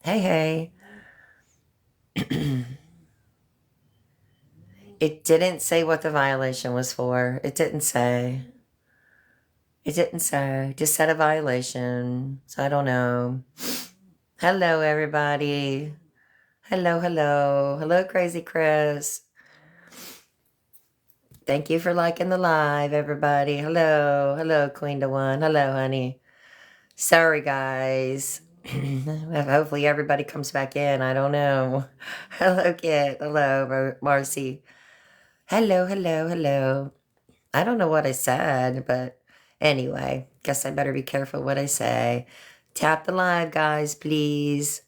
Hey, hey. It didn't say what the violation was for. It didn't say. It didn't say. Just said a violation. So I don't know. Hello, everybody. Hello, hello. Hello, Crazy Chris. Thank you for liking the live, everybody. Hello. Hello, Queen to One. Hello, honey. Sorry, guys. Hopefully everybody comes back in. I don't know. Hello, Kit. Hello, Marcy. Hello, hello, hello. I don't know what I said, but anyway, guess I better be careful what I say. Tap the live, guys, please.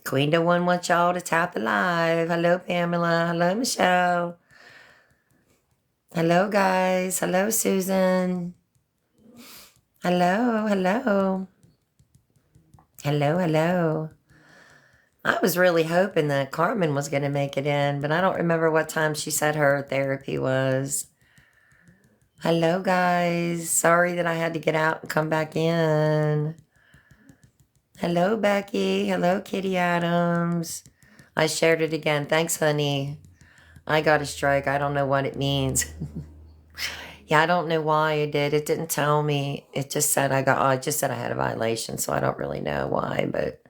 Queen to One wants y'all to tap the live. Hello, Pamela. Hello, Michelle. Hello, guys. Hello, Susan. Hello, hello. Hello, hello. I was really hoping that Carmen was going to make it in, but I don't remember what time she said her therapy was. Hello, guys. Sorry that I had to get out and come back in. Hello, Becky. Hello, Kitty Adams. I shared it again. Thanks, honey. I got a strike. I don't know what it means. Yeah, I don't know why I did. It didn't tell me. It just said it just said I had a violation, so I don't really know why, but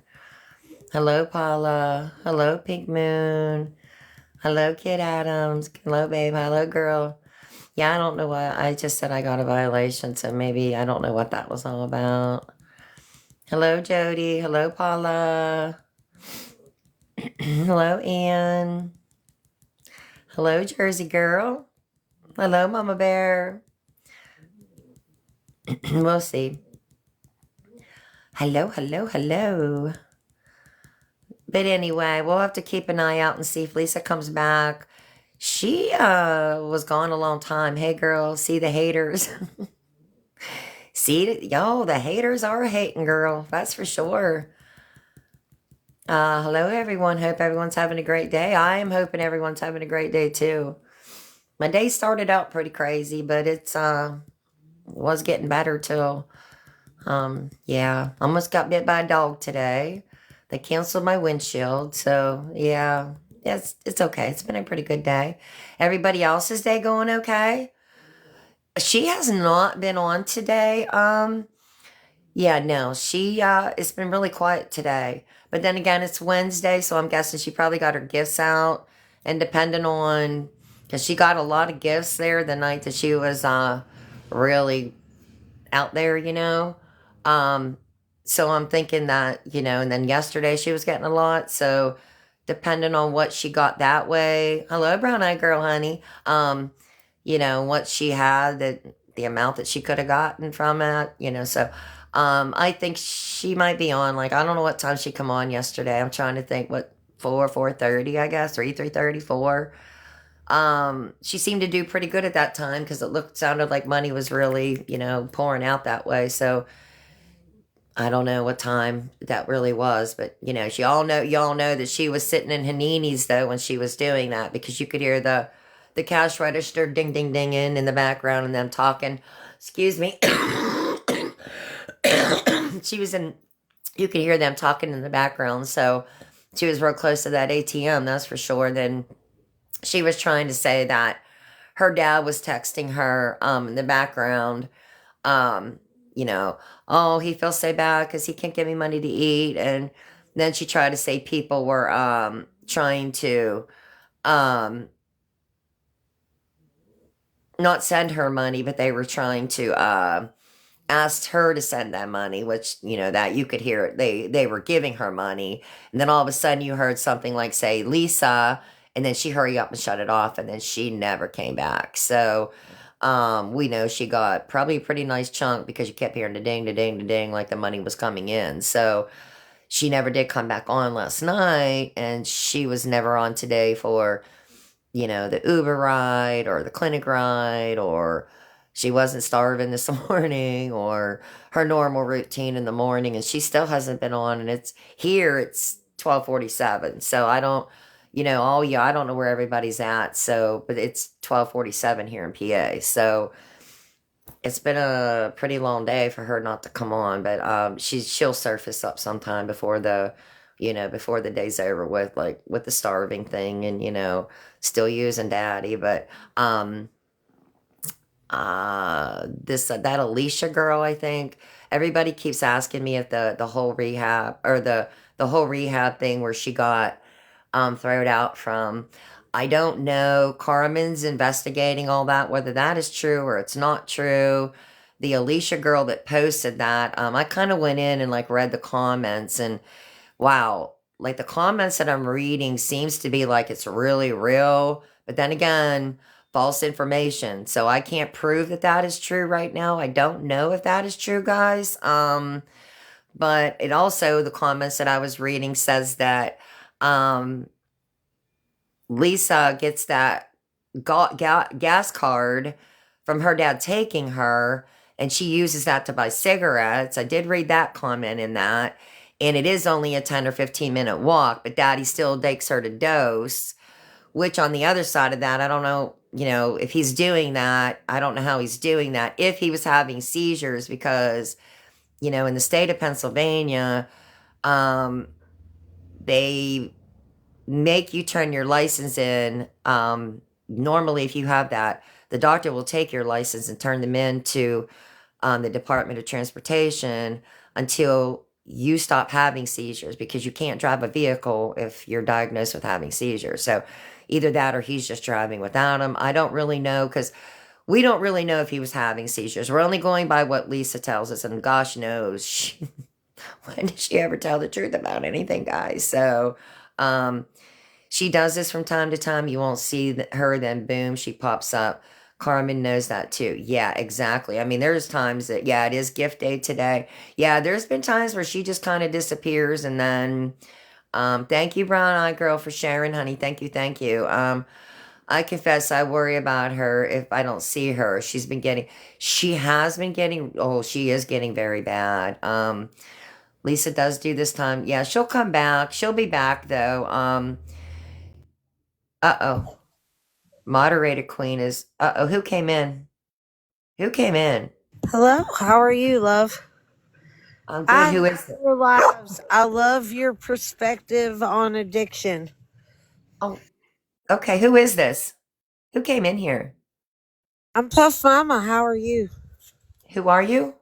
hello, Paula. Hello, Pink Moon. Hello, Kid Adams. Hello, babe. Hello, girl. Yeah, I don't know why. I just said I got a violation, so maybe I don't know what that was all about. Hello, Jody. Hello, Paula. Hello, Ann. Hello, Jersey girl. Hello, Mama Bear. We'll see. Hello, hello, hello. But anyway, we'll have to keep an eye out and see if Lisa comes back. She was gone a long time. Hey, girl, see the haters. See, y'all, the haters are hating, girl. That's for sure. Hello, everyone. Hope everyone's having a great day. I am hoping everyone's having a great day, too. My day started out pretty crazy, but it's was getting better till yeah, almost got bit by a dog today. They canceled my windshield, so yeah, it's okay. It's been a pretty good day. Everybody else's day going okay? She has not been on today. Yeah, no, it's been really quiet today. But then again, it's Wednesday, so I'm guessing she probably got her gifts out. And depending on, because she got a lot of gifts there the night that she was really out there, you know. Um, so I'm thinking that, and then yesterday she was getting a lot. So depending on what she got that way, hello, brown eyed girl, honey. What she had, that the amount that she could have gotten from it, so I think she might be on, like, I don't know what time she come on yesterday. I'm trying to think, what, 4:30, I guess, 3:30, 4. She seemed to do pretty good at that time because sounded like money was really, pouring out that way. So I don't know what time that really was, but y'all know that she was sitting in Hanini's though when she was doing that, because you could hear the cash register ding ding dinging in the background and them talking. Excuse me. She was in. You could hear them talking in the background, so she was real close to that ATM. That's for sure. Then she was trying to say that her dad was texting her in the background, um, you know, oh, he feels so bad because he can't give me money to eat. And then she tried to say people were trying to um, not send her money, but they were trying to ask her to send them money, which, that you could hear it. They were giving her money. And then all of a sudden you heard something like, say, Lisa, and then she hurry up and shut it off, and then she never came back. So we know she got probably a pretty nice chunk because you kept hearing the ding, the ding, the ding, like the money was coming in. So she never did come back on last night, and she was never on today for, the Uber ride or the clinic ride, or she wasn't starving this morning, or her normal routine in the morning, and she still hasn't been on. And it's 12:47, so I don't, oh yeah, I don't know where everybody's at. So, but it's 12:47 here in PA. So It's been a pretty long day for her not to come on, but she'll surface up sometime before before the day's over with, like with the starving thing and still using daddy. But um this that Alicia girl, I think everybody keeps asking me if the whole rehab or the whole rehab thing where she got thrown out from. I don't know. Carmen's investigating all that, whether that is true or it's not true. The Alicia girl that posted that, I kind of went in and like read the comments, and wow, like the comments that I'm reading seems to be like it's really real, but then again, false information. So I can't prove that that is true right now. I don't know if that is true, guys. But it also, the comments that I was reading says that um Lisa gets that gas card from her dad taking her, and she uses that to buy cigarettes. I did read that comment in that. And it is only a 10 or 15-minute walk, but daddy still takes her to dose, which on the other side of that, I don't know, if he's doing that, I don't know how he's doing that. If he was having seizures, because, in the state of Pennsylvania, um, they make you turn your license in. Normally, if you have that, the doctor will take your license and turn them in to the Department of Transportation until you stop having seizures, because you can't drive a vehicle if you're diagnosed with having seizures. So either that or he's just driving without them. I don't really know, because we don't really know if he was having seizures. We're only going by what Lisa tells us, and gosh knows when did she ever tell the truth about anything, guys? So um, she does this from time to time. You won't see her, then boom, she pops up. Carmen knows that too. Yeah, exactly. I mean, there's times that, yeah, it is gift day today. Yeah, there's been times where she just kind of disappears, and then, thank you, Brown Eye Girl, for sharing, honey. Thank you, thank you. I confess I worry about her if I don't see her. She has been getting, oh, she is getting very bad. Lisa does do this time. Yeah, she'll come back. She'll be back though. Uh-oh. Moderator queen is, uh-oh, who came in? Who came in? Hello, how are you, love? I'm good. I Who love is it? your lives. I love your perspective on addiction. Oh, okay. Who is this? Who came in here? I'm Puff Mama. How are you? Who are you?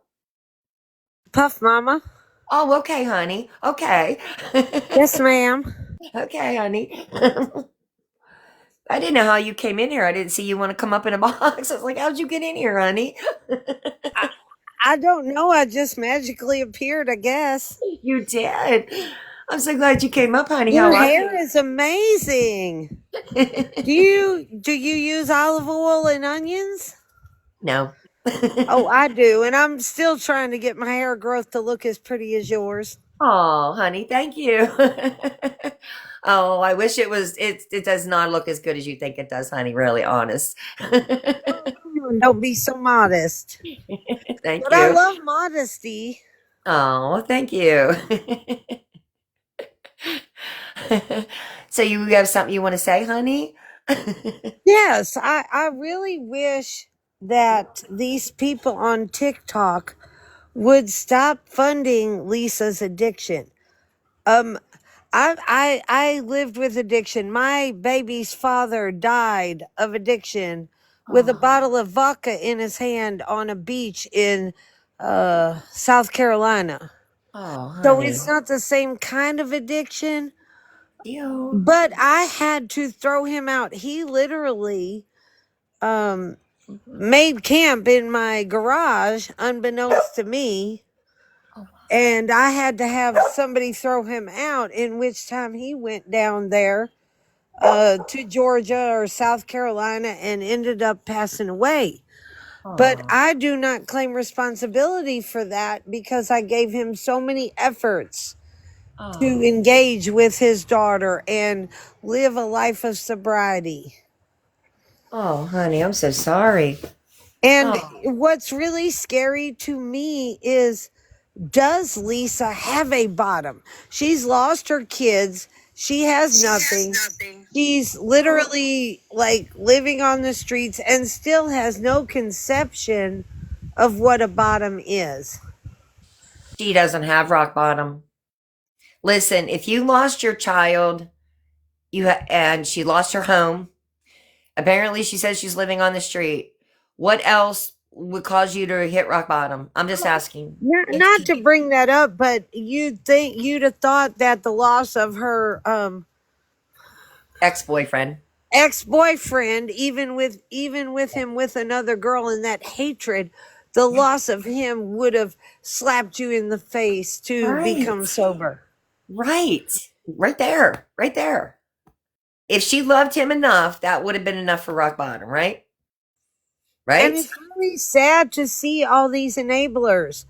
Puff Mama? Oh, okay, honey. Okay. Yes, ma'am. Okay, honey. I didn't know how you came in here. I didn't see you want to come up in a box. I was like, how'd you get in here, honey? I, I don't know. I just magically appeared, I guess. You did. I'm so glad you came up, honey. Your How are hair you? is amazing. Do you use olive oil and onions? No. Oh, I do, and I'm still trying to get my hair growth to look as pretty as yours. Oh, honey, thank you. Oh, I wish it does not look as good as you think it does, honey, really honest. Oh, come on, don't be so modest. Thank But I you. love modesty. Oh, thank you. So you have something you want to say, honey? Yes, I really wish that these people on TikTok would stop funding Lisa's addiction. Um, I lived with addiction. My baby's father died of addiction with a Oh, bottle of vodka in his hand on a beach in South Carolina. oh, So it's honey. not the same kind of addiction, You. but I had to throw him out. He literally um made camp in my garage unbeknownst to me, Oh, and I had to have somebody throw him out, in which time he went down there to Georgia or South Carolina and ended up passing away. But oh, I do not claim responsibility for that because I gave him so many efforts to oh, engage with his daughter and live a life of sobriety. oh, honey, I'm so sorry. And Oh, what's really scary to me is, does Lisa have a bottom? She's lost her kids. She has nothing. She's literally like living on the streets and still has no conception of what a bottom is. She doesn't have rock bottom. Listen, if you lost your child, and she lost her home, apparently she says she's living on the street. What else would cause you to hit rock bottom? I'm just asking. It's Not to bring that up, but you'd have thought that the loss of her ex-boyfriend. ex-boyfriend, even with him with another girl, and that hatred, the loss of him would have slapped you in the face to Right. become sober. Right. Right there. Right there. If she loved him enough, that would have been enough for rock bottom, right? And Right? it's really sad to see all these enablers.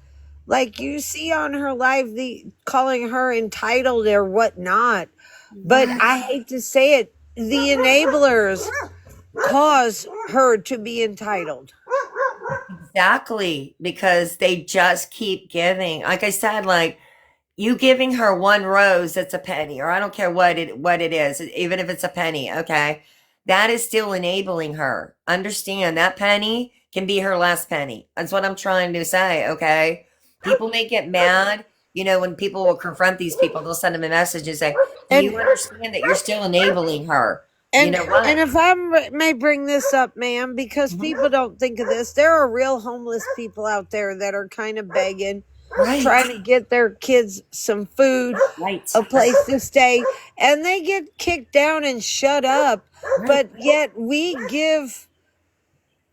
Like you see on her live, the calling her entitled or whatnot. But I hate to say it, the enablers cause her to be entitled. Exactly. Because they just keep giving. Like I said, like you giving her one rose that's a penny, or I don't care what it is, even if it's a penny, okay? That is still enabling her. Understand that penny can be her last penny. That's what I'm trying to say, okay? People may get mad, when people will confront these people, they'll send them a message and say, "Do And you understand that you're still enabling her?" You and know what? and if I may bring this up, ma'am, because people don't think of this, there are real homeless people out there that are kind of begging, Right. trying to get their kids some food, Right. a place to stay, and they get kicked down and shut up. Right. But yet we give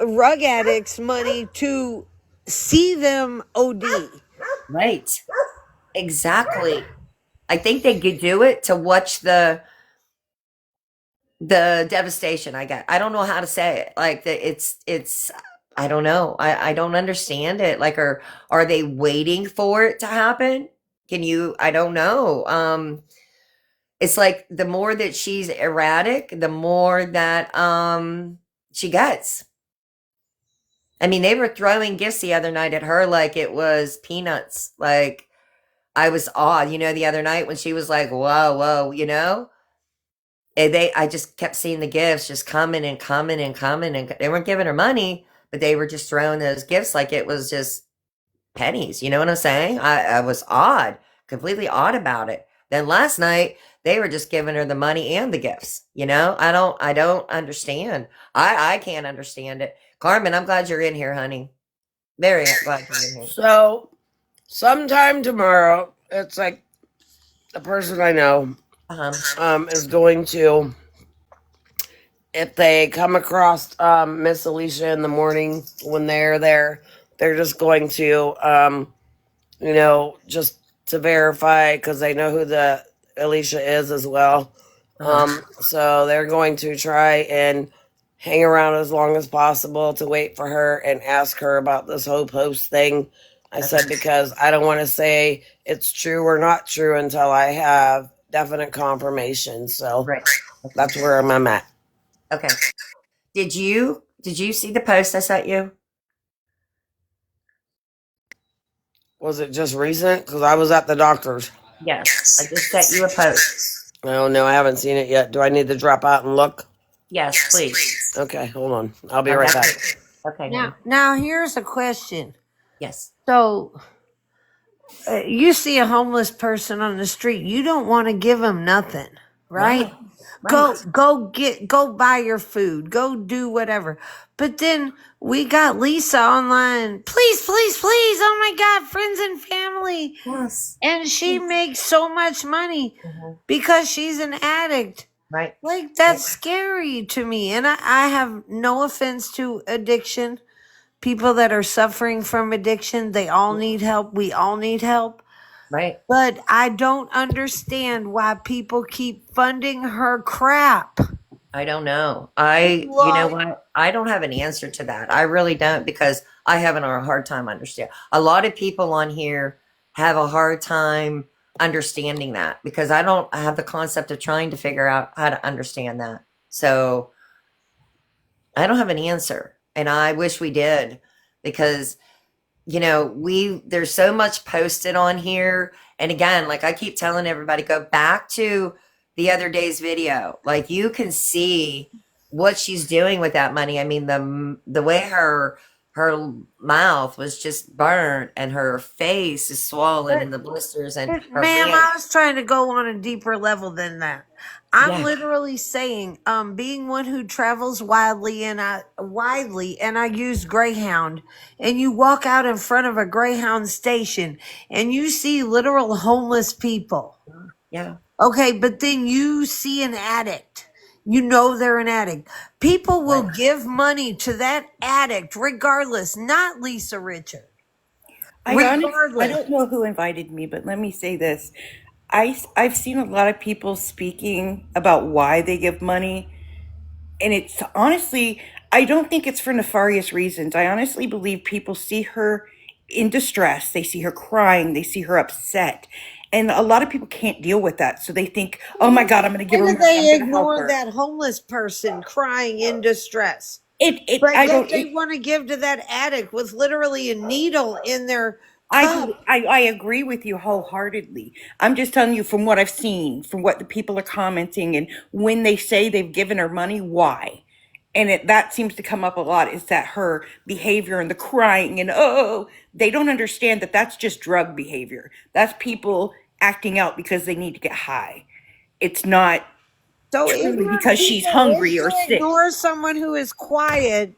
rug addicts money to see them OD. Right. Exactly. I think they could do it to watch the devastation I get. I don't know how to say it. Like it's I don't know. I don't understand it. Like are they waiting for it to happen? I don't know. It's like the more that she's erratic, the more that she gets. I mean, they were throwing gifts the other night at her like it was peanuts. Like I was awed, the other night when she was like, "Whoa, whoa," and I just kept seeing the gifts just coming and coming and coming, and they weren't giving her money, but they were just throwing those gifts like it was just pennies. You know what I'm saying? I was completely odd about it. Then last night they were just giving her the money and the gifts. I don't understand. I can't understand it. Carmen, I'm glad you're in here, honey. Very glad you're in here. So, sometime tomorrow, it's like the person I know is going to, if they come across Miss Alicia in the morning when they're there, they're just going to, just to verify because they know who the Alicia is as well. So they're going to try and hang around as long as possible to wait for her and ask her about this whole post thing. I said because I don't want to say it's true or not true until I have definite confirmation. So Right. that's where I'm at. Okay. Did you see the post I sent you? Was it just recent? Because I was at the doctor's. Yes. I just sent you a post. Oh, no, I haven't seen it yet. Do I need to drop out and look? Yes, please. Okay, hold on. I'll be right back. Okay. Now here's a question. Yes. So you see a homeless person on the street, you don't want to give them nothing, right? Go buy your food, go do whatever. But then we got Lisa online, please, please, please, oh my God, friends and family. Yes. And she makes so much money because she's an addict. Right. Like, that's scary to me. And I have no offense to addiction. People that are suffering from addiction, they all need help. We all need help. Right. But I don't understand why people keep funding her crap. I don't know. You know what? I don't have an answer to that. I really don't, because I have a hard time understanding. A lot of people on here have a hard time understanding that, because I don't have the concept of trying to figure out how to understand that. So I don't have an answer, and I wish we did, because there's so much posted on here. And again, like I keep telling everybody, go back to the other day's video. Like you can see what she's doing with that money. I mean, the way her her mouth was just burnt and her face is swollen But and the blisters and her ma'am, hand. I was trying to go on a deeper level than that. I'm Yeah. literally saying, being one who travels widely and I use Greyhound, and you walk out in front of a Greyhound station and you see literal homeless people. Yeah. Okay, but then you see an addict. You know they're an addict. People will Right. give money to that addict regardless, not Lisa Richard. I Regardless. don't know who invited me, but let me say this. I've seen a lot of people speaking about why they give money, and it's honestly, I don't think it's for nefarious reasons. I honestly believe people see her in distress, they see her crying, they see her upset, and a lot of people can't deal with that. So they think, oh my God, I'm going to give Why her do money, I'm they going to help ignore her. that homeless person crying in distress? It, But I yet don't, they want to give to that addict with literally a needle in their I, cup. I agree with you wholeheartedly. I'm just telling you from what I've seen, from what the people are commenting, and when they say they've given her money, why? And that seems to come up a lot is that her behavior and the crying and oh, they don't understand that that's just drug behavior. That's people acting out because they need to get high. It's not So truly ignorant because she's people is hungry or to sick. ignore someone who is quiet,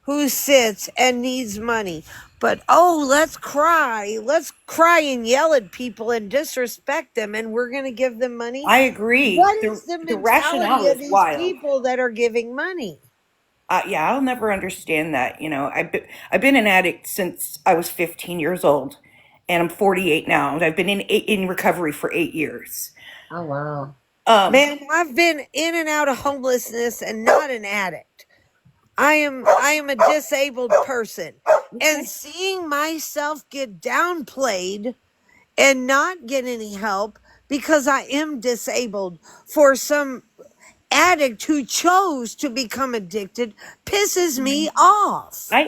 who sits and needs money. But oh, let's cry and yell at people and disrespect them, and we're going to give them money. I agree. What is the The mentality rationale of is these wild. people that are giving money? Yeah, I'll never understand that. I've been an addict since I was 15 years old, and I'm 48 now. And I've been in recovery for 8 years. Oh wow. Um, Man, I've been in and out of homelessness and not an addict. I am a disabled person, and okay. seeing myself get downplayed and not get any help because I am disabled for some addict who chose to become addicted pisses me off.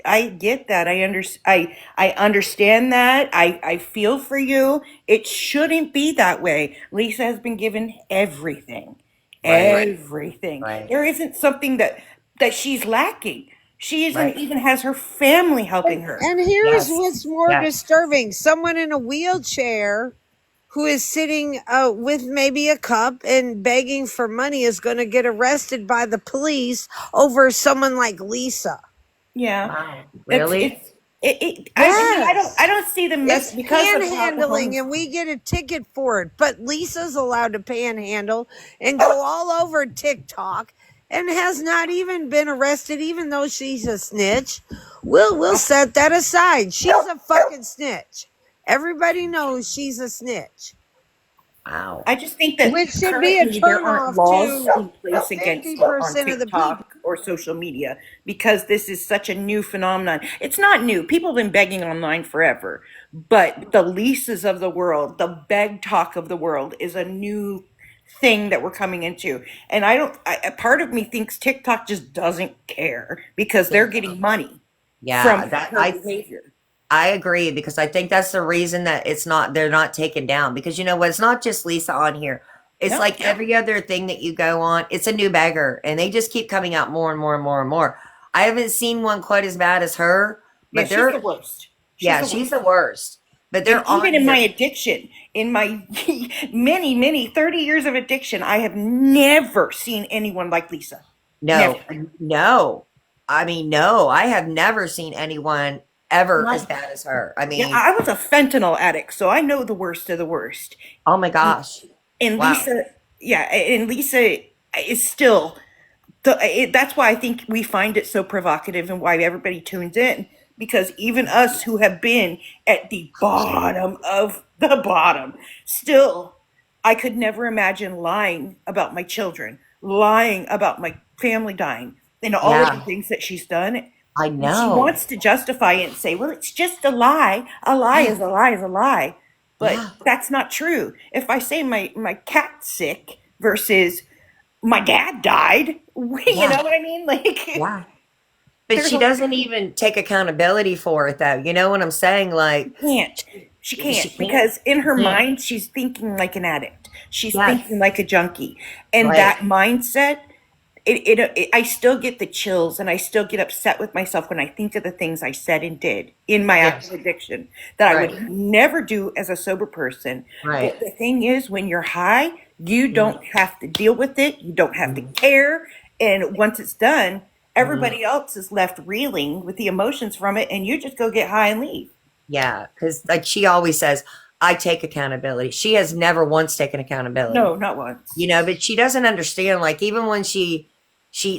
I get that. I understand that. I feel for you. It shouldn't be that way. Lisa has been given everything. Right. Everything. Right. There isn't something that she's lacking. She isn't Right. even has her family helping her. And here's Yes. what's more Yes. disturbing: someone in a wheelchair who is sitting with maybe a cup and begging for money is going to get arrested by the police over someone like Lisa. Yeah. Wow. It's Really? I Yes. don't see the mess It's because of how the panhandling homeless. and we get a ticket for it. But Lisa's allowed to panhandle and go all over TikTok and has not even been arrested, even though she's a snitch. We'll set that aside. She's a fucking snitch. Everybody knows she's a snitch. Wow. I just think that Which should be a currently there aren't turnoff laws to in place against it on 50% of the people. TikTok or social media because this is such a new phenomenon. It's not new. People have been begging online forever, but the leases of the world, the beg talk of the world is a new thing that we're coming into. And I don't, a part of me thinks TikTok just doesn't care because they're Yeah. getting money Yeah. from That her behavior. I agree because I think that's the reason that they're not taken down because you know what, it's not just Lisa on here. It's No, like every other thing that you go on, it's a new beggar and they just keep coming out more and more and more and more. I haven't seen one quite as bad as her, yeah, but she's they're the worst. She's yeah, the she's worst. the worst. But And they're even on in my here. addiction, in my many 30 years of addiction, I have never seen anyone like Lisa. Never. No, no. I mean, no, I have never seen anyone ever as Not, bad as her. I yeah, mean, I was a fentanyl addict, so I know the worst of the worst. oh my gosh. And Wow. Lisa, yeah, and Lisa is still that's why I think we find it so provocative and why everybody tunes in because even us who have been at the bottom of the bottom, still, I could never imagine lying about my children, lying about my family dying, and all of the Yeah, things that she's done. I And she know. wants to justify it and say, well, it's just a lie. A lie Yeah, is a lie is a lie. But yeah, that's not true. If I say my cat's sick versus my dad died. You yeah, know what I mean? Like, yeah. But there's she a doesn't even take accountability for it, though. You know what I'm saying? she Like, can't. She she can't can't. because in her Can't. mind she's thinking like an addict. She's Yes. thinking like a junkie, and Right. that mindset I still get the chills and I still get upset with myself when I think of the things I said and did in my Yes. active addiction that I Right. would never do as a sober person. Right. But the thing is, when you're high, you Mhm. don't have to deal with it, you don't have to Mhm. care. And once it's done, Mhm. everybody else is left reeling with the emotions from it, and you just go get high and leave. Yeah, because like she always says, I take accountability. She has never once taken accountability. No, not once. But she doesn't understand, like, even when she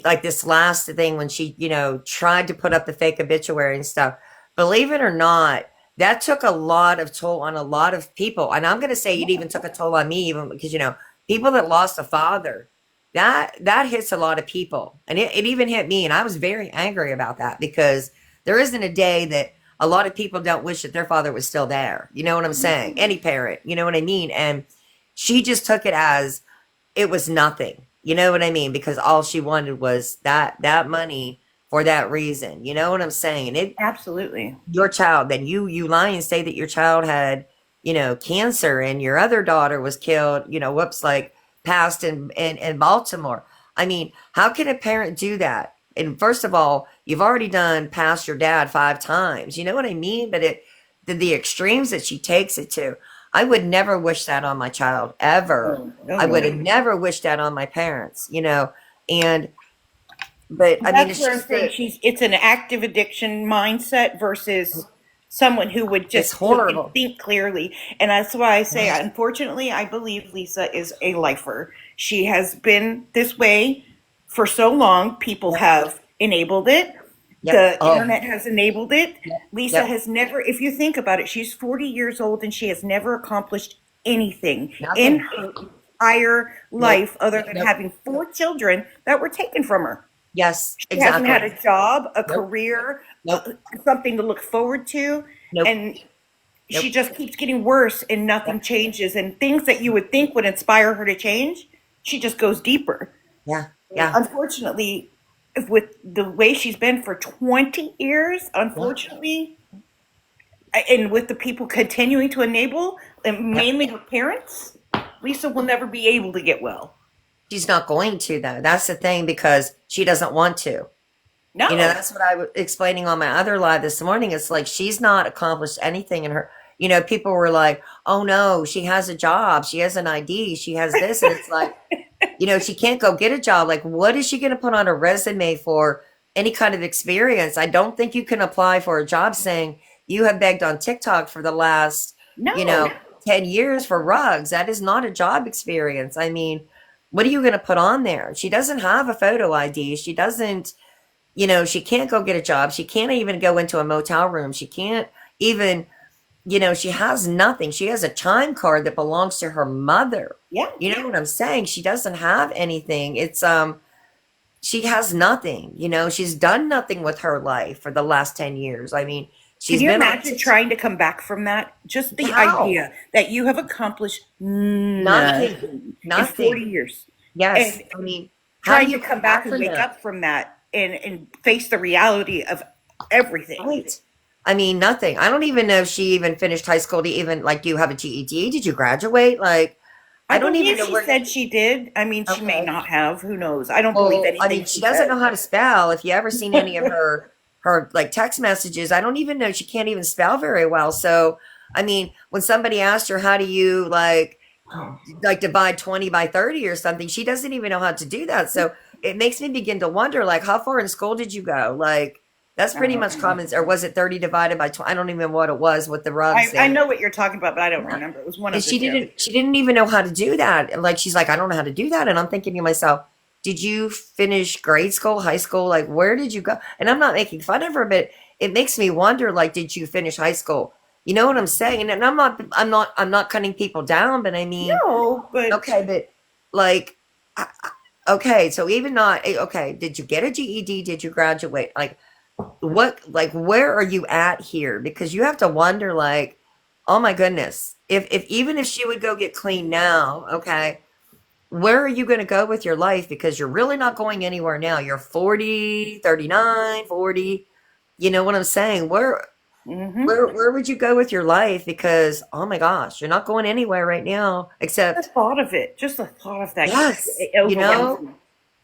like this last thing when she, tried to put up the fake obituary and stuff, believe it or not, that took a lot of toll on a lot of people. And I'm going to say it even took a toll on me, even because, people that lost a father, that hits a lot of people. And it even hit me. And I was very angry about that because there isn't a day that a lot of people don't wish that their father was still there. You know what I'm saying? Any parent, you know what I mean? And she just took it as it was nothing. You know what I mean? Because all she wanted was that money for that reason. You know what I'm saying? And Absolutely. your child, then you lie and say that your child had, cancer and your other daughter was killed, whoops, like passed in Baltimore. I mean, how can a parent do that? And first of all, you've already done past your dad 5 times. You know what I mean? But the extremes that she takes it to, I would never wish that on my child ever. Oh, no, I would have no. never wished that on my parents, and but I mean That's it's where I'm just saying that it's an active addiction mindset versus someone who would it's just who can horrible. think clearly. And that's why I say, unfortunately, I believe Lisa is a lifer. She has been this way for so long. People Yep. have enabled it. Yep. The Oh, internet has enabled it. yep. Lisa Yep. has never, if you think about it, she's 40 years old and she has never accomplished anything in Nothing. her entire Nope. life other than Nope. having 4 children that were taken from her. Yes, She hasn't had exactly. a job, a Nope. career, Nope. something to look forward to, Nope. and she Nope. just keeps getting worse and nothing Yep. changes. And things that you would think would inspire her to change, she just goes deeper. Yeah. Yeah. Unfortunately, with the way she's been for 20 years, Yeah. unfortunately, and with the people continuing to enable, and Yep. mainly her parents, Lisa will never be able to get well. She's not going to though. That's the thing because she doesn't want to. No. That's what I was explaining on my other live this morning. It's like she's not accomplished anything in her. People were like, "Oh no, she has a job, she has an ID, she has this," and it's like, she can't go get a job. Like, what is she going to put on a resume for any kind of experience? I don't think you can apply for a job saying you have begged on TikTok for the last, you No. know, 10 years for rugs. That is not a job experience. I mean, what are you going to put on there? She doesn't have a photo ID. She doesn't, she can't go get a job. She can't even go into a motel room. She can't even, she has nothing. She has a time card that belongs to her mother. Yeah. You know what I'm saying? She doesn't have anything. She has nothing. She's done nothing with her life for the last 10 years. I mean, Can she's you been on imagine trying to come back from that? Just the how? idea that you have accomplished Nothing. nothing in 40 Nothing. years. Yes. And I mean, how do trying you to come come back back and from wake that? up from that and face the reality of everything. Right. I mean, nothing. I don't even know if she even finished high school to even like, do you have a GED? Did you graduate? Like, I I don't even believe know she where. said she did. I mean, she may Okay. not have. Who knows? I don't believe Well, I anything mean, she she doesn't says. know how to spell. If you ever seen any of her like text messages, I don't even know she can't even spell very well. So, I mean, when somebody asked her how do you like divide 20 by 30 or something, she doesn't even know how to do that. So, it makes me begin to wonder like how far in school did you go? Like that's pretty much common, or was it 30 divided by 20? I don't even know what it was with the rugs I and know what you're talking about, but I don't yeah. remember. It was one And of the she two. didn't even know how to do that. Like she's like, I don't know how to do that. And I'm thinking to myself, did you finish grade school, high school? Like where did you go? And I'm not making fun of her, but it makes me wonder, like, did you finish high school? You know what I'm saying? And I'm not cutting people down, but I mean, No, but okay, but like okay, so even not okay, did you get a GED? Did you graduate? Like where are you at here? Because you have to wonder like, oh my goodness, if even if she would go get clean now, okay, where are you going to go with your life? Because you're really not going anywhere now. You're 40, 39, 40. You know what I'm saying? Where hmm where where would you go with your life? Because oh my gosh, you're not going anywhere right now the except thought of it, just the thought of that yes, it overwhelms me.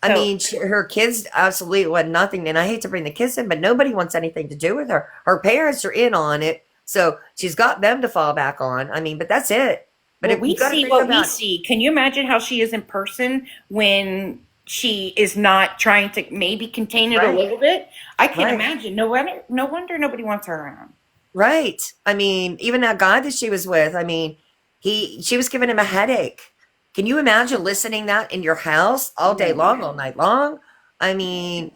I So mean, her kids absolutely want nothing, and I hate to bring the kids in, but nobody wants anything to do with her. Her parents are in on it, so she's got them to fall back on. I mean, but that's it. But well, if you we got to see think what we about see. Can you imagine how she is in person when she is not trying to maybe contain it a right, little bit? I can right, imagine. No wonder nobody wants her around. right. I mean, even that guy that she was with, I mean, she was giving him a headache. Can you imagine listening that in your house all day No. long, all night long? I mean,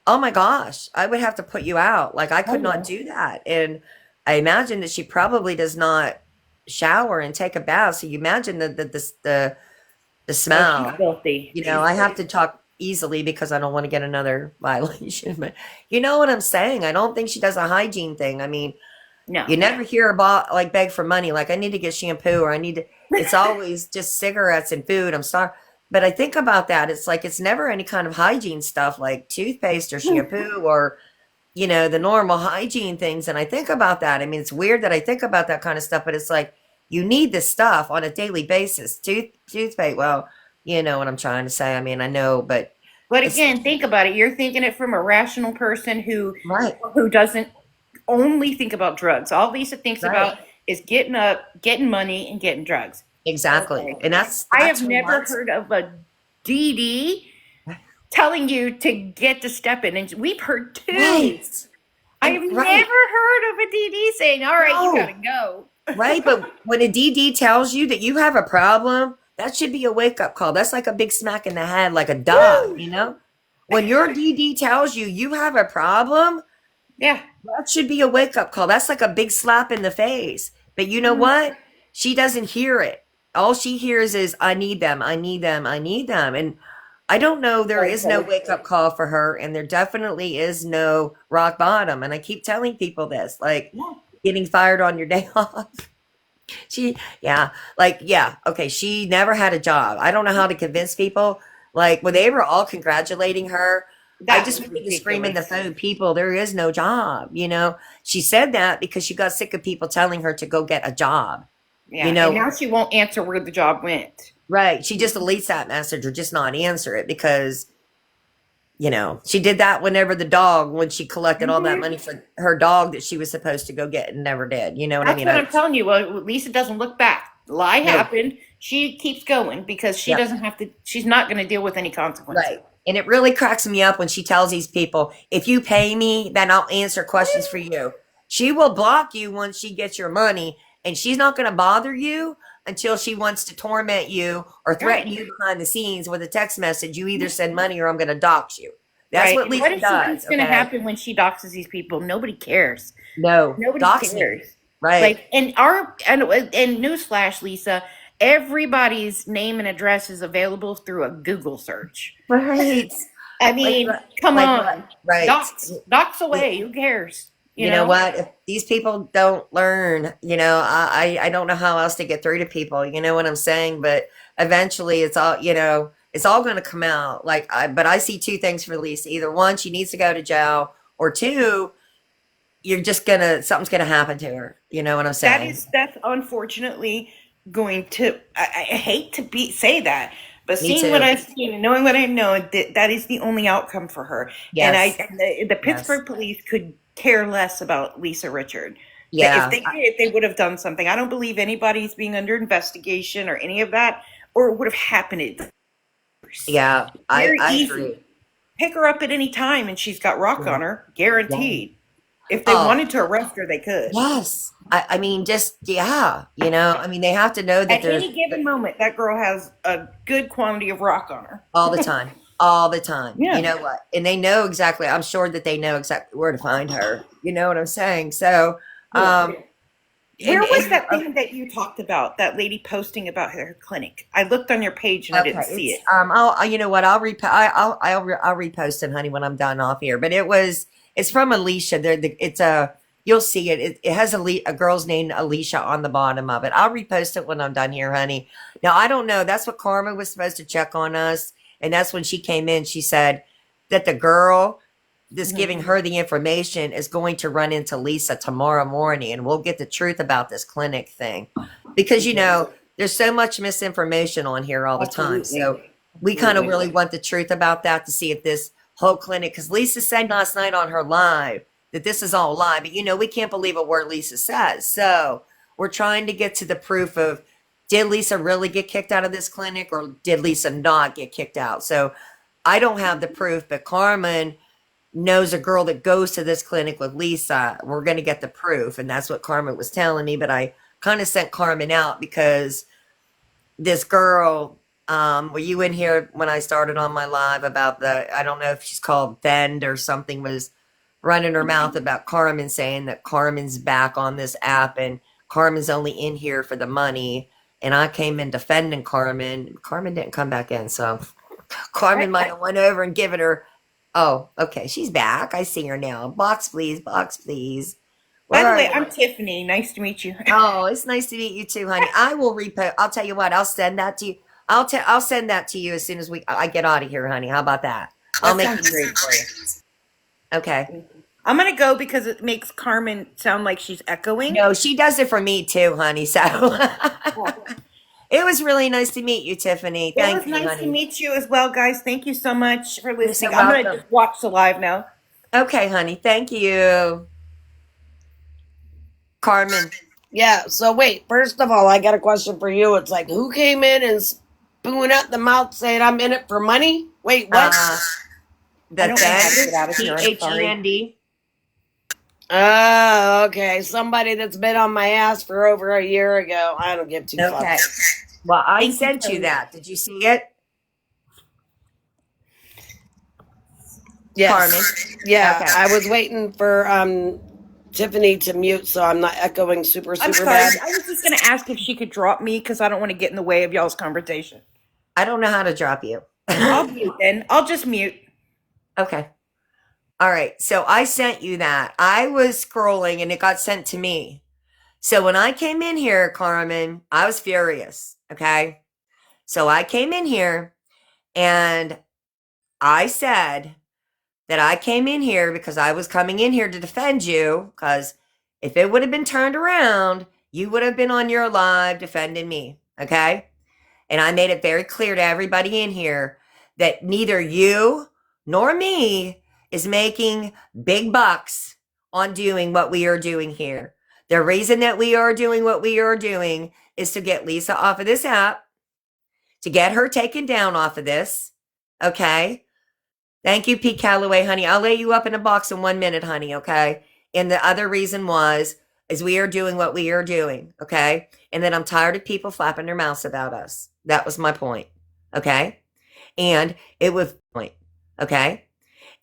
oh my gosh, I would have to put you out. Like I Oh could not yeah. do that. And I imagine that she probably does not shower and take a bath. So you imagine the Oh, she's smell. filthy. You know, She's I have to filthy. talk easily because I don't want to get another violation. But you know what I'm saying? I don't think she does a hygiene thing. I mean, No. you never hear about like beg for money, like I need to get shampoo or I need to. It's always just cigarettes and food. I'm sorry. But I think about that. It's like it's never any kind of hygiene stuff like toothpaste or shampoo or, the normal hygiene things. And I think about that. I mean, it's weird that I think about that kind of stuff, but it's like you need this stuff on a daily basis. Toothpaste. Well, you know what I'm trying to say. I mean, I know, but But it's again, think about it. You're thinking it from a rational person who right, who doesn't only think about drugs. All Lisa thinks right. about is getting up, getting money, and getting drugs. Exactly. Okay. And that's I that's have her never mindset. heard of a DD telling you to get to step in, and we've heard two. Right. I And have right. never heard of a DD saying, "All right, you gotta No. go." Right. But when a DD tells you that you have a problem, that should be a wake up call. That's like a big smack in the head, like a dog, Woo! When your DD tells you you have a problem, Yeah. that should be a wake up call. That's like a big slap in the face. But you know Mhm. what? She doesn't hear it. All she hears is, I need them, I need them, I need them. And I don't know, there Right, is no right. wake up call for her, and there definitely is no rock bottom. And I keep telling people this, like Yeah. getting fired on your day off. Yeah, like, yeah, okay, she never had a job. I don't know how to convince people. Like, when they were all congratulating her, I That just was wanted to scream in the ridiculous. phone, people, there is no job. She said that because she got sick of people telling her to go get a job, you Yeah, and know, now she won't answer where the job went. right. She just deletes that message or just not answer it because, she did that when she collected all that money Mhm. for her dog that she was supposed to go get and never did. You know what I That's mean? what I'm telling you. Well, Lisa doesn't look back. Lie No, happened. She keeps going because she yeah. doesn't have to. She's not going to deal with any consequences. Right. And it really cracks me up when she tells these people, if you pay me, then I'll answer questions for you. She will block you once she gets your money, and she's not going to bother you until she wants to torment you or Right. threaten you behind the scenes with a text message. You either send money or I'm going to dox you. That's Right. what And what Lisa does she does. think's going to Okay. happen when she doxes these people? Nobody cares. No, Nobody dox me. cares. Right. Like, and newsflash, Lisa, everybody's name and address is available through a Google search. Right. I Like, mean, come like what? on, Right. dox away. Who cares? You You know know. what? If these people don't learn, I don't know how else to get through to people. You know what I'm saying? But eventually, it's all going to come out. But I see two things for Lisa. Either one, she needs to go to jail, or two, something's gonna happen to her. You know what I'm saying? That's unfortunately going to. I hate to say that, but Me seeing what too. I've seen and knowing what I know, that is the only outcome for her. And Yes. the Yes. Pittsburgh police could care less about Lisa Richard. If Yeah. they did, they would have done something. I don't believe anybody's being under investigation or any of that, or it would have happened. Yeah. I Very I easy. agree. Pick her up at any time, and she's got rock Yeah. on her, Yeah. guaranteed. If they Oh, wanted to arrest her, they could. yes. I mean, just yeah. I mean, they have to know that At there's any given moment, that girl has a good quantity of rock on her. all the time. All the time. You Yeah. know what? And they know exactly, I'm sure that they know exactly where to find her. You know what I'm saying? So, Yeah. um, Where was that and thing that you talked about? That lady posting about her clinic. I looked on your page and I didn't okay, see it's it. you know what? I'll repost it, honey, when I'm done off here. But it's from Alicia. You'll see it. It has a girl's name Alicia on the bottom of it. I'll repost it when I'm done here, honey. Now I don't know. That's what Carmen was supposed to check on us, and that's when she came in. She said that the girl that's Mhm. giving her the information is going to run into Lisa tomorrow morning, and we'll get the truth about this clinic thing because Okay. there's so much misinformation on here all the time. Absolutely. So We kind of really want the truth about that to see if this whole clinic, because Lisa said last night on her live that this is all lie, but we can't believe a word Lisa says. So we're trying to get to the proof of, did Lisa really get kicked out of this clinic, or did Lisa not get kicked out? So I don't have the proof, but Carmen knows a girl that goes to this clinic with Lisa. We're going to get the proof. And that's what Carmen was telling me. But I kind of sent Carmen out because this girl, were you in here when I started on my live about I don't know if she's called Bend or something, was running her mouth about Carmen, saying that Carmen's back on this app and Carmen's only in here for the money. And I came in defending Carmen. Carmen didn't come back in. So Carmen might have went over and given her, oh, okay, she's back. I see her now. Box, please. Box, please. By the way, I'm Tiffany. Nice to meet you. Oh, it's nice to meet you too, honey. I will repost. I'll tell you what. I'll send that to you. I'll send that to you as soon as I get out of here, honey. How about that? I'll make it great for you. Okay. I'm gonna go because it makes Carmen sound like she's echoing. No, she does it for me too, honey. So it was really nice to meet you, Tiffany. Thank you, honey. It was nice to meet you as well, guys. Thank you so much for listening. so I'm gonna welcome. just watch the live now. Okay, honey. Thank you. Carmen. Yeah, so wait, first of all, I got a question for you. It's like, who came in and spewing out the mouth saying I'm in it for money? Wait, what? The Sorry. T-H-E-N-D. Oh, okay. Somebody that's been on my ass for over a year ago. I don't give two fucks. Well, I sent you that. Did you see it? Yes. Carmen. Yeah, Okay. I was waiting for Tiffany to mute so I'm not echoing super I'm sorry. bad. I was just gonna ask if she could drop me because I don't want to get in the way of y'all's conversation. I don't know how to drop you. I'll mute then. I'll just mute. Okay. All right. So I sent you that. I was scrolling and it got sent to me. So when I came in here, Carmen, I was furious. Okay. So I came in here and I said that I came in here because I was coming in here to defend you, because if it would have been turned around, you would have been on your live defending me. Okay. And I made it very clear to everybody in here that neither you nor me is making big bucks on doing what we are doing here. The reason that we are doing what we are doing is to get Lisa off of this app, to get her taken down off of this. Okay. Thank you, Pete Calloway, honey. I'll lay you up in a box in 1 minute, honey. Okay. And the other reason is we are doing what we are doing. Okay. And then I'm tired of people flapping their mouths about us. That was my point. Okay. And it was point. Okay.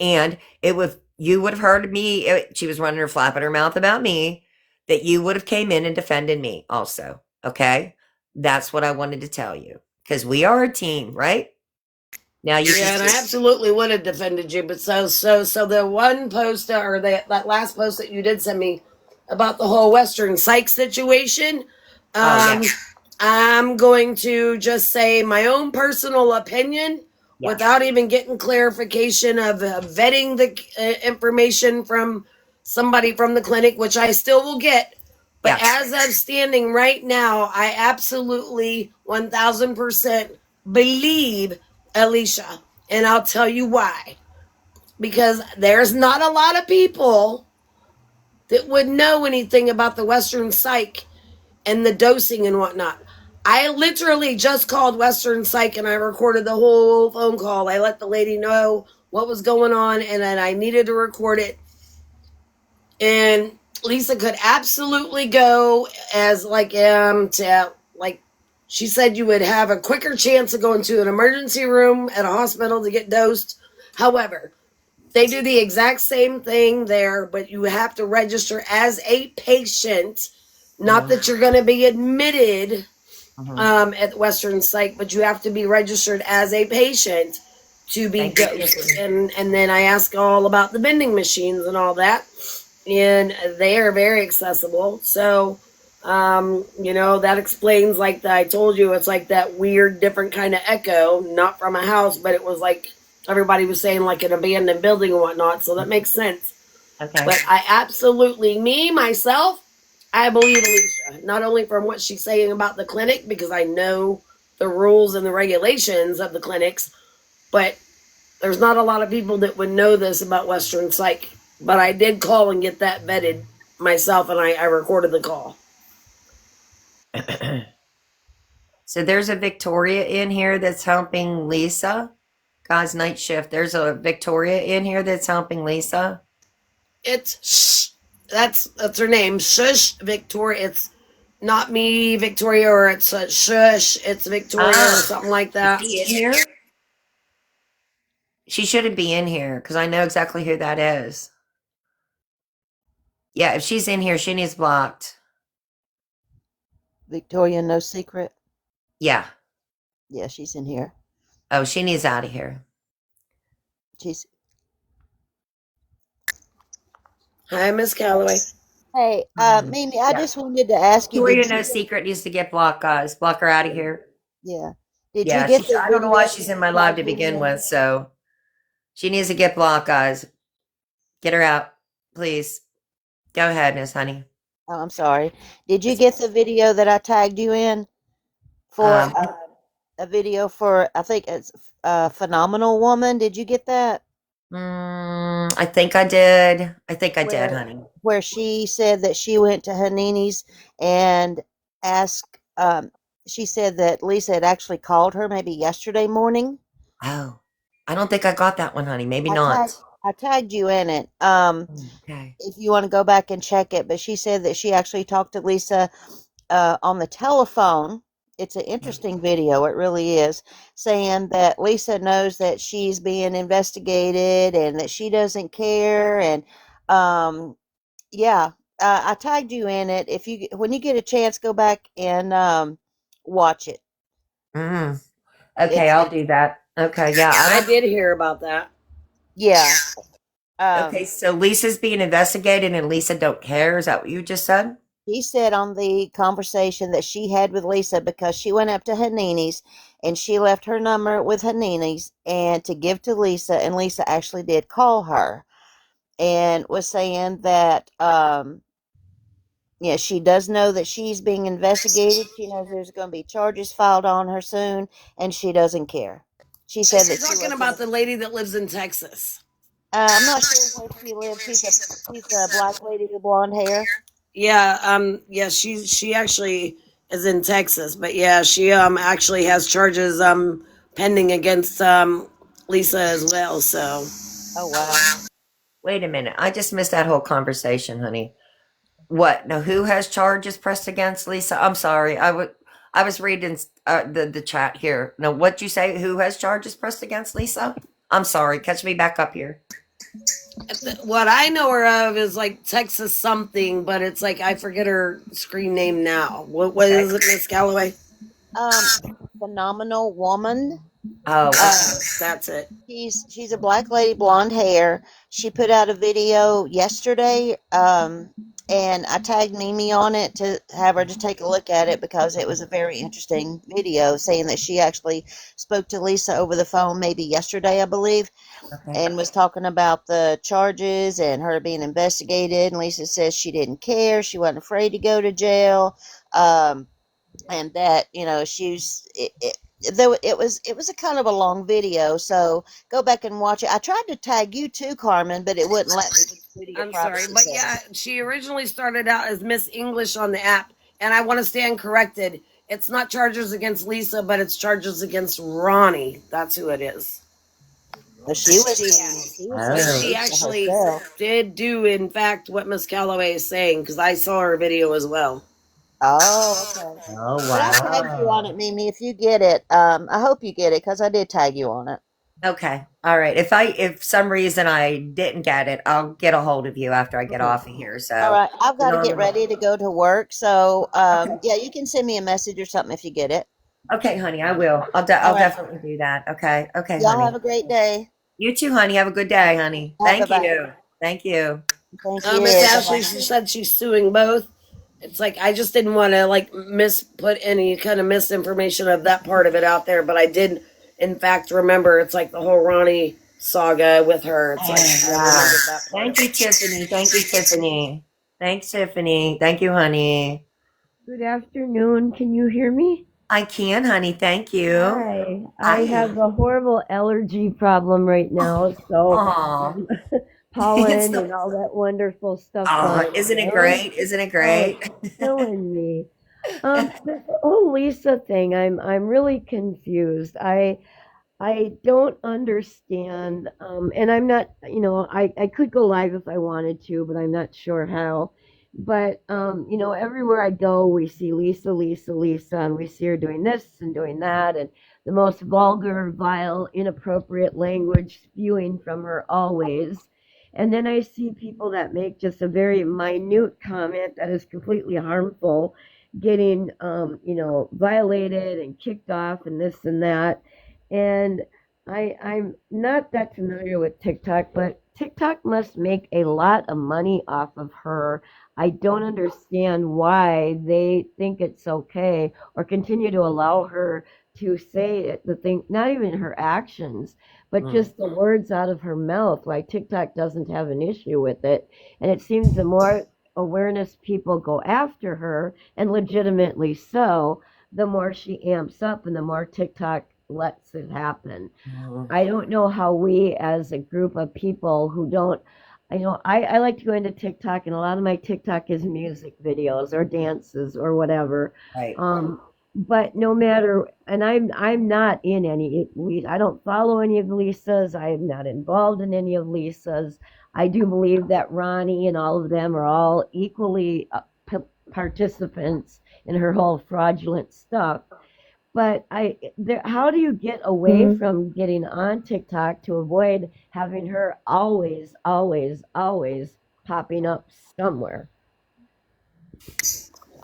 And you would have heard me. She was running her flapping her mouth about me, that you would have came in and defended me also. Okay. That's what I wanted to tell you, because we are a team, right? Now you and I absolutely would have defended you, but so the one post or that last post that you did send me about the whole Western Psych situation, I'm going to just say my own personal opinion without even getting clarification of vetting the information from somebody from the clinic, which I still will get. But as of standing right now, I absolutely 1000% believe Alicia. And I'll tell you why. Because there's not a lot of people that would know anything about the Western Psych and the dosing and whatnot. I literally just called Western Psych and I recorded the whole phone call. I let the lady know what was going on and then I needed to record it. And Lisa could absolutely go as she said you would have a quicker chance of going to an emergency room at a hospital to get dosed. However, they do the exact same thing there, but you have to register as a patient. Not that you're going to be admitted at Western Psych, but you have to be registered as a patient to be dosed. And then I ask all about the vending machines and all that. And they are very accessible. So, that explains, like I told you, it's like that weird, different kind of echo, not from a house, but it was like everybody was saying like an abandoned building and whatnot. So that makes sense. Okay. But I absolutely, myself, I believe Alicia, not only from what she's saying about the clinic, because I know the rules and the regulations of the clinics, but there's not a lot of people that would know this about Western Psych. But I did call and get that vetted myself, and I recorded the call. So there's a Victoria in here that's helping Lisa. Guys, night shift. There's a Victoria in here that's helping Lisa. It's that's her name. Shush Victoria. It's not me, Victoria, or it's Shush. It's Victoria or something like that. Is she in here? She shouldn't be in here because I know exactly who that is. Yeah, if she's in here, she needs blocked. Victoria, no secret. Yeah. Yeah, she's in here. Oh, she needs out of here. She's. Hi, Miss Calloway. Hey, Mimi, I Yeah. just wanted to ask you. Victoria, Did no you, secret, needs to get blocked, guys. Block her out of here. yeah. Did you Yeah, get the I don't know why video she's in my live to begin with, so she needs to get blocked, guys. Get her out, please. Go ahead, Miss Honey. Oh, I'm sorry. Did you get the video that I tagged you in for a video for? I think it's a phenomenal woman. Did you get that? I think I did. I think I did, honey. Where she said that she went to Hanini's and asked. She said that Lisa had actually called her maybe yesterday morning. Oh, I don't think I got that one, honey. Maybe not. I tagged you in it. Okay. If you want to go back and check it, but she said that she actually talked to Lisa on the telephone. It's an interesting video, it really is, saying that Lisa knows that she's being investigated and that she doesn't care. And yeah, I tagged you in it. If you, when you get a chance, go back and watch it. Okay, It's, I'll do that. Okay, yeah. I did hear about that. yeah. Okay, so Lisa's being investigated and Lisa don't care. Is that what you just said? She said on the conversation that she had with Lisa, because she went up to Hanini's and she left her number with Hanini's and to give to Lisa, and Lisa actually did call her and was saying that yeah, she does know that she's being investigated. She knows there's going to be charges filed on her soon, and she doesn't care. She said that She's talking about the lady that lives in Texas. I'm not sure where she lives. She's a black lady with blonde hair. Yeah, yeah, she actually is in Texas, but yeah, she actually has charges pending against Lisa as well, so. Oh wow. Wait a minute. I just missed that whole conversation, honey. What? Now, who has charges pressed against Lisa? I'm sorry. I was reading the chat here. No, what'd you say? Who has charges pressed against Lisa? I'm sorry. Catch me back up here. What I know her of is like Texas something, but it's like I forget her screen name now. What is it, Miss Calloway? Phenomenal woman. Oh, that's it. She's a black lady, blonde hair. She put out a video yesterday, and I tagged Mimi on it to have her to take a look at it because it was a very interesting video, saying that she actually spoke to Lisa over the phone maybe yesterday, I believe, and was talking about the charges and her being investigated. And Lisa says she didn't care, she wasn't afraid to go to jail, and that she's though it was a kind of a long video, so go back and watch it. I tried to tag you too, Carmen, but it wouldn't let me. I'm sorry, but yeah, she originally started out as Miss English on the app, and I want to stand corrected. It's not charges against Lisa, but it's charges against Ronnie. That's who it is. She actually did do, in fact, what Miss Calloway is saying, because I saw her video as well. Oh, okay. Oh, wow. But I'll tag you on it, Mimi, if you get it. I hope you get it because I did tag you on it. Okay. All right. If some reason I didn't get it, I'll get a hold of you after I get off of here. So. All right. I've got to get ready to go to work. So, yeah, you can send me a message or something if you get it. Okay, honey, I will. I'll definitely do that. Okay. Okay, Y'all honey. have a great day. You too, honey. Have a good day, honey. Thank you. Thank you. Thank you. Miss Ashley, she said she's suing both. It's like I just didn't want to like put any kind of misinformation of that part of it out there, but I did in fact remember it's like the whole Ronnie saga with her. It's like yeah. Thank you, Tiffany. Thank you, Tiffany. Thanks, Tiffany. Thank you, honey. Good afternoon. Can you hear me? I can, honey. Thank you. Hi. I Hi. have a horrible allergy problem right now, so Oh, um, it's pollen and the. all that wonderful stuff Oh, going isn't it around. great? Isn't it Oh, it's great? killing me. This whole Lisa thing, I'm really confused. I don't understand, and I'm not, I could go live if I wanted to, but I'm not sure how. But everywhere I go, we see Lisa, Lisa, Lisa, and we see her doing this and doing that, and the most vulgar, vile, inappropriate language spewing from her always. And then I see people that make just a very minute comment that is completely harmful, getting, violated and kicked off and this and that. And I'm not that familiar with TikTok, but TikTok must make a lot of money off of her. I don't understand why they think it's okay or continue to allow her to say the thing, not even her actions, but Mm, just the words out of her mouth. Why TikTok doesn't have an issue with it. And it seems the more awareness people go after her, and legitimately so, the more she amps up and the more TikTok lets it happen. mm, I don't know how we, as a group of people who don't, I like to go into TikTok, and a lot of my TikTok is music videos or dances or whatever. right. But no matter, and I'm not in any. I don't follow any of Lisa's. I am not involved in any of Lisa's. I do believe that Ronnie and all of them are all equally participants in her whole fraudulent stuff. But how do you get away from getting on TikTok to avoid having her always, always, always popping up somewhere?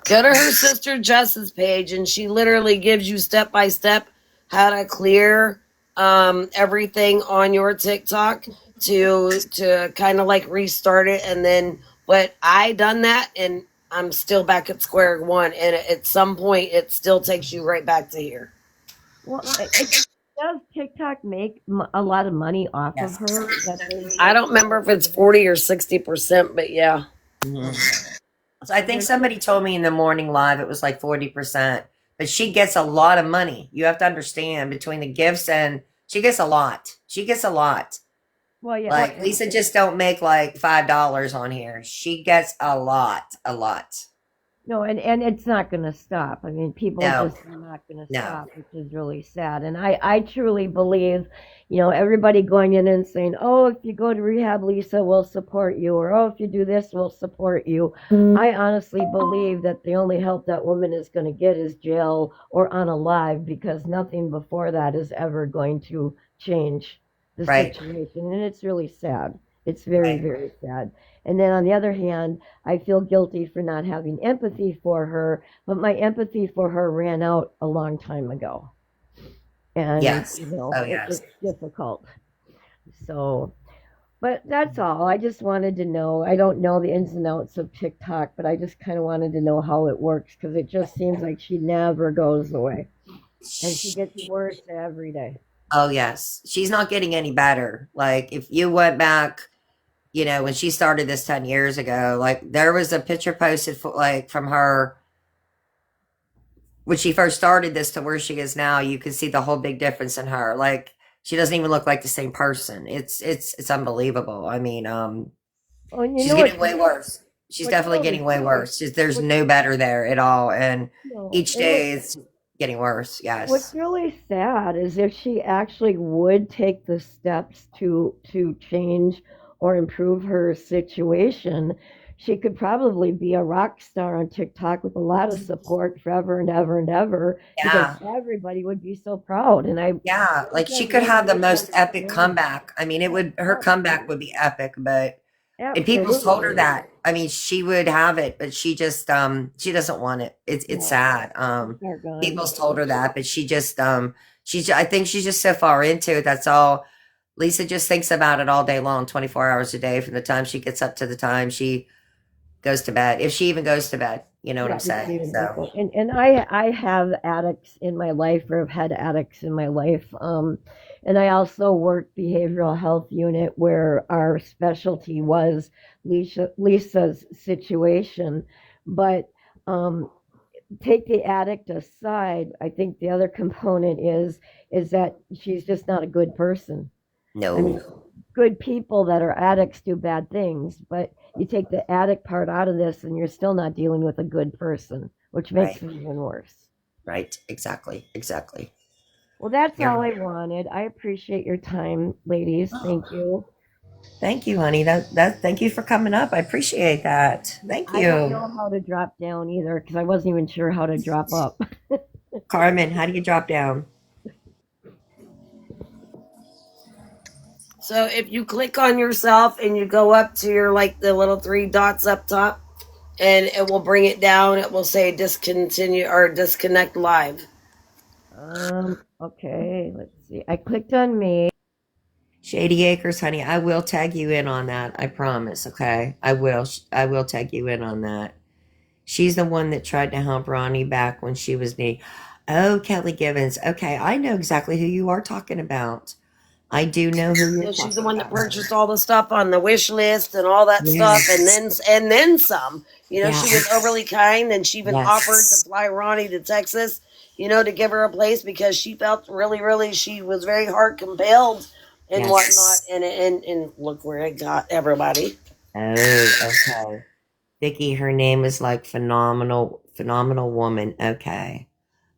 Go to her sister Jess's page, and she literally gives you step by step how to clear everything on your TikTok to kind of like restart it. And then, but I done that, and I'm still back at square one. And at some point, it still takes you right back to here. Well, does TikTok make a lot of money off of Yes. her that they I get don't remember if it's 40 or 60%, but yeah. Mhm. So I think there's somebody told me in the morning live it was like 40%, but she gets a lot of money. You have to understand between the gifts and she gets a lot. She gets a lot. well, yeah, Like Lisa just don't make like $5 on here. She gets a lot, a lot. no, and it's not going to stop. I mean, people No, just are not going to no, stop, which is really sad. And I truly believe, everybody going in and saying, "Oh, if you go to rehab, Lisa, we'll support you," or "Oh, if you do this, we'll support you." I honestly believe that the only help that woman is going to get is jail or unalive, because nothing before that is ever going to change the right, situation, and it's really sad. It's very, right. very sad. And then on the other hand, I feel guilty for not having empathy for her, but my empathy for her ran out a long time ago. And, Yes. Oh, yes. it's difficult. So, but that's all. I just wanted to know. I don't know the ins and outs of TikTok, but I just kind of wanted to know how it works, because it just seems like she never goes away. And she gets worse every day. Oh, yes. She's not getting any better. Like if you went back, when she started this 10 years ago, like there was a picture posted for, like from her when she first started this to where she is now. You can see the whole big difference in her. Like she doesn't even look like the same person. It's unbelievable. I mean, Oh, and she's getting way worse. She's what's definitely really getting way sad? worse. There's What, no better there at all. And no, each and what day it's getting worse. What's Yes. really sad is if she actually would take the steps to change or improve her situation, she could probably be a rock star on TikTok with a lot of support forever and ever and ever, because Yeah. everybody would be so proud. And Yeah. I Like she can't could wait have the for most her to epic change. comeback. I mean, her comeback Absolutely, would be epic, but and people's told her absolutely. that. I mean, she would have it, but she doesn't want it. It's No, sad. she's far gone. People's told her that, but I think she's just so far into it. That's all. Lisa just thinks about it all day long, 24 hours a day, from the time she gets up to the time she goes to bed. If she even goes to bed, you know what I'm Yeah, she saying? didn't even So think of, and I have addicts in my life, or have had addicts in my life. And I also worked behavioral health unit, where our specialty was Lisa's situation. But um take the addict aside, I think the other component is that she's just not a good person. I mean, No. good people that are addicts do bad things, but you take the addict part out of this and you're still not dealing with a good person, which makes Right. it even worse. Right. Exactly. Exactly. Well, that's all You're I wanted. I appreciate your time, ladies. Thank you. Thank you, honey. That thank you for coming up. I appreciate that. Thank I don't you. know how to drop down either because I wasn't even sure how to drop up. Carmen, how do you drop down? So if you click on yourself and you go up to your like the little three dots up top, and it will bring it down. It will say discontinue or disconnect live. Okay, let's see. I clicked on me. Shady Acres, honey. I will tag you in on that. I promise, okay? I will. I will tag you in on that. She's the one that tried to help Ronnie back when she was me. Oh, Kelly Givens. Okay, I know exactly who you are talking about. I do know who you're Yeah, she's the talking one that about, honey. purchased all the stuff on the wish list and all that stuff, Yes. and then some. You know, Yeah. she was overly kind, and she even offered to Yes. fly Ronnie to Texas. You know, to give her a place because she felt really, really, she was very hard compelled and whatnot. Yes. And look where it got everybody. Oh, okay. Vicky, her name is like phenomenal, phenomenal woman. Okay.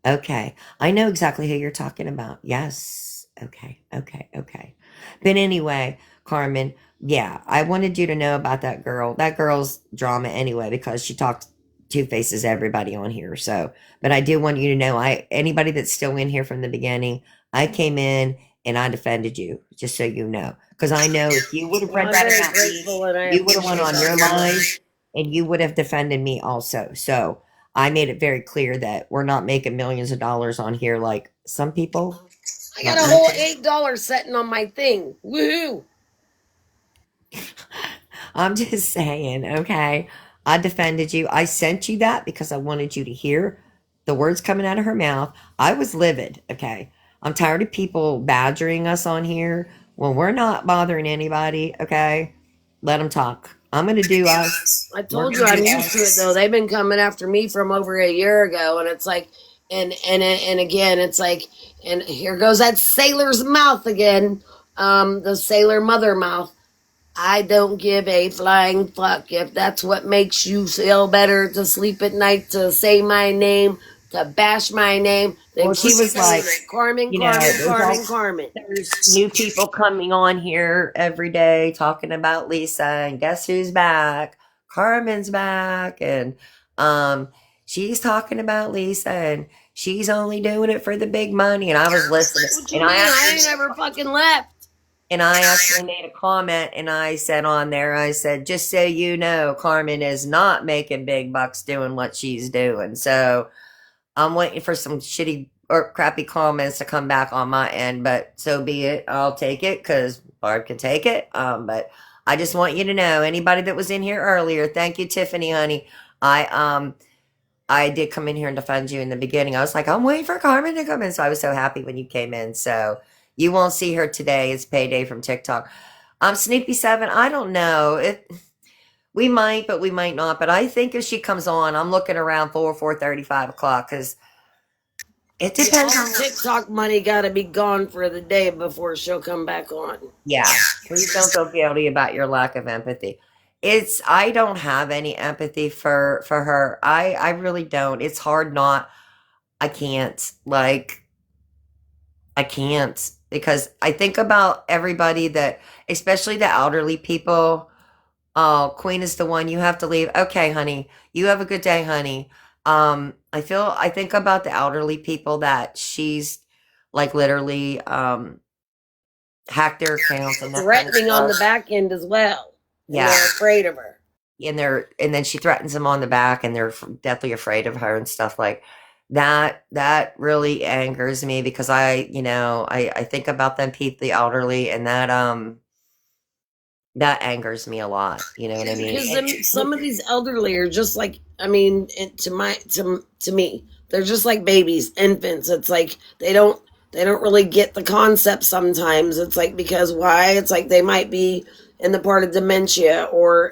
Okay. I know exactly who you're talking about. Yes. Okay. Okay. Okay. But anyway, Carmen, yeah, I wanted you to know about that girl. That girl's drama anyway, because she talks two faces everybody on here. So, but I do want you to know anybody that's still in here from the beginning, I came in and I defended you, just so you know. Because I know if you would have Well, read I'm that very about me, grateful, and I you would have went appreciate on that your very line much. and you would have defended me also. So I made it very clear that we're not making millions of dollars on here like some people. I got Not a me. whole $8 setting on my thing. Woohoo! I'm just saying, okay? I defended you. I sent you that because I wanted you to hear the words coming out of her mouth. I was livid, okay? I'm tired of people badgering us on here when we're not bothering anybody, okay? Let them talk. I'm going to do us. I We're told you going to I'm do used to it though. us. They've been coming after me from over a year ago, and it's like, and again, it's like, and here goes that sailor's mouth again, the sailor mother mouth. I don't give a flying fuck if that's what makes you feel better to sleep at night, to say my name, to bash my name. Then Well, she keep was saying like, it, Carmen, you know, Carmen, Carmen, Carmen. there's new people coming on here every day talking about Lisa, and guess who's back? Carmen's back, and um she's talking about Lisa, and she's only doing it for the big money. And I was listening, What you mean? I ain't ever fucking left. and I actually made a comment, and I said on there, I said, just so you know, Carmen is not making big bucks doing what she's doing. So I'm waiting for some shitty or crappy comments to come back on my end, but so be it. I'll take it because Barb can take it. But I just want you to know, anybody that was in here earlier, thank you, Tiffany, honey. I did come in here and defend you in the beginning. I was like, I'm waiting for Carmen to come in, so I was so happy when you came in. So you won't see her today. It's payday from TikTok. Snoopy Seven. I don't know it. We might, but we might not. But I think if she comes on, I'm looking around 4:30, 5 o'clock because it Yeah, depends all on. the TikTok money got to be gone for the day before she'll come back on. Yeah, please don't feel guilty about your lack of empathy. I don't have any empathy for her. I really don't. It's hard not. I can't. Like I can't because I think about everybody that, especially the elderly people. Oh, Queen is the one you have to leave. Okay, honey. You have a good day, honey. I think about the elderly people that she's like literally hacked their accounts and that kind of Threatening on stuff. the back end as well. And Yeah. they're afraid of her. And then she threatens them on the back and they're deathly afraid of her and stuff like that. That really angers me because I think about them people, the elderly, and that angers me a lot. You know what I mean? Because some of these elderly are just like, I mean, to me, they're just like babies, infants. It's like they don't really get the concept sometimes. It's like, because why? It's like they might be in the part of dementia or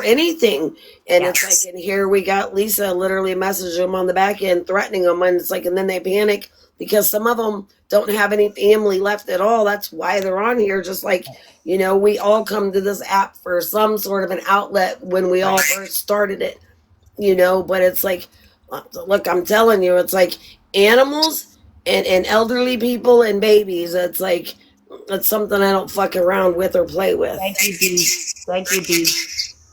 anything. And it's Yes. like, and here we got Lisa literally messaging them on the back end, threatening them, and it's like, and then they panic because some of them don't have any family left at all. That's why they're on here. Just like, we all come to this app for some sort of an outlet when we all Right. first started it, but it's like, look, I'm telling you, it's like animals and elderly people and babies. It's like, it's something I don't fuck around with or play with. Thank you, D. Thank you,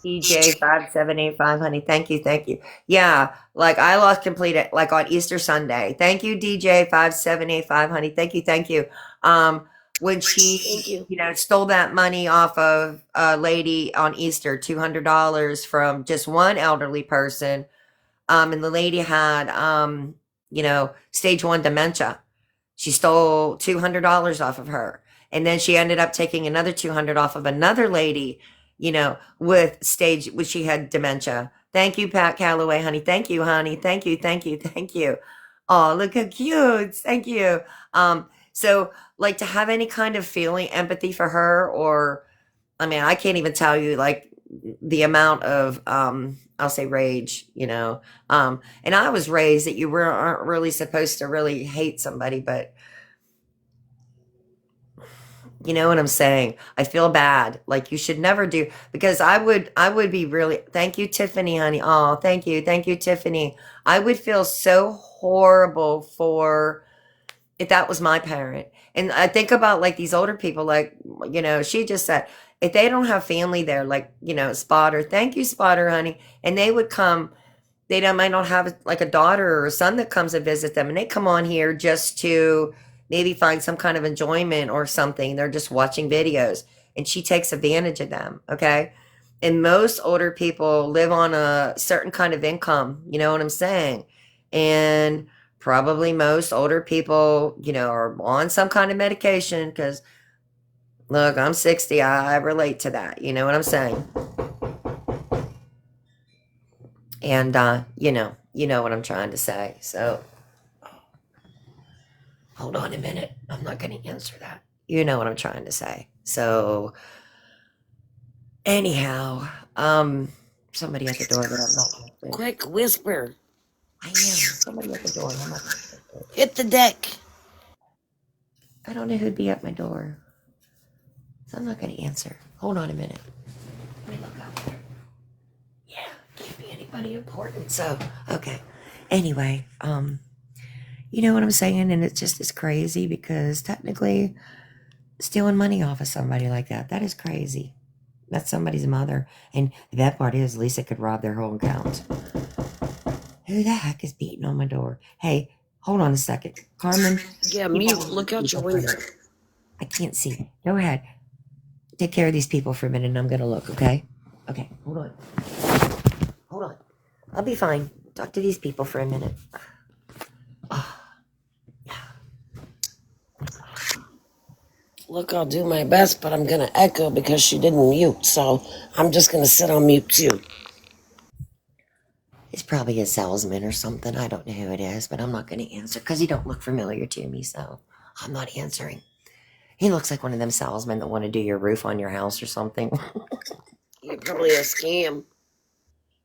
DJ5785, honey. Thank you, thank you. Yeah, like I lost complete it like on Easter Sunday. Thank you, DJ5785, honey. Thank you. When Thank she, you. stole that money off of a lady on Easter, $200 from just one elderly person. And the lady had, stage 1 dementia. She stole $200 off of her. And then she ended up taking another 200 off of another lady, which she had dementia. Thank you, Pat Calloway, honey. Thank you, honey. Thank you. Oh, look how cute. Thank you. So like to have any kind of feeling, empathy for her, or, I mean, I can't even tell you like the amount of, I'll say rage, and I was raised that aren't really supposed to really hate somebody, but you know what I'm saying? I feel bad. Like you should never do, because I would be really, thank you, Tiffany, honey. Oh, thank you, Tiffany. I would feel so horrible for if that was my parent. And I think about like these older people, like, she just said, if they don't have family there, like, Spotter, thank you, Spotter, honey. And they would come, might not have like a daughter or a son that comes and visit them, and they come on here just to maybe find some kind of enjoyment or something. They're just watching videos, and she takes advantage of them. Okay. And most older people live on a certain kind of income, you know what I'm saying? And probably most older people, are on some kind of medication because look, I'm 60. I relate to that. You know what I'm saying? And you know what I'm trying to say. So hold on a minute. I'm not going to answer that. You know what I'm trying to say. So anyhow, somebody at the door that I'm not answering. Quick whisper. I am. Somebody at the door. I'm not answering. Hit the deck. I don't know who'd be at my door. So I'm not going to answer. Hold on a minute. Let me look out there. Yeah, can't be anybody important. So, okay. Anyway, you know what I'm saying? And it's just as crazy because technically stealing money off of somebody like that is crazy. That's somebody's mother. And the bad part is Lisa could rob their whole account. Who the heck is beating on my door? Hey, hold on a second. Carmen. Yeah, mute. Look out your window. I can't see. Go ahead. Take care of these people for a minute and I'm going to look, okay? Okay, hold on. Hold on. I'll be fine. Talk to these people for a minute. Look, I'll do my best, but I'm going to echo because she didn't mute. So I'm just going to sit on mute too. It's probably a salesman or something. I don't know who it is, but I'm not going to answer because he don't look familiar to me, so I'm not answering. He looks like one of them salesmen that want to do your roof on your house or something. You're probably a scam.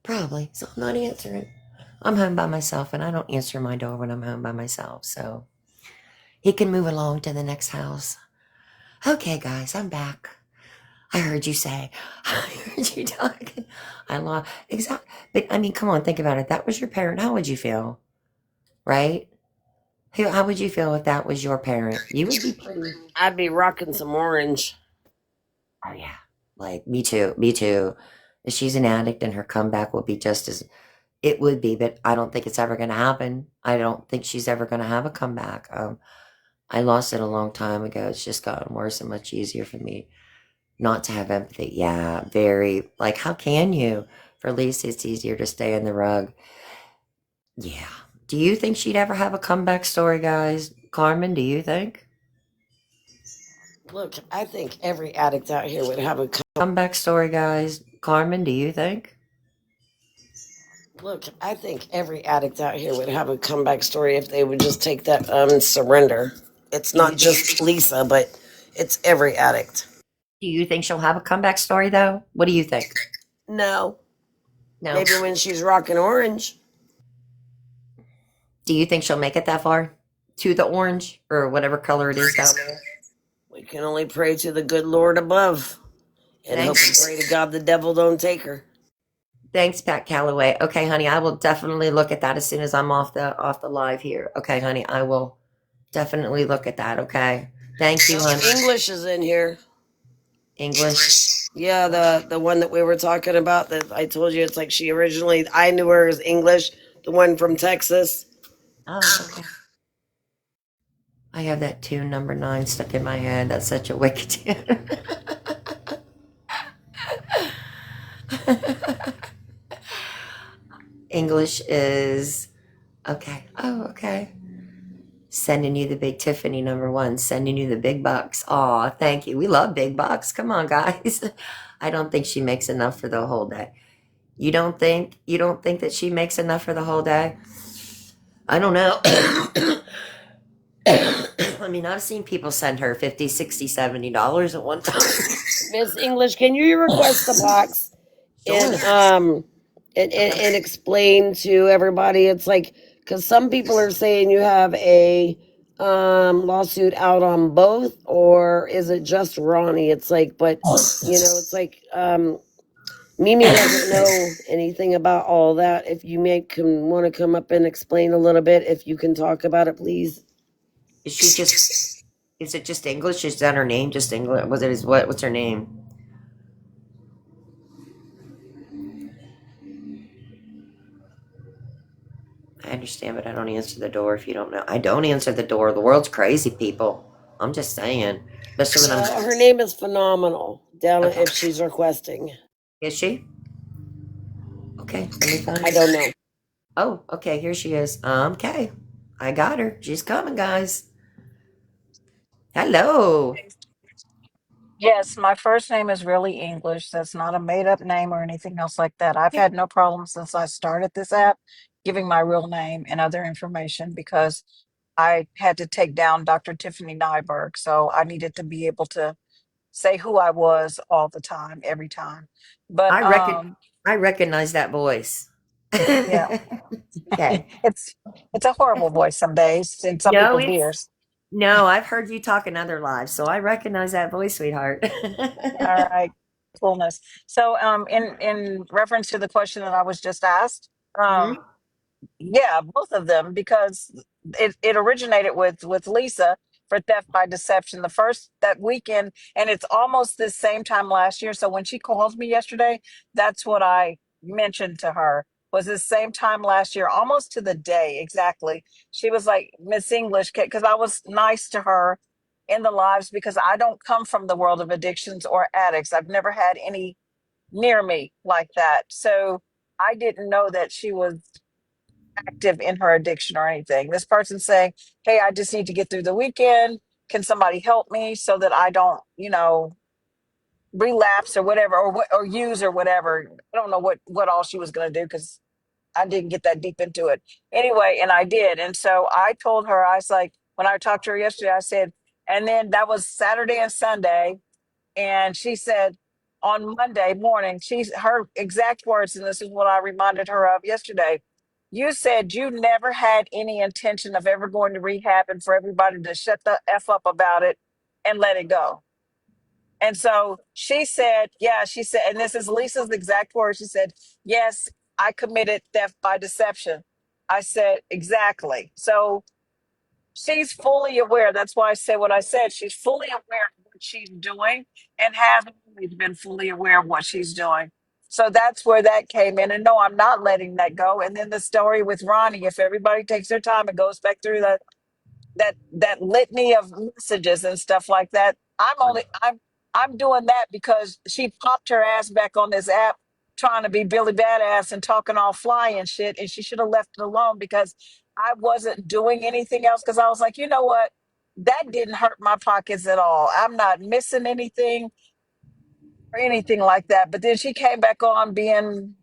Probably, so I'm not answering. I'm home by myself, and I don't answer my door when I'm home by myself, so he can move along to the next house. Okay, guys, I'm back. I heard you say. I heard you talking. I lost. Exactly. But, I mean, come on, think about it. That was your parent. How would you feel? Right? How would you feel if that was your parent? You would be pretty. I'd be rocking some orange. Oh, yeah. Like, me too. Me too. If she's an addict and her comeback will be just as. It would be, but I don't think it's ever going to happen. I don't think she's ever going to have a comeback. I lost it a long time ago. It's just gotten worse and much easier for me not to have empathy. Yeah, very. Like, how can you? For Lisa, it's easier to stay in the rug. Yeah. Do you think she'd ever have a comeback story, guys? Carmen, do you think? Look, I think every addict out here would have a Comeback story, guys. Carmen, do you think? Look, I think every addict out here would have a comeback story if they would just take that surrender. It's not just Lisa, but it's every addict. Do you think she'll have a comeback story though? What do you think? No. No. Maybe when she's rocking orange. Do you think she'll make it that far to the orange or whatever color it is down there? We can only pray to the good Lord above and hope and Thanks. pray to God the devil don't take her. Thanks, Pat Calloway. Okay, honey, I will definitely look at that as soon as I'm off the live here. Okay, honey, I will definitely look at that. Okay, thank you, honey. English is in here. English. Yeah, the one that we were talking about that I told you it's like she originally I knew her as English, the one from Texas. Oh, okay. I have that tune number 9 stuck in my head. That's such a wicked tune. English is okay. Oh, okay. Sending you the big Tiffany number 1. Sending you the big bucks. Aw, thank you. We love big bucks. Come on, guys. I don't think she makes enough for the whole day. You don't think that she makes enough for the whole day? I don't know. I mean, I've seen people send her 50, 60, $70 at one time. Miss English, can you request the box and Sure. and explain to everybody? It's like because some people are saying you have a lawsuit out on both, or is it just Ronnie? It's like, but it's like Mimi doesn't know anything about all that. If you can want to come up and explain a little bit, if you can talk about it, please. Is she just? Is it just English? Is that her name? Just English? Was it? Is what? What's her name? I understand, but I don't answer the door if you don't know. I don't answer the door. The world's crazy, people. I'm just saying. Especially when I'm. Her name is Phenomenal. Down Okay. if she's requesting. Is she? Okay. Let me find. I don't know. Oh, okay. Here she is. Okay. I got her. She's coming, guys. Hello. Yes, my first name is really English. That's not a made up name or anything else like that. I've had no problem since I started this app giving my real name and other information because I had to take down Dr. Tiffany Nyberg. So I needed to be able to say who I was all the time, every time. But I reckon. I recognize that voice. yeah, Okay. it's a horrible voice some days in some No, people's it's ears. no. I've heard you talk in other lives, so I recognize that voice, sweetheart. All right, coolness. So in reference to the question that I was just asked, Hmm. yeah, both of them because it originated with Lisa for theft by deception the first that weekend, and it's almost the same time last year. So when she called me yesterday, that's what I mentioned to her was the same time last year, almost to the day exactly. She was like, Miss English, because I was nice to her in the lives because I don't come from the world of addictions or addicts. I've never had any near me like that. So I didn't know that she was active in her addiction or anything. This person saying, "Hey, I just need to get through the weekend. Can somebody help me so that I don't, relapse or whatever, or use or whatever." I don't know what all she was going to do because I didn't get that deep into it. Anyway, and I did, and so I told her, I was like, when I talked to her yesterday, I said, and then that was Saturday and Sunday, and she said on Monday morning, she's her exact words, and this is what I reminded her of yesterday. You said you never had any intention of ever going to rehab and for everybody to shut the F up about it and let it go. And so she said, yeah, she said, and this is Lisa's exact words. She said, yes, I committed theft by deception. I said, exactly. So she's fully aware. That's why I said what I said. She's fully aware of what she's doing and has always been fully aware of what she's doing. So that's where that came in. And no, I'm not letting that go. And then the story with Ronnie, if everybody takes their time and goes back through that litany of messages and stuff like that. I'm doing that because she popped her ass back on this app trying to be Billy Badass and talking all fly and shit, and she should have left it alone because I wasn't doing anything else because I was like, you know what? That didn't hurt my pockets at all. I'm not missing anything or anything like that. But then she came back on being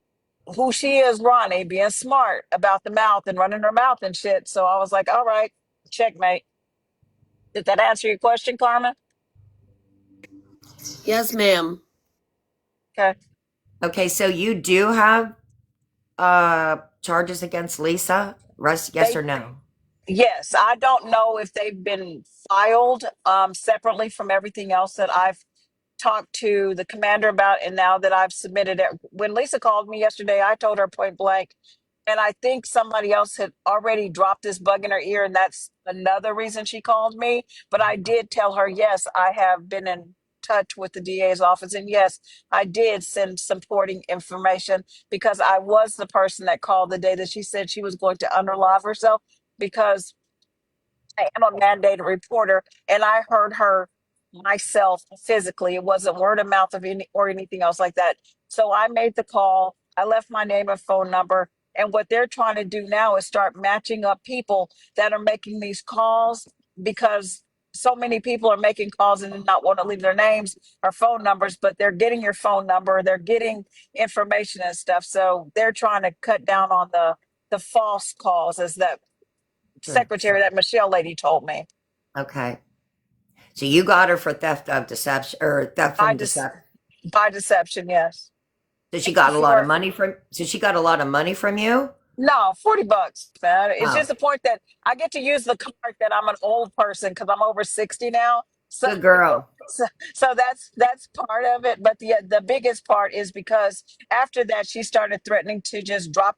who she is, Ronnie, being smart about the mouth and running her mouth and shit. So I was like, all right, checkmate. Did that answer your question, Carmen? Yes, ma'am. Okay. Okay, so you do have charges against Lisa? Yes They or no? Yes, I don't know if they've been filed separately from everything else that I've talked to the commander about, and now that I've submitted it. When Lisa called me yesterday, I told her point blank, and I think somebody else had already dropped this bug in her ear, and that's another reason she called me. But I did tell her, yes, I have been in touch with the DA's office, and yes, I did send supporting information because I was the person that called the day that she said she was going to unalive herself because I am a mandated reporter, and I heard her myself physically. It wasn't word of mouth of any or anything else like that. So I made the call. I left my name and phone number. And what they're trying to do now is start matching up people that are making these calls because so many people are making calls and not want to leave their names or phone numbers, but they're getting your phone number, they're getting information and stuff. So they're trying to cut down on the false calls, as that secretary, that Michelle lady, told me. Okay. So you got her for theft of deception or theft By from dis- deception. by deception, yes. So she And got a lot of for money from so she got a lot of money from you? no, $40, man. It's Oh, just the point that I get to use the card that I'm an old person because I'm over 60 now. So, good girl. so, so that's part of it. But the biggest part is because after that, she started threatening to just drop.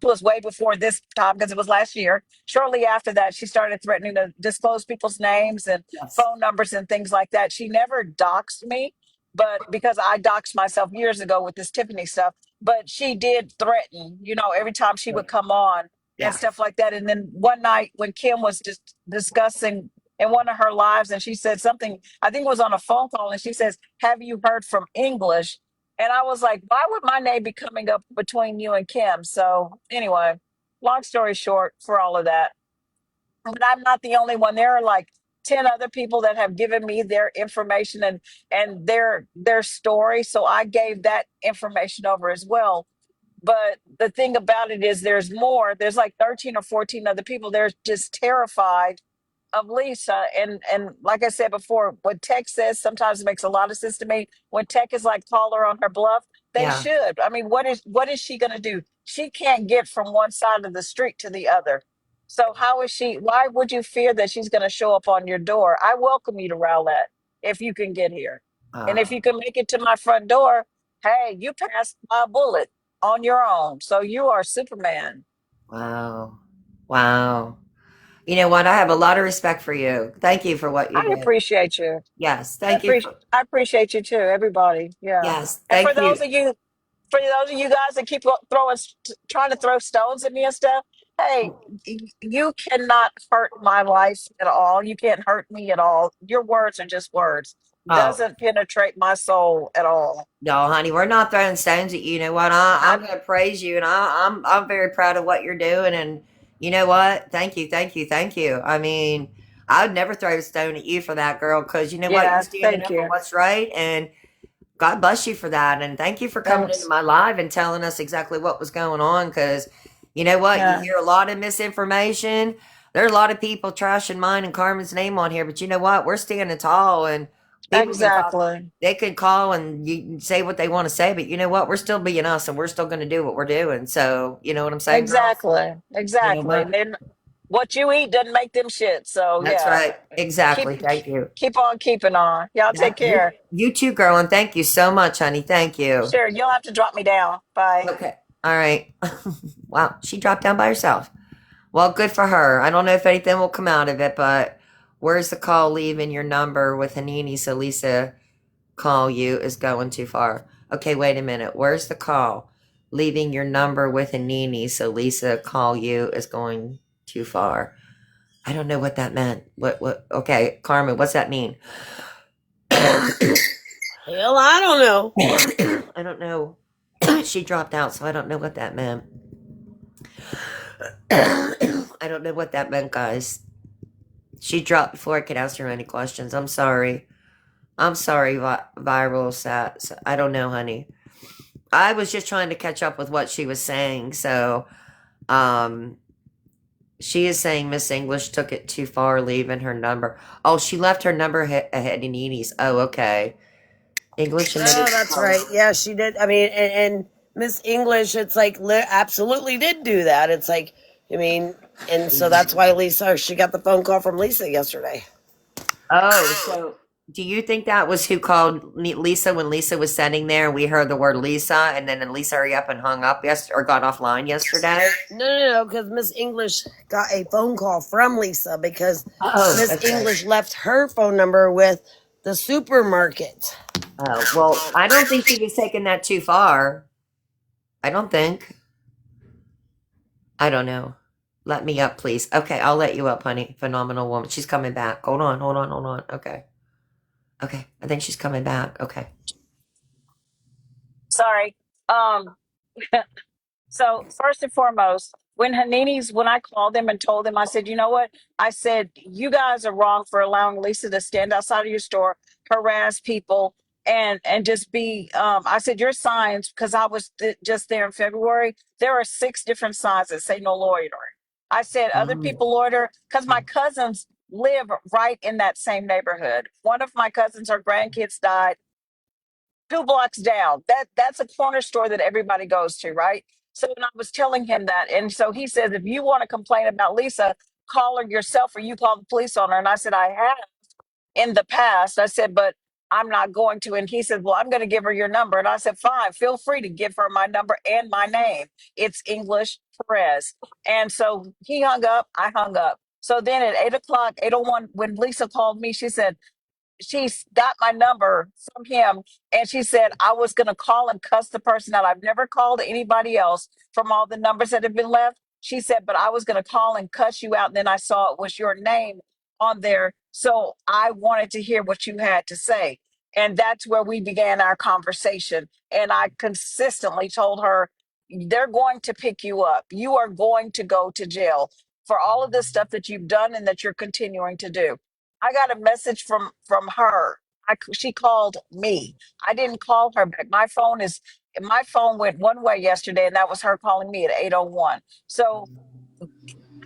Was way before this time because it was last year. Shortly after that, she started threatening to disclose people's names and Yes. phone numbers and things like that. She never doxed me, but because I doxed myself years ago with this Tiffany stuff, but she did threaten, every time she would come on and Yeah. stuff like that. And then one night when Kim was just discussing in one of her lives, and she said something, I think it was on a phone call, and she says, "Have you heard from English?" And I was like, why would my name be coming up between you and Kim? So anyway, long story short, for all of that, but I'm not the only one. There are like 10 other people that have given me their information and their story. So I gave that information over as well. But the thing about it is there's more. There's like 13 or 14 other people. They're just terrified of Lisa. And like I said before, what Tech says sometimes makes a lot of sense to me. When Tech is like call her on her bluff, they Yeah. should. I mean, what is she gonna do? She can't get from one side of the street to the other. So how is she? Why would you fear that she's gonna show up on your door? I welcome you to Rowlett if you can get here. And if Oh, you can make it to my front door, hey, you passed my bullet on your own. So you are Superman. wow. Wow. You know what? I have a lot of respect for you. Thank you for what you I did. appreciate you. Yes. Thank you for I appreciate you too, everybody. Yeah. yes. And Thank you. for those of you guys that keep throwing, trying to throw stones at me and stuff, hey, you cannot hurt my life at all. You can't hurt me at all. Your words are just words. Oh, Doesn't penetrate my soul at all. no, honey, we're not throwing stones at you. You know what? I'm I'm going to praise you, and I'm very proud of what you're doing. And you know what? Thank you, thank you, thank you. I mean, I would never throw a stone at you for that, girl, because you know what? You're yeah. standing Thank up for you. what's right, and God bless you for that. And thank you for coming into Thanks. my live and telling us exactly what was going on. Because you know what? You Yeah. hear a lot of misinformation. There's a lot of people trashing mine and Carmen's name on here. But you know what? We're standing tall and people can talk. Exactly. They could call and you can say what they want to say. But you know what? We're still being us and we're still going to do what we're doing. So, you know what I'm saying, girls? Exactly. You know Exactly. And what? then what you eat doesn't make them shit. So That's yeah. right. Keep Exactly. Thank you. keep on keeping on. Y'all take That you, care. you too, girl. And thank you so much, honey. Thank you. Sure, you'll have to drop me down. Bye. Okay. All right. Wow. She dropped down by herself. Well, good for her. I don't know if anything will come out of it, but where's the call leaving your number with Hanini so Lisa call you is going too far? Okay, wait a minute. Where's the call? Leaving your number with Hanini so Lisa call you is going too far. I don't know what that meant. Okay, Carmen, what's that mean? I Hell, I don't know. don't know. She dropped out, so I don't know what that meant. I don't know what that meant, guys. She dropped before I could ask her any questions. I'm sorry. I'm sorry, viral sats. I don't know, honey. I was just trying to catch up with what she was saying. So, um, She is saying Miss English took it too far, leaving her number. Oh, she left her number ahead in Edie's. Oh, okay. English Oh, admitted to that's calling. right. Yeah, she did. I mean, and Miss English, it's like absolutely did do that. It's like, I mean, and so that's why Lisa, she got the phone call from Lisa yesterday. Oh, so do you think that was who called Lisa when Lisa was sitting there and we heard the word Lisa and then Lisa hurry up and hung up or got offline yesterday? No, because Miss English got a phone call from Lisa because Oh, Miss okay. English left her phone number with the supermarket. Oh, well, I don't think she was taking that too far. I don't think. I don't know. Let me up, please. Okay, I'll let you up, honey. Phenomenal woman. She's coming back. Hold on, hold on, hold on. Okay. Okay. I think she's coming back. Okay. Sorry. Um, So first and foremost, when I called them and told them, I said, you know what? I said, you guys are wrong for allowing Lisa to stand outside of your store, harass people, and just be. I said your signs because I was just there in February. There are 6 different signs that say no loitering. I said other Um, people loiter because my cousins live right in that same neighborhood. One of my cousins, her grandkids died 2 blocks down. That's a corner store that everybody goes to, right? So and I was telling him that, and so he says, if you want to complain about Lisa, call her yourself, or you call the police on her. And I said, I have in the past. I said, but I'm not going to. And he said, well, I'm going to give her your number. And I said, fine, feel free to give her my number and my name. It's English Perez. And so he hung up. I hung up. So then at 8 o'clock, 8:01, when Lisa called me, she got my number from him, and she said I was going to call and cuss the person out. I've never called anybody else from all the numbers that have been left. She said, but I was going to call and cuss you out. And then I saw it was your name on there. So I wanted to hear what you had to say. And that's where we began our conversation. And I consistently told her, they're going to pick you up. You are going to go to jail for all of this stuff that you've done and that you're continuing to do. I got a message from her. She called me. I didn't call her back. My phone went one way yesterday, and that was her calling me at 8:01. So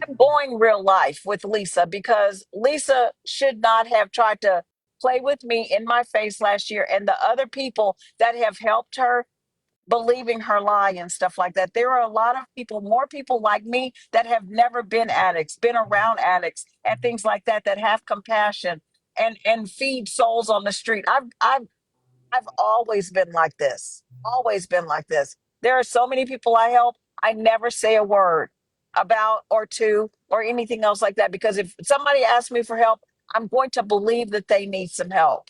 I'm going real life with Lisa because Lisa should not have tried to play with me in my face last year, and the other people that have helped her believing her lie and stuff like that. There are a lot of people, more people like me that have never been addicts, been around addicts and things like that, that have compassion and feed souls on the street. I've always been like this. Always been like this. There are so many people I help. I never say a word about or to or anything else like that because if somebody asks me for help, I'm going to believe that they need some help.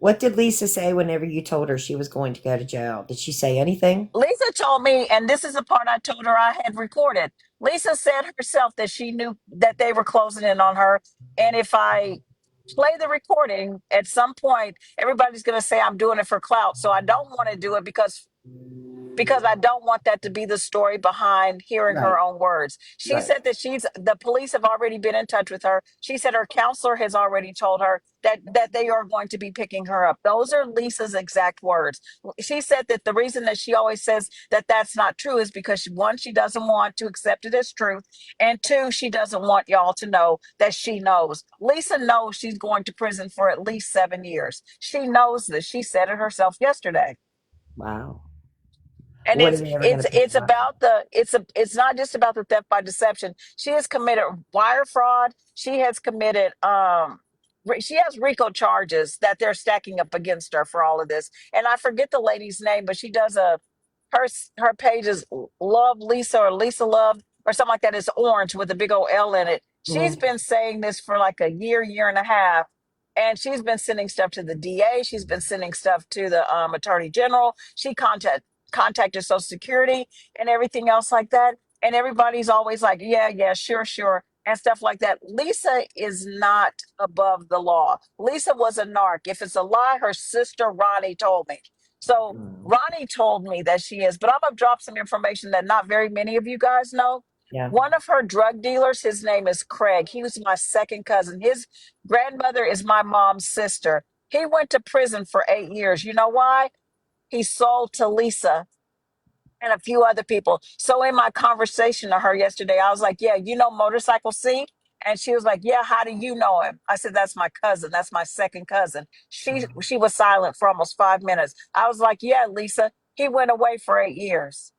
what did Lisa say whenever you told her she was going to go to jail? Did she say anything? Lisa told me, and this is the part I told her I had recorded. Lisa said herself that she knew that they were closing in on her. And if I play the recording at some point, everybody's going to say I'm doing it for clout. So I don't want to do it because I don't want that to be the story behind hearing her Right, own words. She right. said that the police have already been in touch with her. She said her counselor has already told her that they are going to be picking her up. Those are Lisa's exact words. She said that the reason that she always says that that's not true is because one, she doesn't want to accept it as truth, and two, she doesn't want y'all to know that she knows. Lisa knows she's going to prison for at least 7 years. She knows this. She said it herself yesterday. Wow. And When are they ever going to pick it's her up? about it's not just about the theft by deception. She has committed wire fraud. She has committed she has RICO charges that they're stacking up against her for all of this. And I forget the lady's name, but she does her her page is Love Lisa or Lisa Love or something like that. It's orange with a big old L in it. She's Mhm. been saying this for like a year, year and a half. And she's been sending stuff to the DA. She's been sending stuff to the attorney general. She contacted Social Security and everything else like that. And everybody's always like, yeah, yeah, sure, sure, and stuff like that. Lisa is not above the law. Lisa was a narc. If it's a lie, her sister Ronnie told me. So Mm. Ronnie told me that she is, but I'm gonna drop some information that not very many of you guys know. Yeah. One of her drug dealers, his name is Craig. He was my second cousin. His grandmother is my mom's sister. He went to prison for 8 years. You know why? He sold to Lisa and a few other people. So in my conversation to her yesterday, I was like, yeah, you know Motorcycle C? And she was like, yeah, how do you know him? I said, that's my cousin. That's my second cousin. She was silent for almost 5 minutes. I was like, yeah, Lisa, he went away for 8 years.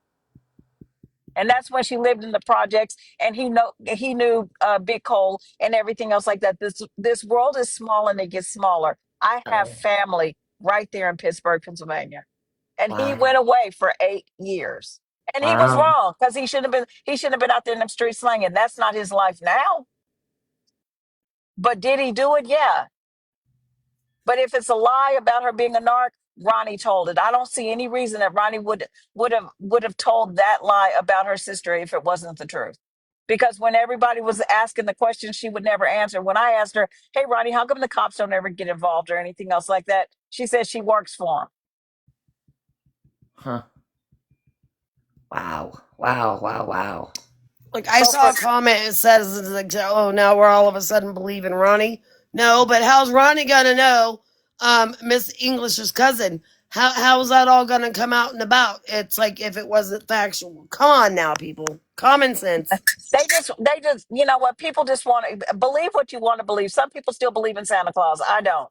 And that's when she lived in the projects, and he knew Big Cole and everything else like that. This world is small and it gets smaller. I have Oh, family right there in Pittsburgh, Pennsylvania, and he wow. went away for 8 years. And he was Wow. wrong because he shouldn't have been out there in them streets slanging. That's not his life now. But did he do it? Yeah. But if it's a lie about her being a narc, Ronnie told it. I don't see any reason that Ronnie would have told that lie about her sister if it wasn't the truth. Because when everybody was asking the question, she would never answer. When I asked her, "Hey, Ronnie, how come the cops don't ever get involved or anything else like that?" She said she works for them. Huh. Wow. Wow. Wow. Wow. Like I So saw for a comment, it says it's like, oh, now we're all of a sudden believing Ronnie. No, but how's Ronnie gonna know Miss English's cousin? How's that all gonna come out and about? It's like if it wasn't factual. Come on now, people. Common sense. they just you know what, people just want to believe what you want to believe. Some people still believe in Santa Claus. I don't.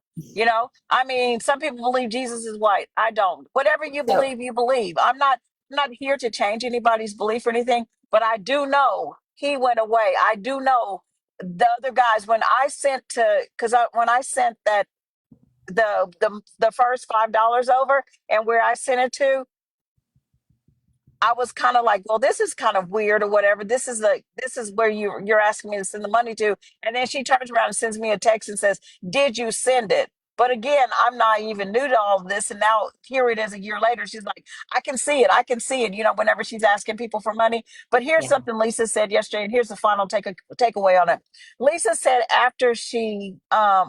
I mean, some people believe Jesus is white. I don't. Whatever So, you believe. I'm not here to change anybody's belief or anything, but I do know he went away. I do know the other guys, when I sent to because when I sent that the first $5 over, and where I sent it to, I was kind of like, well, this is kind of weird or whatever. This is where you're asking me to send the money to. And then she turns around and sends me a text and says, "Did you send it?" But again, I'm not even new to all of this. And now here it is a year later. She's like, "I can see it. I can see it," whenever she's asking people for money. But here's yeah. something Lisa said yesterday, and here's the final takeaway on it. Lisa said after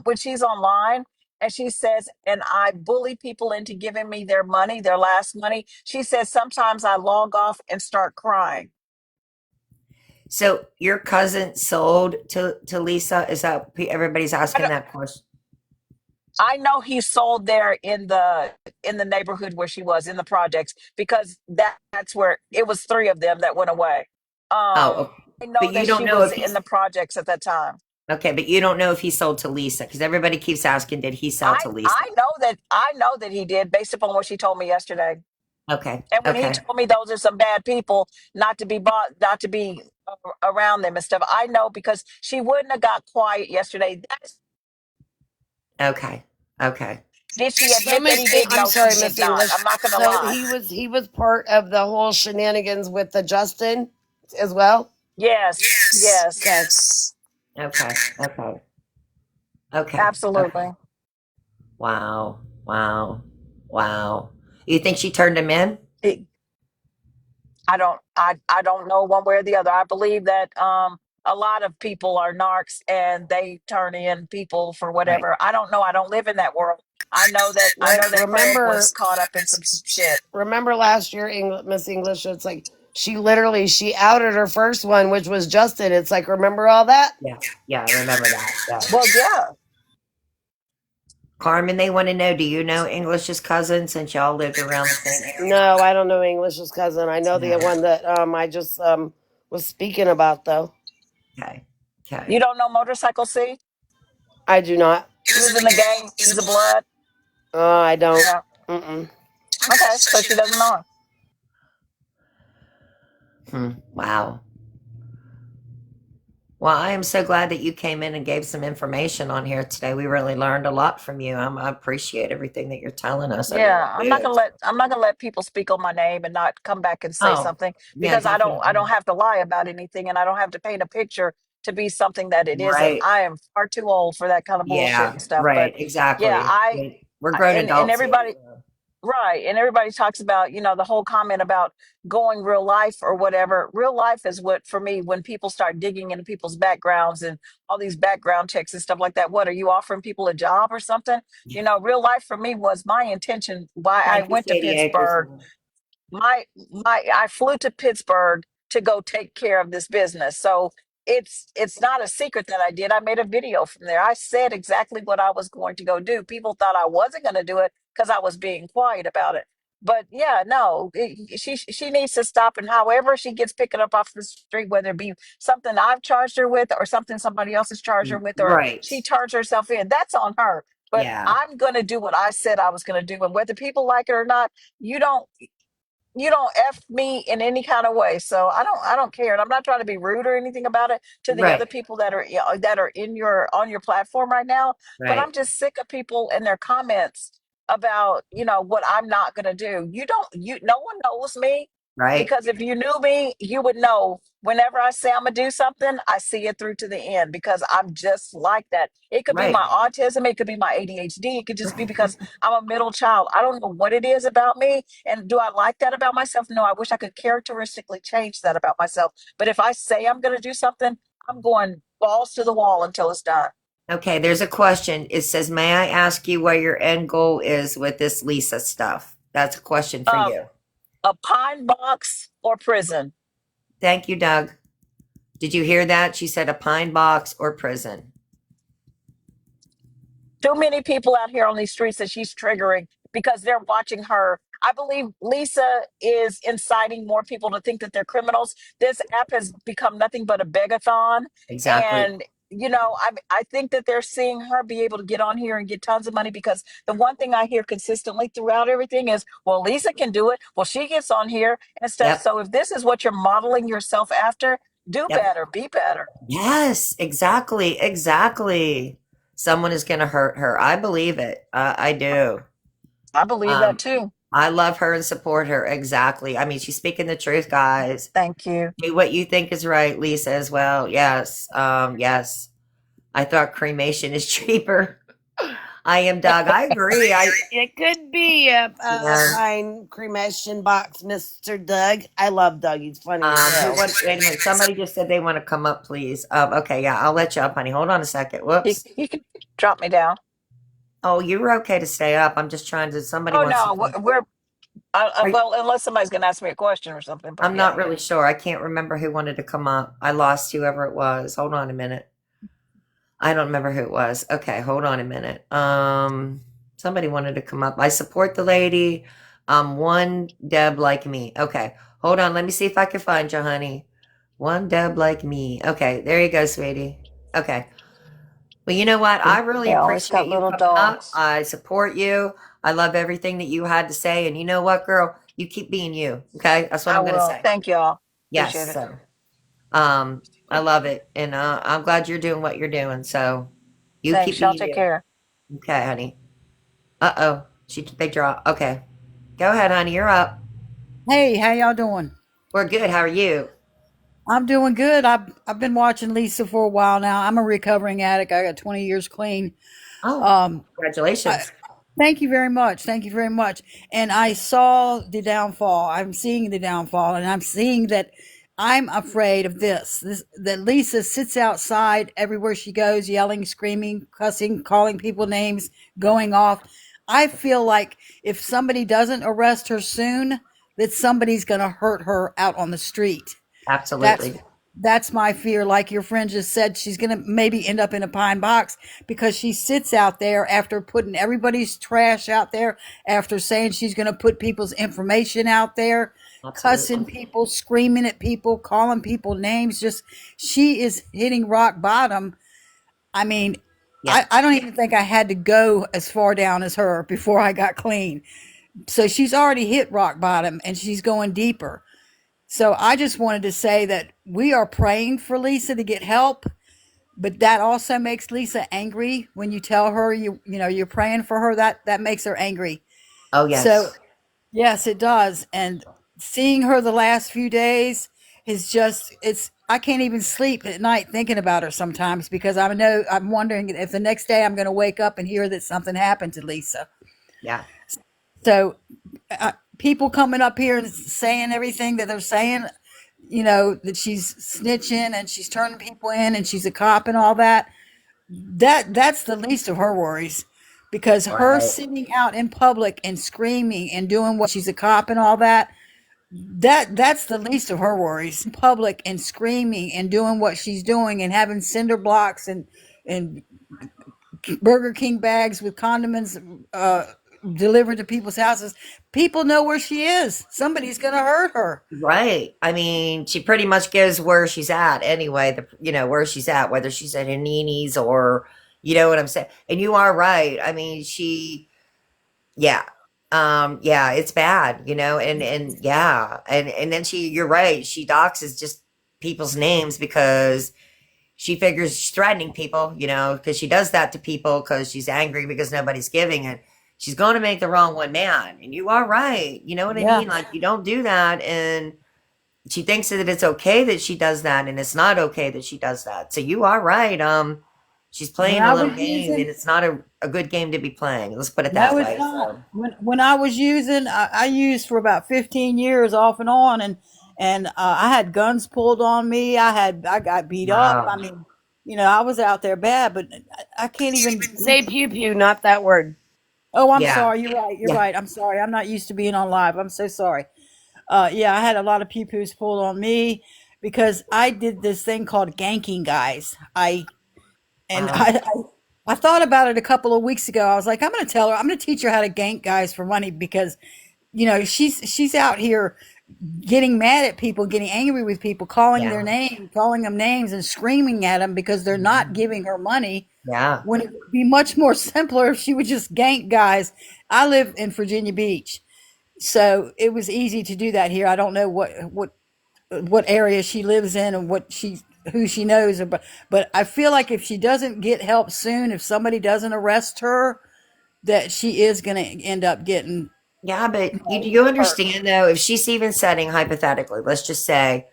when she's online, and she says, and I bully people into giving me their money, their last money. She says, sometimes I log off and start crying. So your cousin sold to Lisa? Is that everybody's I, asking don't- that question? I know he sold there in the neighborhood where she was in the projects, because that's where it was three of them that went away. Oh, I but know you that don't she know was if in he's the projects at that time. okay. But you don't know if he sold to Lisa because everybody keeps asking, did he sell I to Lisa? I know that he did, based upon what she told me yesterday. Okay. And when he Okay. told me those are some bad people, not to be around them and stuff, I know, because she wouldn't have got quiet yesterday. Okay. Okay. Did she So admit that he did? I'm No, she sorry, did Miss not. English. I'm not going to So lie. he was part of the whole shenanigans with the Justin as well. Yes, yes, Okay. Okay. Okay. Okay. Okay. absolutely. Wow. Wow. Wow. You think she turned him in? It- I don't know one way or the other. I believe that a lot of people are narcs and they turn in people for Right. whatever. I don't know. I don't live in that world. I know that Craig Remember, was caught up in some shit. remember last year, Miss English. It's like she outed her first one, which was Justin. It's like, remember all that? Yeah. Yeah. I remember that. Yeah. Well, yeah. Carmen, they want to know, do you know English's cousin since y'all lived around the same area? No, I don't know English's cousin. I know the No. one that I just was speaking about though. Okay. Okay. You don't know Motorcycle C? I do not. He was in the gang. He's a blood. I don't. Yeah. Mm-mm. Okay. So she doesn't know him. Wow. Well, I am so glad that you came in and gave some information on here today. We really learned a lot from you. I appreciate everything that you're telling us. I really Yeah, I'm not do. gonna let I'm not gonna let people speak on my name and not come back and say Oh, something, yeah, because I don't definitely. have to lie about anything, and I don't have to paint a picture to be something that it isn't. Right. I am far too old for that kind of bullshit Yeah, and stuff. But right. yeah, Exactly. We're I grown and adults here. everybody. Right. And everybody talks about, the whole comment about going real life or whatever. Real life is what, for me, when people start digging into people's backgrounds and all these background checks and stuff like that. What are you offering people a job or something? Yeah. Real life for me was my intention why I Thank you, went to Sadie Acres. Pittsburgh. I flew to Pittsburgh to go take care of this business. So it's not a secret that I did. I made a video from there. I said exactly what I was going to go do. People thought I wasn't going to do it because I was being quiet about it. But yeah, no, she needs to stop. And however she gets picking up off the street, whether it be something I've charged her with or something somebody else has charged her with, or Right. she charged herself in, that's on her. But Yeah. I'm gonna do what I said I was gonna do, and whether people like it or not, you don't you don't F me in any kind of way. So I don't care. And I'm not trying to be rude or anything about it to the other Right. people that are in your on your platform right now. But I'm Right. just sick of people and their comments about, what I'm not gonna do. No one knows me, Right. because if you knew me, you would know whenever I say I'm gonna do something, I see it through to the end, because I'm just like that. It could be Right. my autism, it could be my ADHD, it could just be because I'm a middle child. I don't know what it is about me. And do I like that about myself? No, I wish I could characteristically change that about myself. But if I say I'm going to do something, I'm going balls to the wall until it's done. Okay, there's a question. It says, "May I ask you what your end goal is with this Lisa stuff?" That's a question for Uh, you. a pine box or prison. Thank you, Doug. Did you hear that? She said a pine box or prison. Too many people out here on these streets that she's triggering because they're watching her. I believe Lisa is inciting more people to think that they're criminals. This app has become nothing but a begathon. Exactly. And, I think that they're seeing her be able to get on here and get tons of money, because the one thing I hear consistently throughout everything is, well, Lisa can do it. Well, she gets on here and stuff. Yep. So if this is what you're modeling yourself after, do Yep. better, be better. Yes, exactly. Exactly. Someone is going to hurt her. I believe it. I do. I believe that Um, too. I love her and support her. Exactly. I mean, she's speaking the truth, guys. Thank you. Do what you think is right, Lisa, as well. Yes. Yes. I thought cremation is cheaper. I am Doug. I agree. It could be a Yeah. pine cremation box, Mr. Doug. I love Doug. He's funny as Who hell. what wait a minute. Somebody just said they want to come up, please. Okay, yeah, I'll let you up, honey. Hold on a second. You, Whoops. you can drop me down. Oh, you were okay to stay up. I'm just trying to somebody Oh wants to no, come. we're Are you- well, unless somebody's gonna ask me a question or something. But I'm yeah, not really sure. I can't remember who wanted to come up. I lost whoever it was. Hold on a minute. I don't remember who it was. Okay, hold on a minute. Somebody wanted to come up. I support the lady. One Deb like me. Okay, hold on. Let me see if I can find you, honey. One Deb like me. Okay, there you go, sweetie. Okay. Well, you know what? I really they always appreciate got you little coming up. dogs. I support you. I love everything that you had to say. And you know what, girl? You keep being you. Okay, that's what I I'm gonna will. say. Thank y'all. Appreciate Yes. it. So, I love it, and I'm glad you're doing what you're doing. So, you keep Thanks. Y'all being take you. care. Okay, honey. Uh-oh. They draw. Okay. Go ahead, honey. You're up. Hey, how y'all doing? We're good. How are you? I'm doing good. I've been watching Lisa for a while now. I'm a recovering addict. I got 20 years clean. Oh, Um, I, congratulations. Thank you very much. Thank you very much. And I saw the downfall. I'm seeing the downfall, and I'm seeing that I'm afraid of this that Lisa sits outside everywhere she goes, yelling, screaming, cussing, calling people names, going off. I feel like if somebody doesn't arrest her soon, that somebody's going to hurt her out on the street. That's Absolutely. that's my fear. Like your friend just said, she's gonna maybe end up in a pine box because she sits out there after putting everybody's trash out there, after saying she's gonna put people's information out there, cussing Absolutely. people, screaming at people, calling people names. Just she is hitting rock bottom. I mean, Yep. I don't even think I had to go as far down as her before I got clean. So she's already hit rock bottom and she's going deeper. So I just wanted to say that we are praying for Lisa to get help, but that also makes Lisa angry when you tell her you're praying for her. That makes her angry. Oh, So yes. yes, it does. And seeing her the last few days is just it's I can't even sleep at night thinking about her sometimes because I'm wondering if the next day I'm going to wake up and hear that something happened to Lisa. Yeah. So people coming up here and saying everything that they're saying, that she's snitching and she's turning people in and she's a cop and all that. That's the least of her worries. Because her Right. sitting out in public and screaming and doing what she's a cop and all that, that's the least of her worries. Public and screaming and doing what she's doing and having cinder blocks and Burger King bags with condiments delivering to people's houses. People know where she is. Somebody's going to hurt her. Right. I mean, she pretty much gives where she's at anyway, where she's at, whether she's at Hanini's or, you know what I'm saying? And you are right. I mean, yeah. Yeah, it's bad, and yeah. And then you're right. She doxes just people's names because she figures she's threatening people, because she does that to people because she's angry because nobody's giving it. She's going to make the wrong one man. And you are right. You know what I Yeah. mean? Like, you don't do that. And she thinks that it's okay that she does that. And it's not okay that she does that. So you are right. She's When playing a I little was game and using, it's not a good game to be playing. Let's put it that no, it's way. not. So, When I was using, I used for about 15 years off and on, and I had guns pulled on me. I got beat up. I wow. mean, I was out there bad, but I can't even. Say pew pew, not that word. Oh, I'm Yeah. sorry. You're right. You're Yeah. right. I'm sorry. I'm not used to being on live. I'm so sorry. Yeah, I had a lot of pew-pews pulled on me because I did this thing called ganking guys. And Wow. I thought about it a couple of weeks ago. I was like, I'm going to tell her, I'm going to teach her how to gank guys for money because, she's out here getting mad at people, getting angry with people, calling their Yeah. name, calling them names and screaming at them because they're not giving her money Yeah. when it would be much more simpler if she would just gank guys. I live in Virginia Beach, so it was easy to do that here. I don't know what area she lives in and who she knows, but I feel like if she doesn't get help soon, if somebody doesn't arrest her, that she is going to end up getting Yeah, but you hurt. understand though, if she's even setting hypothetically, let's just say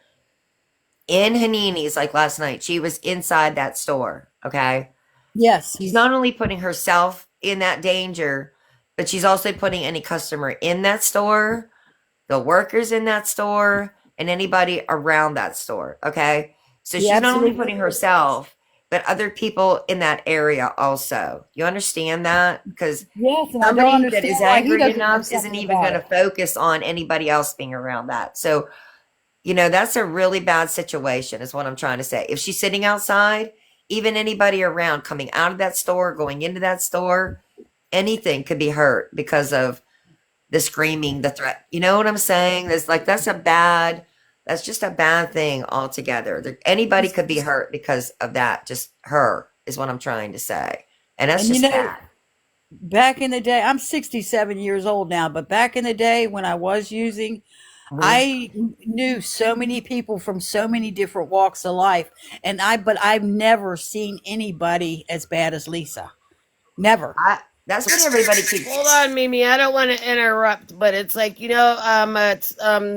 in Hanini's like last night, she was inside that store, okay? Yes. She's not only putting herself in that danger, but she's also putting any customer in that store, the workers in that store, and anybody around that store, okay? So She she's not only absolutely putting is. herself, but other people in that area also. You understand that? Because Yes, and I don't somebody that understand is why he angry doesn't do enough isn't something even about going to it. focus on anybody else being around that. So, that's a really bad situation, is what I'm trying to say. If she's sitting outside, even anybody around coming out of that store, going into that store, anything could be hurt because of the screaming, the threat. You know what I'm saying? That's just a bad thing altogether. Anybody could be hurt because of that. Just her is what I'm trying to say. And that's And just bad. back in the day, I'm 67 years old now, but back in the day when I was using, Mhm. I knew so many people from so many different walks of life, but I've never seen anybody as bad as Lisa. Never. That's what everybody keeps. Hold on, Mimi. I don't want to interrupt, but it's like it's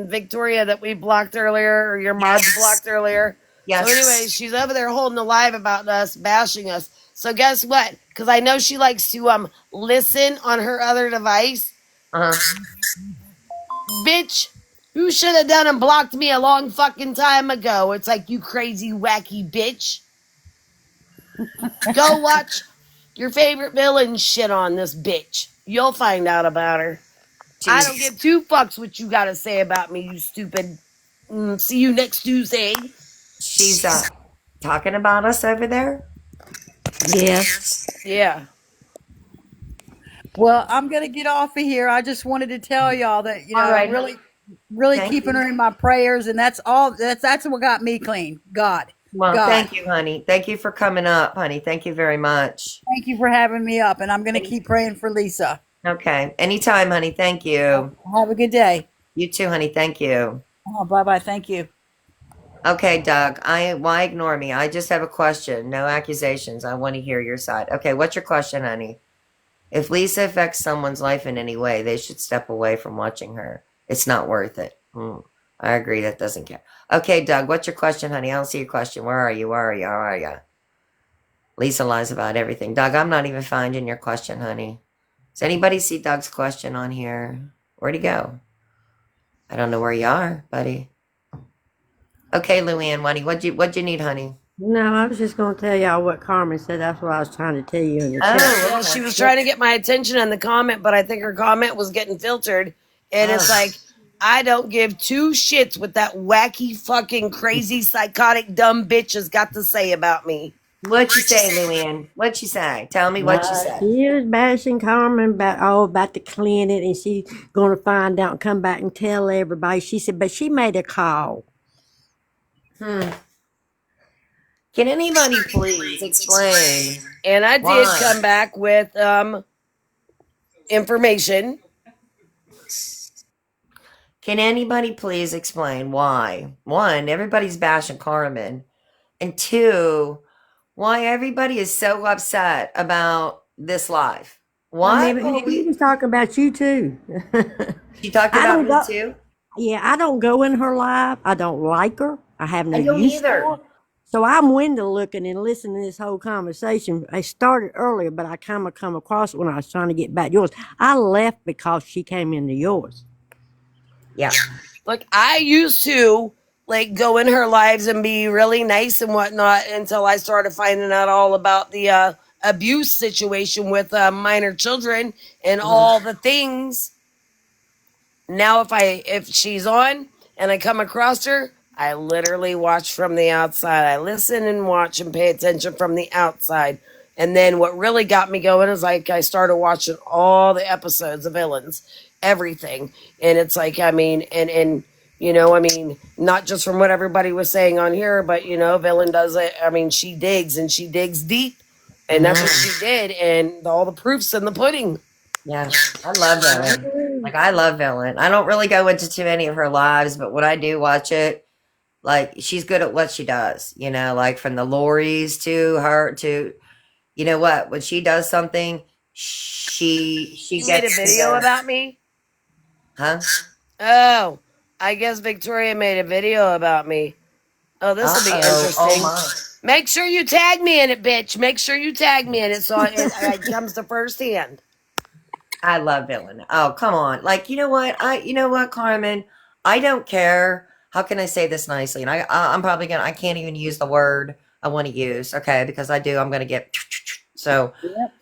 Victoria that we blocked earlier, or your mods Yes. blocked earlier. So, Yes. anyways, she's over there holding a live about us, bashing us. So, guess what? Because I know she likes to listen on her other device. Uh-huh. Bitch, who should have done and blocked me a long fucking time ago? It's like, you crazy wacky bitch. Go watch your favorite villain shit on this bitch. You'll find out about her. I don't She's give two fucks what you gotta say about me, you stupid. See you next Tuesday. she's talking about us over there. Yes. Yeah. Well, I'm going to get off of here. I just wanted to tell y'all that, All I'm right, really, honey. really Thank keeping you. her in my prayers. And that's all, that's what got me clean. God, Well, God. thank you, honey. Thank you for coming up, honey. Thank you very much. Thank you for having me up. And I'm going to Any- keep praying for Lisa. Okay. Anytime, honey. Thank you. Have a good day. You too, honey. Thank you. Oh, bye-bye. Thank you. Okay, Doug. Why ignore me? I just have a question. No accusations. I want to hear your side. Okay, what's your question, honey? If Lisa affects someone's life in any way, they should step away from watching her. It's not worth it. I agree. That doesn't count. Okay, Doug. What's your question, honey? I don't see your question. Where are you? Where are you? Where are you? Lisa lies about everything. Doug, I'm not even finding your question, honey. Does anybody see Doug's question on here? Where'd he go? I don't know where you are, buddy. Okay, Luann, what'd you need, honey? No, I was just going to tell y'all what Carmen said. That's what I was trying to tell you in the chat. Oh, Yeah, okay. she was trying to get my attention on the comment, but I think her comment was getting filtered. And it's Oh, like, I don't give two shits what that wacky, fucking, crazy, psychotic, dumb bitch has got to say about me. What'd you say, Luann? What'd you say? Tell me what you said. She was bashing Carmen about the clinic, and she's going to find out and come back and tell everybody. She said, but she made a call. Hmm. Can anybody please explain And I did why? come back with information. Can anybody please explain why? One, everybody's bashing Carmen. And two, why everybody is so upset about this live. Well, What maybe will he we? was talking about you too. She talked I about don't me go. too. Yeah, I don't go in her live. I don't like her. I have no I don't use for either. her. So I'm window looking and listening to this whole conversation. I started earlier, but I kind of come across it when I was trying to get back to yours. I left because she came into yours. Yeah. Like I used to like go in her lives and be really nice and whatnot until I started finding out all about the abuse situation with minor children and Mhm. all the things. Now if she's on and I come across her, I literally watch from the outside. I listen and watch and pay attention from the outside. And then what really got me going is like I started watching all the episodes of Villains, everything. And it's like I mean and you know, I mean, not just from what everybody was saying on here, but you know, Villain does it. I mean, she digs and she digs deep. And that's what Mhm. she did, and all the proofs in the pudding. Yeah. I love I Villain. agree. Like I love Villain. I don't really go into too many of her lives, but when I do watch it, like she's good at what she does. You know, like from the Lorries to her to you know what when she does something, she You made a gets to video the about me? huh. Oh, I guess Victoria made a video about me. Oh, this Uh will be oh. Oh interesting. my. Make sure you tag me in it, bitch. Make sure you tag me in it so it comes to first hand. I love villain. Oh, come on. Like, you know what, Carmen? I don't care. How can I say this nicely? And I'm probably gonna. I can't even use the word I want to use. Okay, because I do. I'm gonna get. So Yep.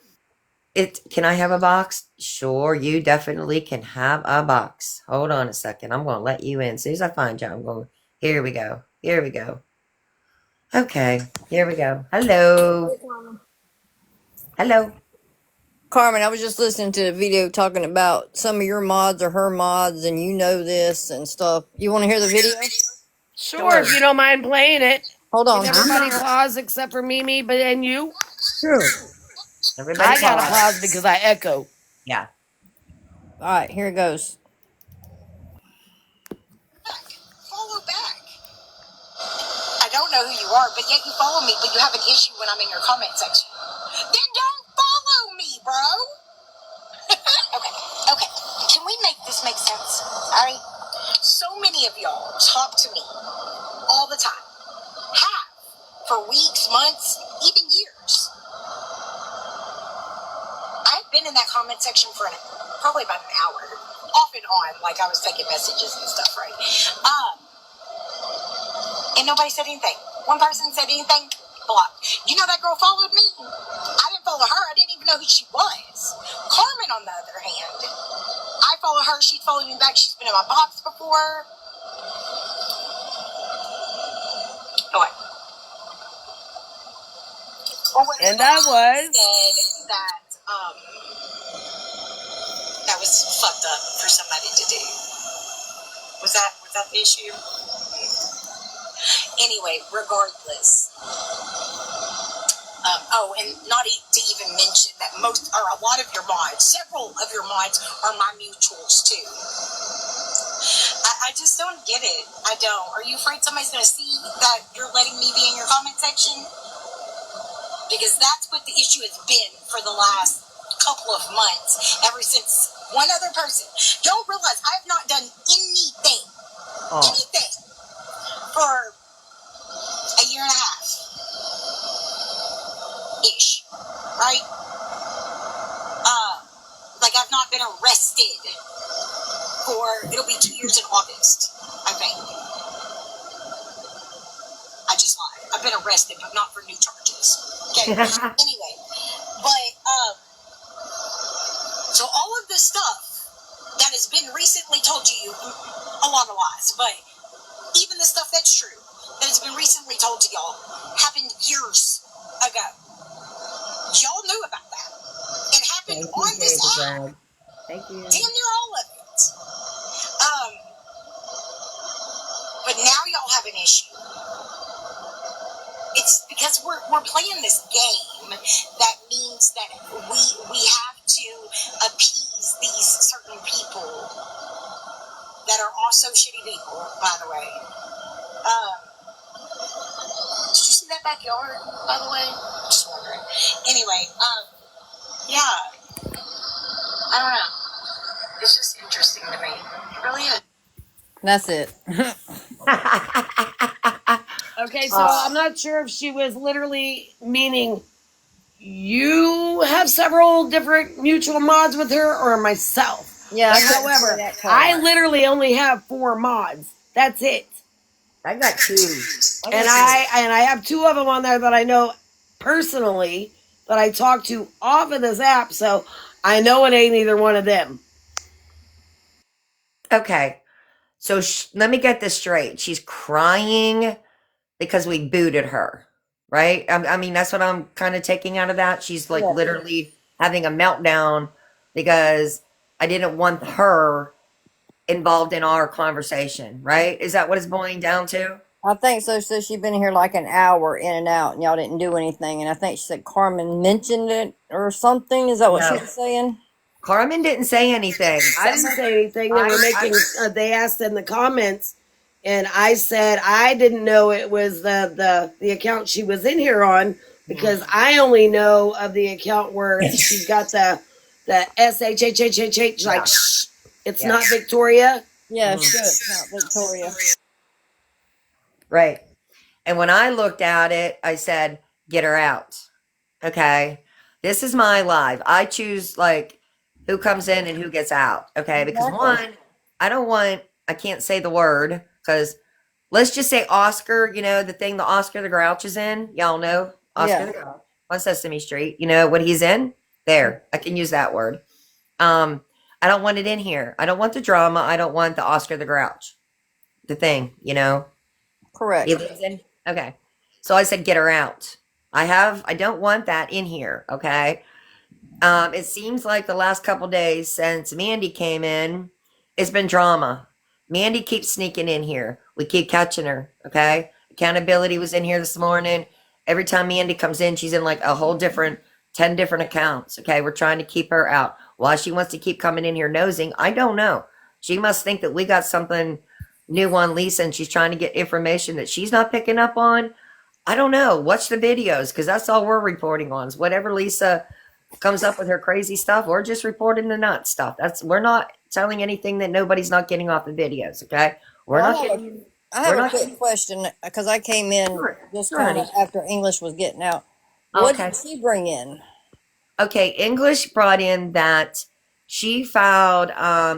it. Can I have a box? Sure, you definitely can have a box. Hold on a second. I'm gonna let you in. As soon as I find you, I'm going. Here we go. Here we go. Okay. Here we go. Hello. Hello. Carmen, I was just listening to a video talking about some of your mods are her mods and you know this and stuff. You want to hear the video? Sure, if Sure. you don't mind playing it. Hold Can on. I'm everybody not pause except for Mimi, but and you? sure. Everybody I gotta pause. pause because I echo. Yeah. All right, here it goes. Follow back. I don't know who you are, but yet you follow me, but you have an issue when I'm in your comment section. Then don't follow me, bro. Okay, okay. Can we make this make sense? All right. So many of y'all talk to me all the time. Have for weeks, months, even years. I've been in that comment section for probably about an hour, off and on, like I was taking messages and stuff, right? And nobody said anything. One person said anything, blocked. You know that girl followed me? I didn't follow her. I didn't even know who she was. Carmen, on the other hand, I follow her. She followed me back. She's been in my box before. Oh, what? Or was it And the I one that was. said that that was fucked up for somebody to do? Was that the issue? Anyway, regardless. And not to even mention that most or a lot of your mods, several of your mods are my mutuals too. I just don't get it. I don't. Are you afraid somebody's going to see that you're letting me be in your comment section? Because that's what the issue has been for the last couple of months, ever since one other person. Y'all realize I have not done anything, Oh. for a year and a half ish, right? Like I've not been arrested for it'll be 2 years in August, I think. I just lied. I've been arrested, but not for new charges. Okay. Anyway, but so all of this stuff that has been recently told to you, a lot of lies, but even the stuff that's true that has been recently told to y'all happened years ago. Y'all knew about that. It happened Thank you, on this Baby app. Brad. Thank you. Damn near all of it. But now y'all have an issue. It's because we're playing this game that means that we have to appease these certain people that are also shitty people, by the way. Did you see that backyard, by the way? Just wondering. Anyway, yeah, I don't know. It's just interesting to me. It really is. That's it. Okay, so I'm not sure if she was literally meaning you have several different mutual mods with her or myself. Yeah, I couldn't However, hear that part. I literally only have 4 mods. That's it. I got 2. And I have 2 of them on there that I know personally that I talk to off of this app, so I know it ain't either one of them. Okay. So let me get this straight. She's crying because we booted her, right? I mean, that's what I'm kind of taking out of that. She's like Yeah. literally having a meltdown because I didn't want her involved in our conversation, right? Is that what it's boiling down to? I think so. So she'd been here like an hour in and out, and y'all didn't do anything. And I think she said Carmen mentioned it or something. Is that what she No. was saying? Carmen didn't say anything. I didn't say anything. They were making. They asked in the comments, and I said I didn't know it was the account she was in here on because I only know of the account where she's got the SHHHH like shh, it's not Victoria. Yeah, sure. It's not Victoria. Right. And when I looked at it, I said, get her out. Okay. This is my live. I choose like who comes in and who gets out. Okay. Because Exactly. one, I can't say the word because let's just say Oscar, you know, the thing the Oscar the Grouch is in. Y'all know Oscar Yeah. the Grouch on Sesame Street. You know what he's in? There. I can use that word. I don't want it in here. I don't want the drama. I don't want the Oscar the Grouch. The thing, you know. Correct. He lives in. Okay. So I said, get her out. I don't want that in here. Okay. It seems like the last couple days since Mandy came in, it's been drama. Mandy keeps sneaking in here. We keep catching her. Okay. Accountability was in here this morning. Every time Mandy comes in, she's in like a whole different 10 different accounts. Okay. We're trying to keep her out. Why she wants to keep coming in here nosing, I don't know. She must think that we got something new on Lisa and she's trying to get information that she's not picking up on. I don't know. Watch the videos because that's all we're reporting on is whatever Lisa comes up with her crazy stuff. We're just reporting the nut stuff. We're not telling anything that nobody's not getting off the videos. Okay, we're Well, not getting. I have a quick question because I came in just Sure, kind of honey. after English was getting out. What Okay. did she bring in? Okay, English brought in that she filed.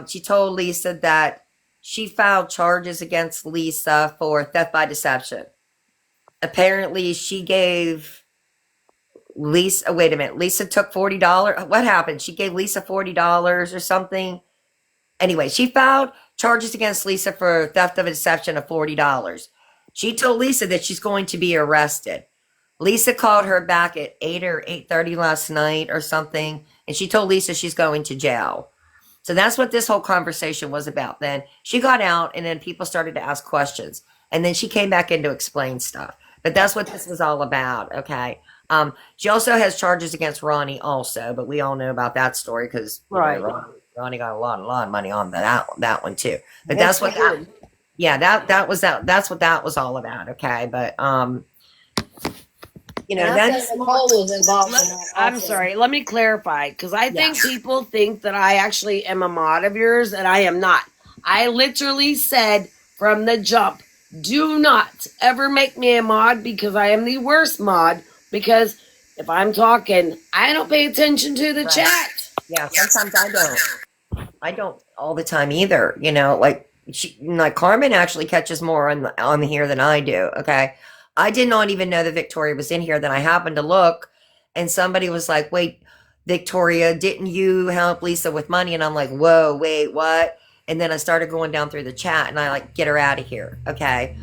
She told Lisa that she filed charges against Lisa for theft by deception. Apparently, she gave Lisa. Wait a minute. Lisa took $40. What happened? She gave Lisa $40 or something. Anyway, she filed charges against Lisa for theft of a deception of $40. She told Lisa that she's going to be arrested. Lisa called her back at 8 or 8:30 last night or something, and she told Lisa she's going to jail. So that's what this whole conversation was about. Then she got out, and then people started to ask questions, and then she came back in to explain stuff. But that's what this was all about. Okay. She also has charges against Ronnie, also, but we all know about that story because Right. Ronnie got a lot of money on that one too. But Yes, that's what she that. did. Yeah, that's what that was all about. Okay, but And I that's think Nicole was involved in that I'm also. sorry. Let me clarify because I think people think that I actually am a mod of yours, and I am not. I literally said from the jump, do not ever make me a mod because I am the worst mod. Because if I'm talking, I don't pay attention to the chat. Yeah, sometimes I don't. I don't all the time either. You know, like Carmen actually catches more on here than I do. Okay, I did not even know that Victoria was in here. Then I happened to look, and somebody was like, "Wait, Victoria, didn't you help Lisa with money?" And I'm like, "Whoa, wait, what?" And then I started going down through the chat, and I like get her out of here. Okay,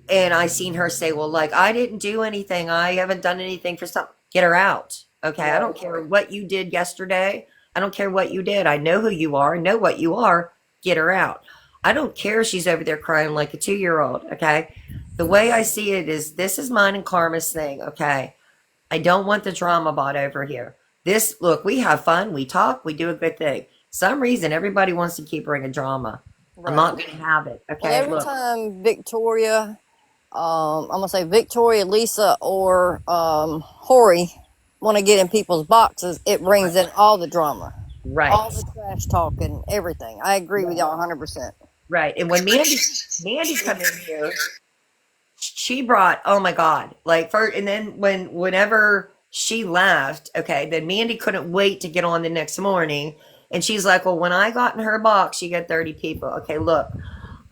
And I seen her say, well, like, I didn't do anything. I haven't done anything for some. Get her out. Okay. I don't Right. care what you did yesterday. I don't care what you did. I know who you are. I know what you are. Get her out. I don't care if she's over there crying like a 2 year old. Okay. The way I see it is this is mine and Karma's thing. Okay. I don't want the drama bot over here. This, look, we have fun. We talk. We do a good thing. Some reason everybody wants to keep bringing drama. I'm Right. not going to have it. Well, Okay. every Look. time Victoria, I'm gonna say Victoria, Lisa, or Hori want to get in people's boxes, it brings in all the drama, all Right. the trash talking, everything. I agree with y'all 100%. Right. And when Mandy come in here, she brought, oh my God, like for, and then whenever she left, okay, then Mandy couldn't wait to get on the next morning. And she's like, well, when I got in her box, she got 30 people. Okay, look,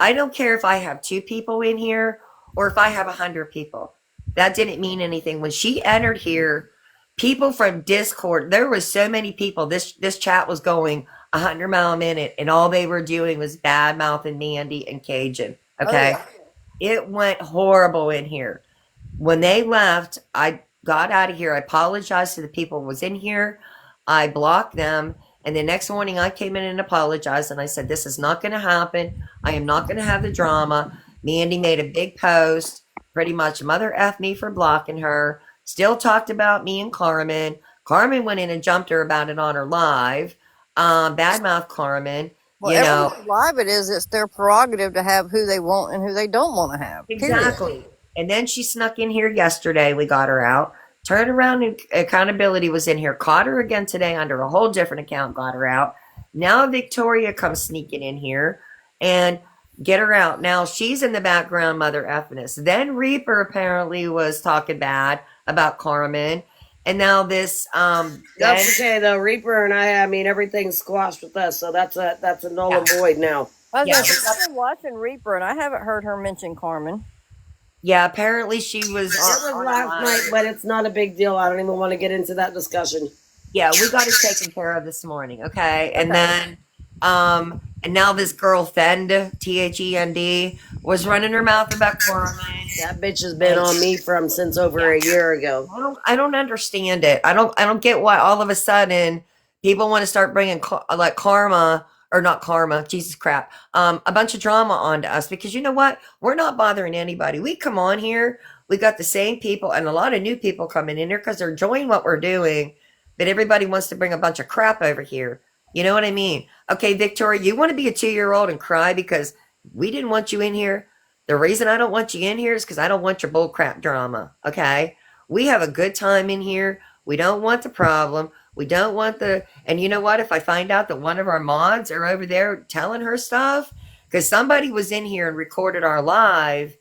I don't care if I have 2 people in here or if I have 100 people. That didn't mean anything. When she entered here, people from Discord, there was so many people. This chat was going 100 mile a minute, and all they were doing was bad mouthing Mandy and Cajun. Oh Okay, yeah. it went horrible in here. When they left, I got out of here. I apologized to the people who was in here. I blocked them. And the next morning I came in and apologized. And I said, this is not going to happen. I am not going to have the drama. Mandy made a big post, pretty much mother F me for blocking her. Still talked about me and Carmen. Carmen went in and jumped her about it on her live. Badmouth Carmen, Well, every live it is, it's their prerogative to have who they want and who they don't want to have. Period. Exactly. And then she snuck in here yesterday. We got her out. Turned around and accountability was in here. Caught her again today under a whole different account. Got her out. Now Victoria comes sneaking in here and get her out. Now she's in the background, mother effness. Then Reaper apparently was talking bad about Carmen. And now this That's okay though. Reaper and I mean everything's squashed with us, so that's a null and void now. I was Yeah, gonna say, I've been watching Reaper and I haven't heard her mention Carmen. yeah, apparently she was It was on last night, but it's not a big deal. I don't even want to get into that discussion. Yeah, we got it taken care of this morning, okay? And then and now this girl Thend, Thend, was running her mouth about Carmen. That bitch has been on me from since over a year ago. I don't understand it. I don't get why all of a sudden people want to start bringing like karma or not karma, Jesus crap, a bunch of drama onto us because you know what? We're not bothering anybody. We come on here, we got the same people and a lot of new people coming in here because they're enjoying what we're doing, but everybody wants to bring a bunch of crap over here. You know what I mean? Okay, Victoria, you want to be a 2 year old and cry because we didn't want you in here. The reason I don't want you in here is because I don't want your bullcrap drama. Okay, we have a good time in here. We don't want the problem. We don't want the. And you know what? If I find out that one of our mods are over there telling her stuff, because somebody was in here and recorded our live,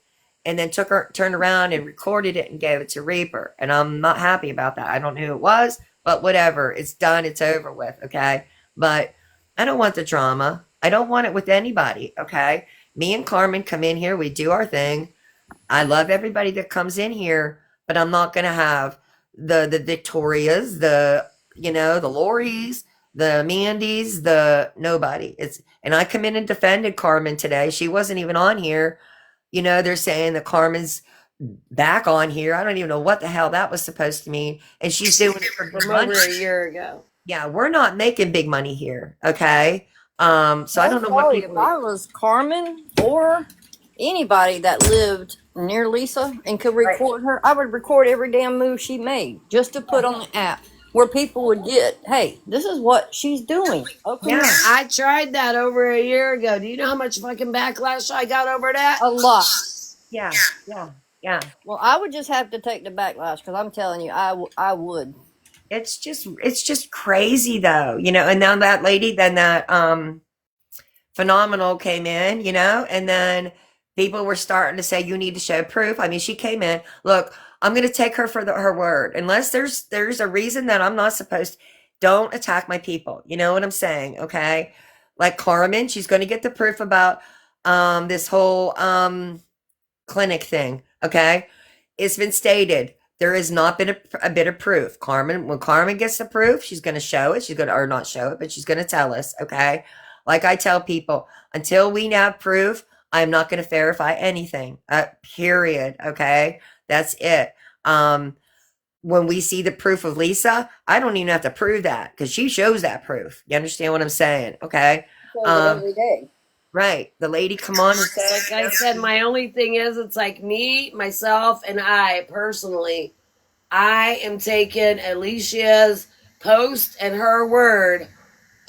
and then turned around and recorded it and gave it to Reaper, and I'm not happy about that. I don't know who it was, but whatever. It's done. It's over with. Okay, but I don't want the drama. I don't want it with anybody. Okay, me and Carmen come in here. We do our thing. I love everybody that comes in here, but I'm not going to have the Victorias, the Loris, the Mandys, the nobody. It's and I come in and defended Carmen today. She wasn't even on here. They're saying that Carmen's back on here. I don't even know what the hell that was supposed to mean. And she's doing it for from over a year ago. Yeah, we're not making big money here. Okay. So I don't know what people. If I was Carmen or anybody that lived near Lisa and could record her, I would record every damn move she made just to put on the app where people would get, hey, this is what she's doing. Okay. Yeah. I tried that over a year ago. Do you know how much fucking backlash I got over that? A lot. Yeah. Yeah. Well, I would just have to take the backlash because I'm telling you, I would. It's just crazy though, and now that lady, then that phenomenal came in, and then people were starting to say you need to show proof. I mean, she came in. Look, I'm going to take her for her word. Unless there's a reason that I'm not supposed. Don't attack my people. You know what I'm saying? Okay. Like Carmen, she's going to get the proof about this whole clinic thing. Okay. It's been stated. There has not been a bit of proof. When Carmen gets the proof, she's going to show it. She's going to, or not show it, but she's going to tell us. Okay. Like I tell people, until we have proof, I'm not going to verify anything. Period. Okay. That's it. When we see the proof of Lisa, I don't even have to prove that because she shows that proof. You understand what I'm saying? Okay. Shows it Um, every day. right. The lady come on and said, Like I said, my only thing is, it's like me, myself, and I personally, I am taking Alicia's post and her word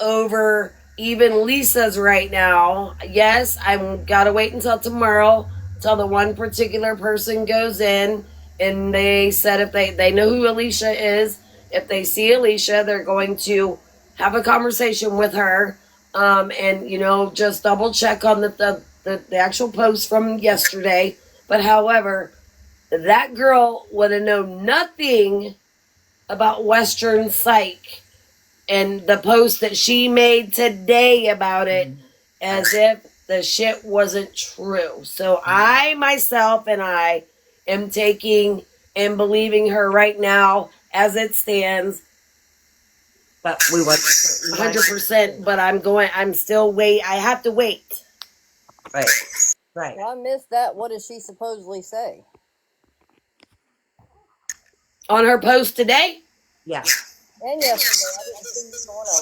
over even Lisa's right now. Yes, I'm gotta wait until tomorrow until the one particular person goes in and they said if they know who Alicia is, if they see Alicia, they're going to have a conversation with her. And just double check on the actual post from yesterday. But however, that girl would have known nothing about Western Psych and the post that she made today about it as if the shit wasn't true. So I myself and I am taking and believing her right now as it stands but we want 100%, but I'm still I have to wait. right. Right. Well, I missed that. What does she supposedly say? On her post today, Yeah. And yesterday, I didn't see either one of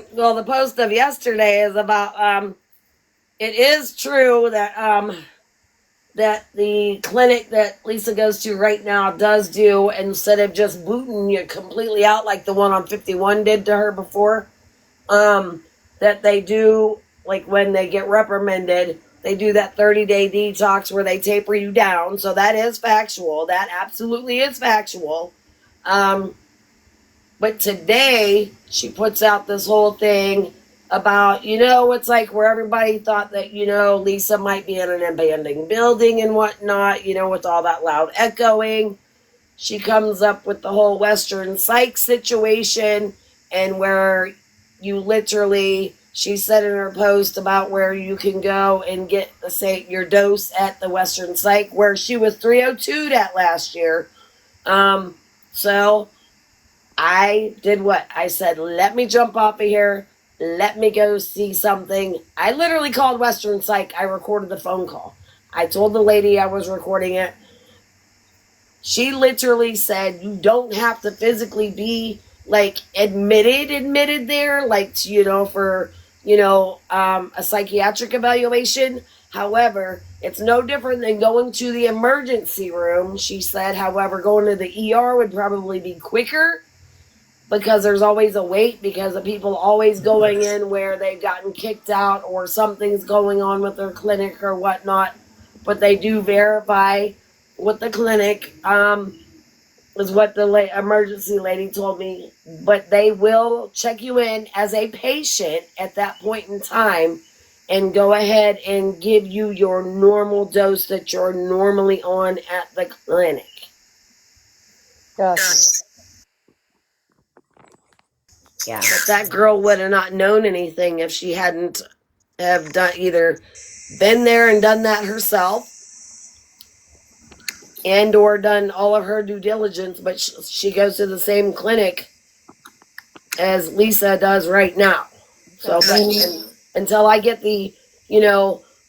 them. well, the post of yesterday is about it is true that the clinic that Lisa goes to right now does do, instead of just booting you completely out like the one on 51 did to her before, that they do, like when they get reprimanded, they do that 30-day detox where they taper you down. So that is factual. That absolutely is factual. But today she puts out this whole thing about, it's like where everybody thought that, Lisa might be in an abandoned building and whatnot, with all that loud echoing. She comes up with the whole Western Psych situation, and where you literally, she said in her post about where you can go and get your dose at the Western Psych, where she was 302'd at last year. So I did what? I said, let me jump off of here. Let me go see something. I literally called Western Psych. I recorded the phone call. I told the lady I was recording it. She literally said, you don't have to physically be like admitted there, like, for, a psychiatric evaluation. However, it's no different than going to the emergency room. She said, however, going to the ER would probably be quicker because there's always a wait because of people always going in where they've gotten kicked out or something's going on with their clinic or whatnot. But they do verify with the clinic, is what the emergency lady told me. But they will check you in as a patient at that point in time and go ahead and give you your normal dose that you're normally on at the clinic. Gotcha. Yeah. But that girl would have not known anything if she hadn't have done either been there and done that herself and or done all of her due diligence. But she goes to the same clinic as Lisa does right now. So until I get the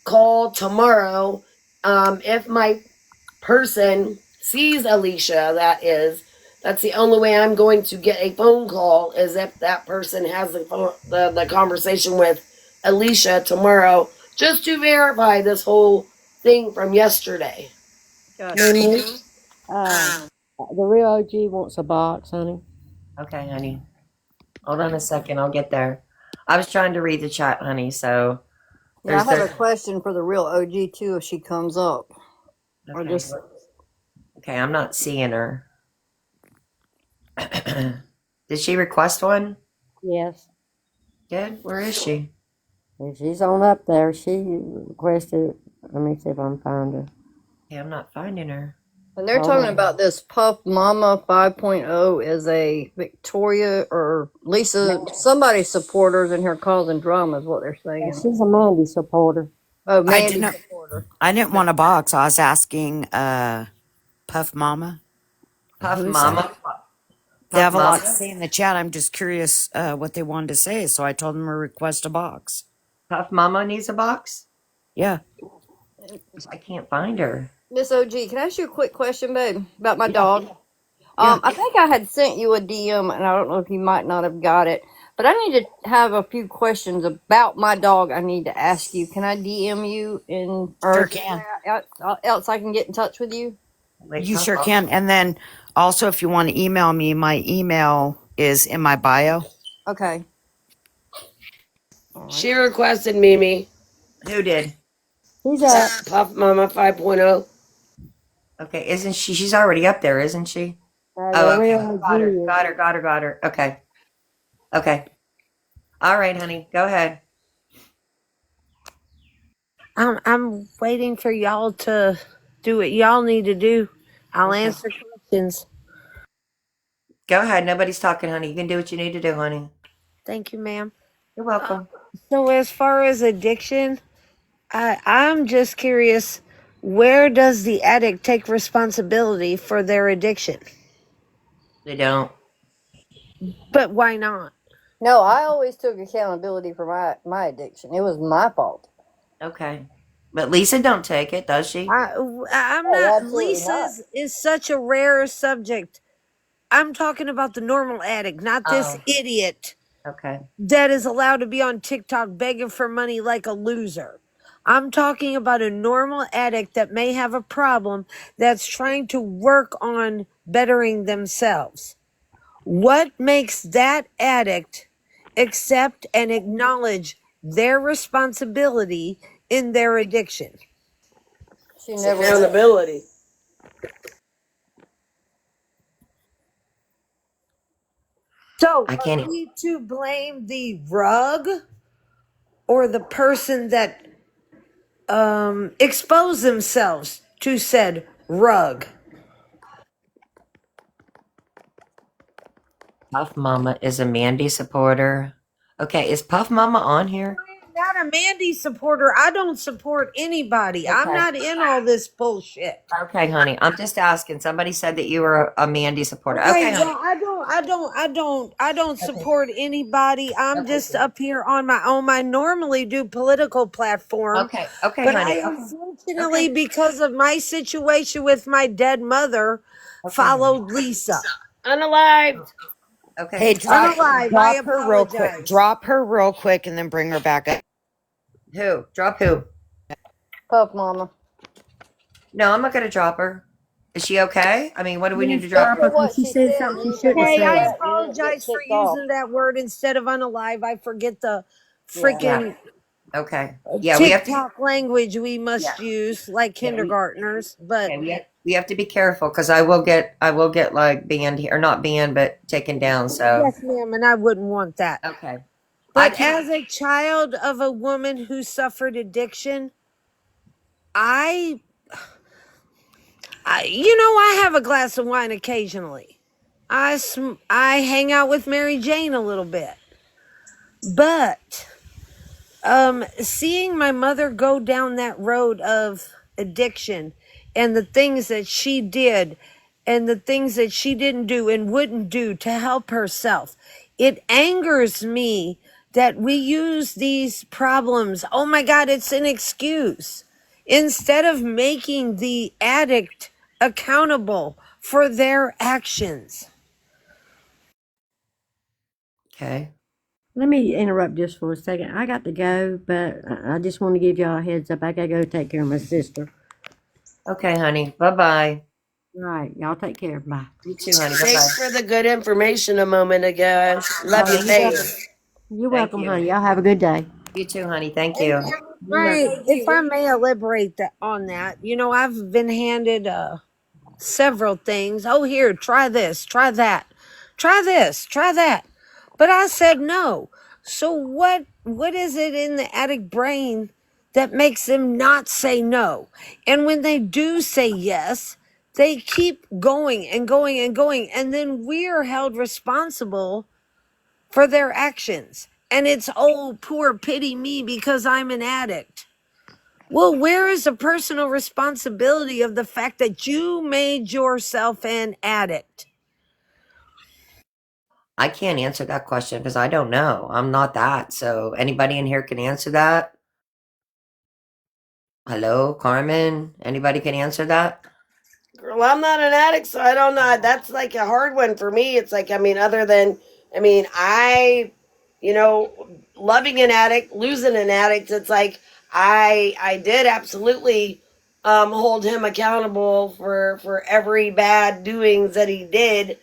call tomorrow, if my person sees Alicia, that's the only way I'm going to get a phone call, is if that person has the conversation with Alicia tomorrow, just to verify this whole thing from yesterday. Gotcha. Mimi, the real OG wants a box, honey. Okay, honey. Hold on a second. I'll get there. I was trying to read the chat, honey. So Yeah, I have a there's question for the real OG too if she comes up. Or okay. just Okay, I'm not seeing her. Did she request one? Yes. Good. Where is she? And she's on up there. She requested. Let me see if I can find her. Okay, I'm not finding her. and they're Hold talking on. about this Puff Mama 5.0 is a Victoria or Lisa somebody supporters in here causing drama is what they're Yeah, saying. she's a Mandy supporter. Oh, I Mandy didn't. supporter. I didn't want a box. I was asking Puff Mama. Puff Who is that? Mama. They Puff have a lot to Mama. say in the chat. I'm just curious what they wanted to say, so I told them to request a box. Puff Mama needs a box? Yeah. I can't find her. Miss OG, can I ask you a quick question, babe, about my Yeah. dog? Yeah. I think I had sent you a DM, and I don't know if you might not have got it, but I need to have a few questions about my dog. I need to ask you. Can I DM you in Sure or can. else I can get in touch with you? Wait, You Puff sure Mama. can. And then also, if you want to email me, my email is in my bio. Okay. All right. She requested Mimi. Who did? He's up. Puff Mama 5.0. Okay, isn't she? She's already up there, isn't she? The Oh, okay. real Got her. genius. Got her. Got her. Got her. Okay. Okay. All right, honey. Go ahead. I'm waiting for y'all to do what y'all need to do. I'll Okay. answer questions. Go ahead. Nobody's talking, honey. You can do what you need to do, honey. Thank you, ma'am. You're welcome. So as far as addiction, I'm just curious, where does the addict take responsibility for their addiction? They don't. But why not? No, I always took accountability for my addiction. It was my fault. Okay. But Lisa don't take it, does she? I'm Oh, not. absolutely not. Is such a rare subject. I'm talking about the normal addict, not this Oh, idiot okay. that is allowed to be on TikTok begging for money like a loser. I'm talking about a normal addict that may have a problem that's trying to work on bettering themselves. What makes that addict accept and acknowledge their responsibility in their addiction? She never will. Accountability. So, I are can't. we to blame the rug or the person that expose themselves to said rug? Puff Mama is a Mandy supporter. Okay, is Puff Mama on here? Not a Mandy supporter. I don't support anybody. I'm Okay. not in all this bullshit. Okay, honey. I'm just asking. Somebody said that you were a Mandy supporter. Okay, Okay, honey. well, I don't Okay. support anybody. I'm Okay. just up here on my own. I normally do political platform, Okay. Okay, but I honey. Okay. unfortunately, Okay. because of my situation with my dead mother, Okay, honey. followed Lisa. Unalived. Okay. Hey, Unalive, I drop her real quick. apologize. Drop her real quick, and then bring her back up. Who? Drop who? Puff Mama. No, I'm not going to drop her. Is she okay? I mean, what do we need Yes, to drop drop her? her After because what she she said said, something she you can shouldn't have do Okay, I said. that. You won't get apologize for kicked off. using that word instead of unalive. I forget the Yeah. Yeah. freaking Okay. Yeah, we have to. TikTok language we Yeah. must use like Yeah. kindergartners. But Okay. We have to be careful because I will get like banned here, or not banned, but taken down. So yes, ma'am, and I wouldn't want that. okay. I But can't. as a child of a woman who suffered addiction, I, I have a glass of wine occasionally. I hang out with Mary Jane a little bit, but seeing my mother go down that road of addiction and the things that she did and the things that she didn't do and wouldn't do to help herself, it angers me that we use these problems. Oh my God, it's an excuse. Instead of making the addict accountable for their actions. Okay. Let me interrupt just for a second. I got to go, but I just want to give y'all a heads up. I got to go take care of my sister. Okay, honey. Bye bye. All right, y'all take care. Bye. You too, honey. Bye bye. Thanks for the good information a moment ago. Love Oh, you, you're welcome. thanks. You're Thank welcome, you. honey. Y'all have a good day. You too, honey. Thank you. You're welcome. If I may elaborate on that, I've been handed several things. Oh, here, try this, try that, try this, try that. But I said no. So what is it in the addict brain that makes them not say no? And when they do say yes, they keep going and going and going, and then we're held responsible for their actions. And it's, oh, poor pity me because I'm an addict. Well, where is the personal responsibility of the fact that you made yourself an addict? I can't answer that question because I don't know. I'm not that. So anybody in here can answer that? Hello, Carmen? Anybody can answer that? Girl, I'm not an addict, so I don't know. That's like a hard one for me. It's like, I mean, other than, I mean, you know, loving an addict, losing an addict, it's like I did absolutely hold him accountable for every bad doings that he did.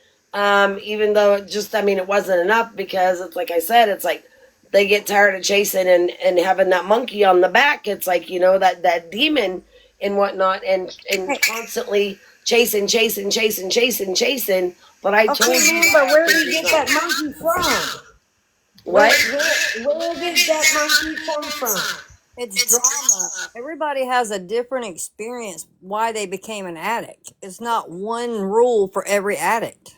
Even though it just, I mean, it wasn't enough because it's like I said, it's like they get tired of chasing and having that monkey on the back. It's like, you know, that demon and whatnot, and constantly chasing. But I Okay, told you man, that but where after did he three get that months. monkey from? What? Where did that monkey come from? It's drama. Everybody has a different experience why they became an addict. It's not one rule for every addict.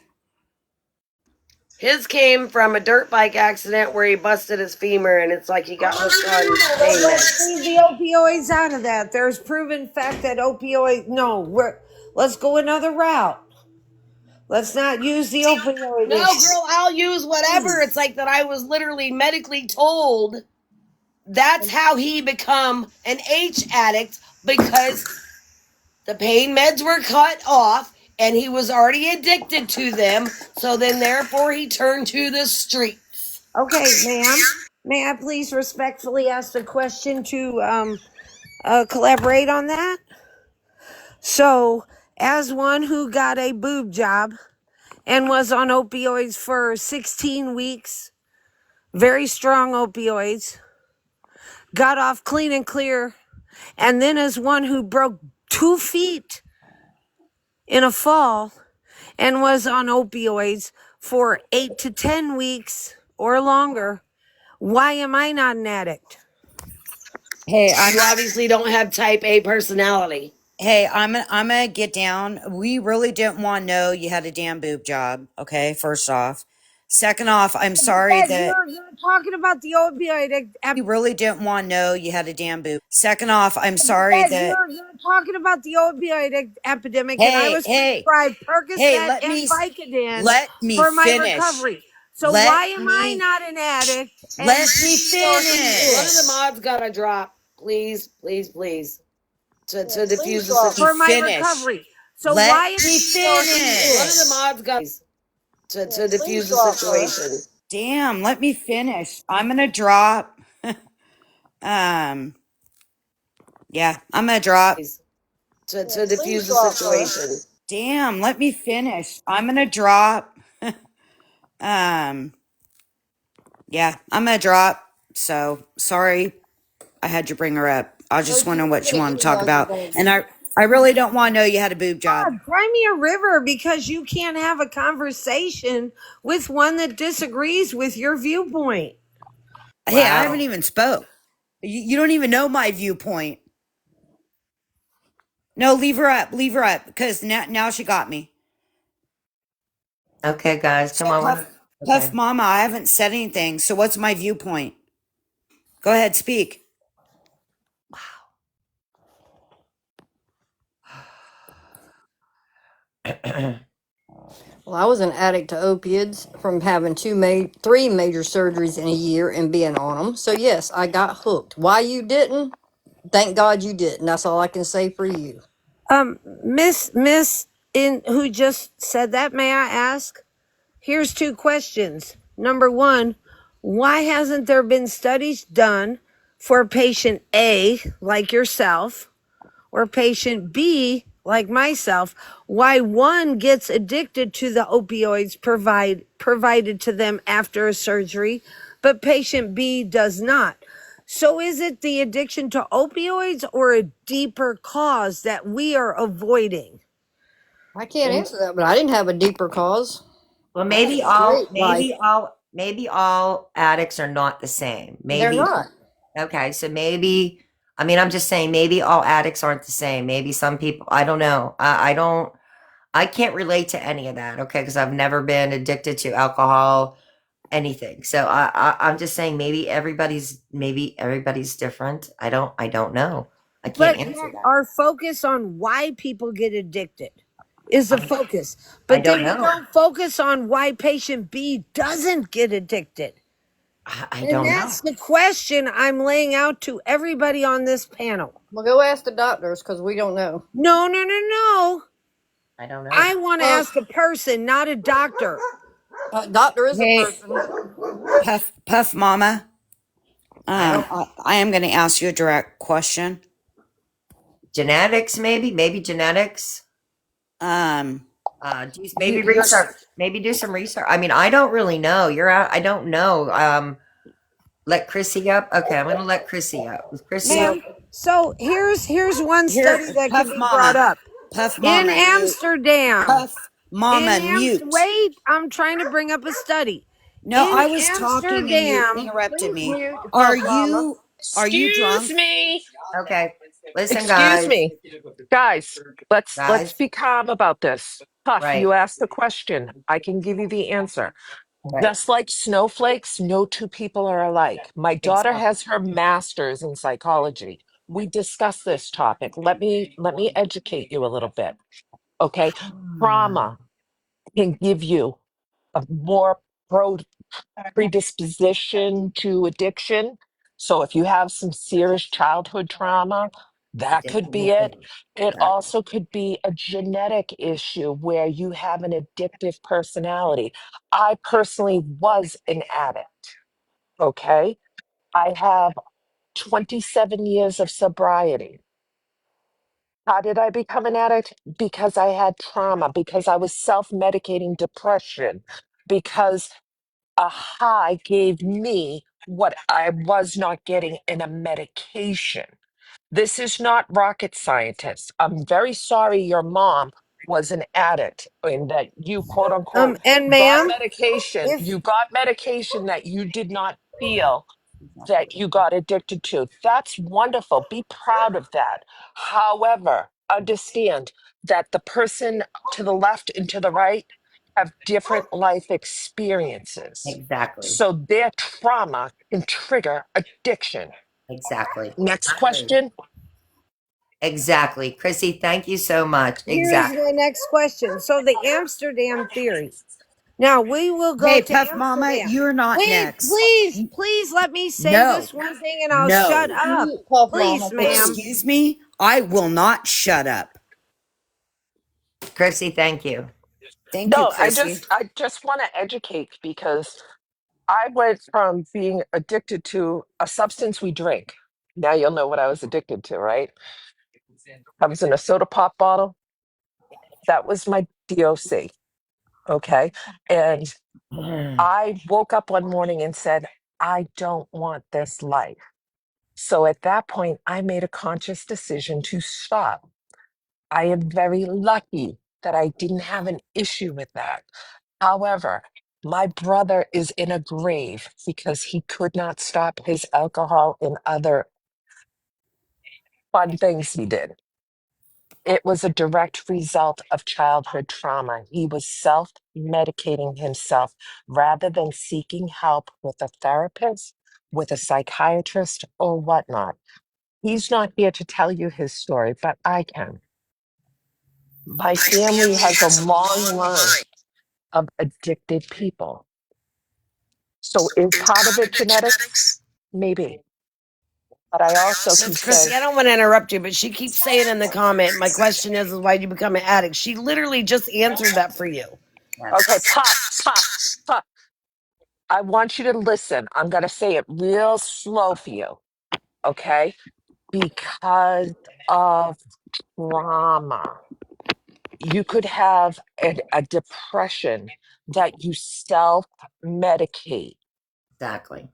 His came from a dirt bike accident where he busted his femur, and it's like he got hooked on pain Let's meds. leave the opioids out of that. There's proven fact that let's go another route. Let's not use the opioid No, issue. girl, I'll use whatever. It's like that I was literally medically told that's how he become an H addict because the pain meds were cut off and he was already addicted to them. So then, therefore, he turned to the streets. Okay, ma'am. May I please respectfully ask the question to collaborate on that? So, as one who got a boob job and was on opioids for 16 weeks, very strong opioids, got off clean and clear, and then as one who broke 2 feet in a fall and was on opioids for 8 to 10 weeks or longer, why am I not an addict? Hey, You obviously don't have type A personality. I'm gonna get down. We really didn't want to know you had a damn boob job. Okay, first off. Second off, I'm sorry Dad, that you're talking about the opioid we really didn't want to know you had a damn boob. Second off, I'm sorry Dad, that you're talking about the opioid epidemic, and I hey, was hey, prescribed hey, Percocet and Vicodin let me for my finish. recovery. So Let why am I me not an addict and let me or he One of the is? finish. mods gotta drop, please, to Please diffuse the drop Let me her. For my situation. finish. recovery. So Let why am me I or he One of finish. the is? mods got to Please diffuse the drop her. situation. Damn, let me finish. I'm gonna drop. um, yeah, I'm gonna drop. To Please diffuse the drop her. situation. Damn, let me finish. I'm gonna drop. um, yeah, I'm gonna drop. So sorry, I had to bring her up. I No, just want you to know what you didn't. want You to talk know you're about, going to. and I really don't want to know you had a boob job. God, cry me a river because you can't have a conversation with one that disagrees with your viewpoint. Hey, I haven't Wow. even spoke. You don't even know my viewpoint. No, leave her up, because now she got me. Okay, guys, So come on. Puff Okay. Mama, I haven't said anything. So what's my viewpoint? Go ahead, speak. Well, I was an addict to opiates from having three major surgeries in a year and being on them. So yes, I got hooked. Why you didn't? Thank God you didn't. That's all I can say for you. Miss in who just said that, may I ask? Here's two questions. Number one, why hasn't there been studies done for patient A, like yourself, or patient B, like myself, why one gets addicted to the opioids provided to them after a surgery, but patient B does not? So is it the addiction to opioids or a deeper cause that we are avoiding? I can't Well, answer that, but I didn't have a deeper cause. well, I had a great life. maybe all addicts are not the same. They're Maybe not. okay, so maybe I mean I'm just saying maybe all addicts aren't the same. Maybe some people I don't know. I can't relate to any of that, okay, because I've never been addicted to alcohol, anything. So I'm just saying maybe everybody's different. I don't know. I can't But answer yet that. our focus on why people get addicted. is the focus. I But don't then we know. don't focus on why patient B doesn't get addicted. I And don't know. that's the question I'm laying out to everybody on this panel. Well, go ask the doctors because we don't know. No, no, no, no. I don't know. I want to Well, ask a person, not a doctor. Doctor is a hey, person. Puff Mama. I don't. I am going to ask you a direct question. Genetics, maybe genetics. Um, Maybe you're research. Maybe do some research. I mean, I don't really know. You're out. I don't know. Let Chrissy up. Okay, I'm gonna let Chrissy up. Is Chrissy up? Ma'am, so here's one here, study that can Puff be brought Mama. up. Puff In Mama, mute. Amsterdam, Puff Mama, mute. wait, I'm trying to bring up a study. No, In I was talking and you Amsterdam, interrupted Please me. mute Are Puff Mama. you are you Excuse drunk? me. Okay. Listen, Excuse guys. me. Guys, let's Guys. be calm about this. Puff, Right. you asked the question. I can give you the answer. Right. Just like snowflakes, no two people are alike. My daughter Exactly. has her master's in psychology. We discussed this topic. Let me educate you a little bit. Okay? Trauma can give you a more predisposition to addiction. So if you have some serious childhood trauma, that could Addiction be will it. be. It Exactly. also could be a genetic issue where you have an addictive personality. I personally was an addict. Okay. I have 27 years of sobriety. How did I become an addict? Because I had trauma, because I was self medicating depression, because a high gave me what I was not getting in a medication. This is not rocket scientist. I'm very sorry your mom was an addict and that you quote unquote and got ma'am, medication. if You got medication that you did not feel that you got addicted to. That's wonderful. Be proud of that. However, understand that the person to the left and to the right have different life experiences. Exactly. So their trauma can trigger addiction. Exactly. Next I agree. question. Exactly. Chrissy, thank you so much. here's Exactly. my next question. So the Amsterdam theory. Now we will go Hey, to Puff Mama, Amsterdam. you're not Wait, next. please let me say No, this one thing and I'll shut no. up. Mute Puff Mama, Please, please. ma'am. Excuse me. I will not shut up. Chrissy, thank you. Thank you, No, Chrissy. I just want to educate because I went from being addicted to a substance we drink. Now you'll know what I was addicted to, right? I was in a soda pop bottle. That was my DOC. Okay. And I woke up one morning and said, I don't want this life. So at that point, I made a conscious decision to stop. I am very lucky that I didn't have an issue with that. However, my brother is in a grave because he could not stop his alcohol and other fun things he did. It was a direct result of childhood trauma. He was self medicating himself rather than seeking help with a therapist, with a psychiatrist, or whatnot. He's not here to tell you his story, but I can. My family has a long line of addicted people. So is part of it genetics? Maybe. But I also can Miss Chrissy, say, I don't want to interrupt you, but she keeps saying in the comment, my question is why you become an addict? She literally just answered that for you. okay, Yes. pop, pop, pop. I want you to listen. I'm going to say it real slow for you, okay? Because of trauma. You could have a depression that you self medicate. Exactly.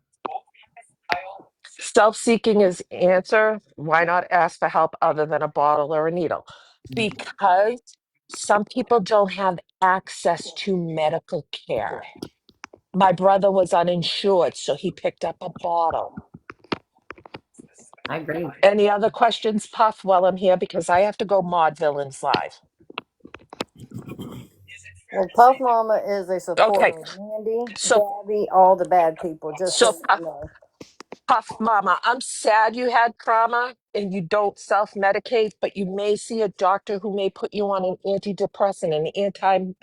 Self seeking is answer. Why not ask for help other than a bottle or a needle? Because some people don't have access to medical care. My brother was uninsured, so he picked up a bottle. I agree. Any other questions, Puff, while I'm here? Because I have to go mod Villains Live. Well, Puff Mama is a Okay, supporter of Mandy, so Gabby, all the bad people, just so so you Puff, know. Puff Mama, I'm sad you had trauma and you don't self-medicate, but you may see a doctor who may put you on an antidepressant, an anti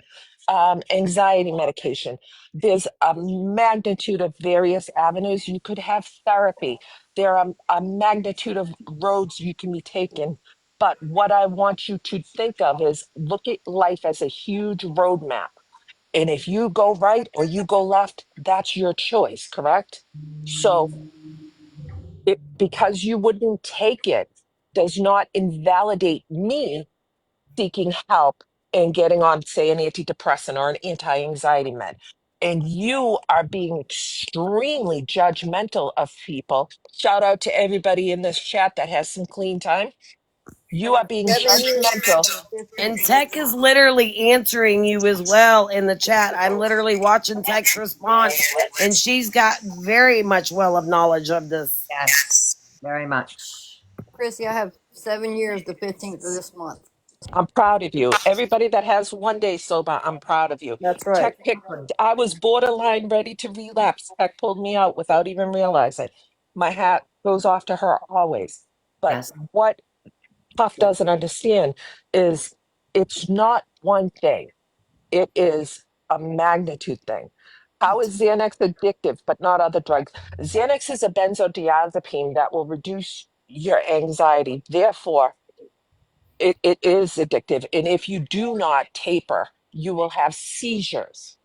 anxiety medication. There's a magnitude of various avenues. You could have therapy. There are a magnitude of roads you can be taken. But what I want you to think of is look at life as a huge roadmap. And if you go right or you go left, that's your choice, correct? So because you wouldn't take it does not invalidate me seeking help and getting on, say, an antidepressant or an anti-anxiety med. And you are being extremely judgmental of people. Shout out to everybody in this chat that has some clean time. I You are got being 7 years judgmental. on the 15th And of this Tech is month. literally answering you as well in the chat. I'm literally watching Tech's response, and she's got very much well of knowledge of this. Yes, very much. Chrissy, I have 7 years the 15th of this month. I'm proud of you. Everybody that has one day sober, I'm proud of you. That's right. Tech picked, I was borderline ready to relapse. Tech pulled me out without even realizing. My hat goes off to her always. But Yes. what Puff doesn't understand is it's not one thing, it is a magnitude thing. How is Xanax addictive, but not other drugs? Xanax is a benzodiazepine that will reduce your anxiety. Therefore, it is addictive. And if you do not taper, you will have seizures.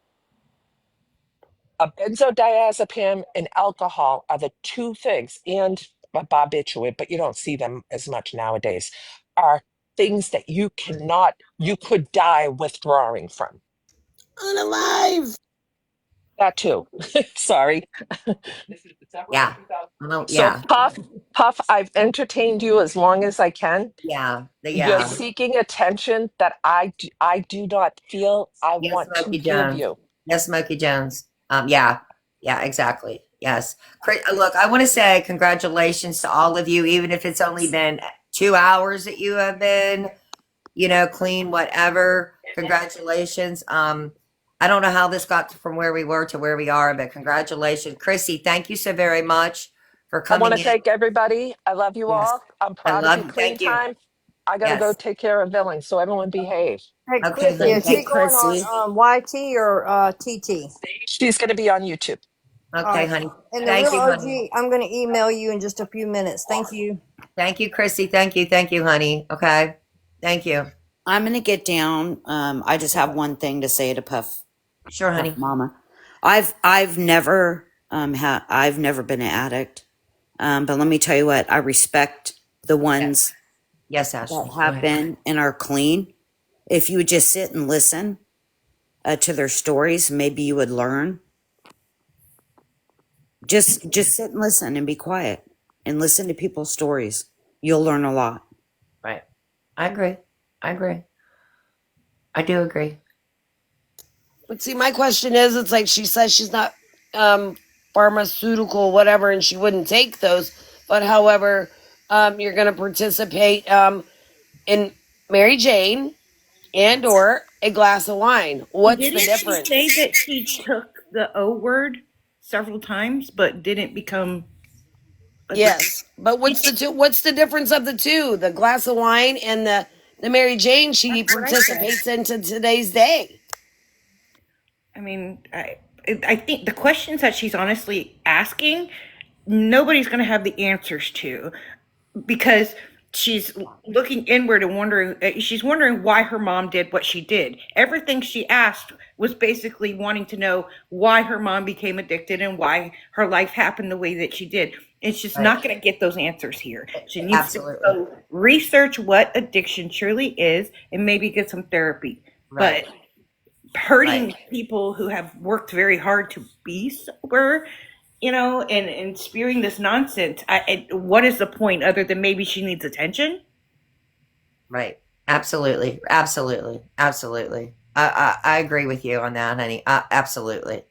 A benzodiazepine and alcohol are the two things, and a barbiturate, but you don't see them as much nowadays, are things that you could die withdrawing from. Unalive. That too. Sorry. Yeah. Well, So yeah. Puff, I've entertained you as long as I can. Yeah. You're Yeah. seeking attention that I do not feel I Yes, want to Smokey give Jones. you. Yes, Smokey Jones. Yeah. Yeah, exactly. Yes. Look, I want to say congratulations to all of you, even if it's only been 2 hours that you have been, clean, whatever. Congratulations. I don't know how this got from where we were to where we are, but congratulations. Chrissy, thank you so very much for I want coming to in. thank everybody. I love you Yes. all. I'm I proud of love you. you. Clean Thank you. time. I got to go Yes. take care of billing, so everyone behave. Hey, Okay, Chrissy, honey. is Thank you, she Thank going Chrissy. on YT or TT? She's going to be on YouTube. All Okay, right. honey. And the Thank real you, honey. OG, I'm going to email you in just a few minutes. Thank you. Thank you, Chrissy. Thank you. Thank you, honey. Okay. Thank you. I'm gonna get down. I just have one thing to say to Sure, Puff honey. Mama. I've never been an addict. But let me tell you what, I respect the Yes. ones Yes, that Ashley. Go have ahead. been and are clean. If you would just sit and listen to their stories, maybe you would learn. Just sit and listen and be quiet and listen to people's stories. You'll learn a lot. Right. I agree. I agree. I do agree. But see, my question is, it's like she says she's not pharmaceutical, whatever, and she wouldn't take those. But however, you're going to participate in Mary Jane and or a glass of wine. What's the Didn't she say difference? that she took the O word several times but didn't become addicted? Yes, but what's the two? What's the difference of the two? The glass of wine and the Mary Jane she That's what I said. participates into today's day. I mean, I think the questions that she's honestly asking, nobody's going to have the answers to, because she's looking inward and wondering. She's wondering why her mom did what she did. Everything she asked was basically wanting to know why her mom became addicted and why her life happened the way that she did. And she's Right. not going to get those answers here. She needs to Absolutely. go research what addiction truly is and maybe get some therapy. Right. But hurting Right. people who have worked very hard to be sober, and spewing this nonsense, what is the point other than maybe she needs attention? Right. Absolutely. Absolutely. Absolutely. I agree with you on that, honey. Absolutely.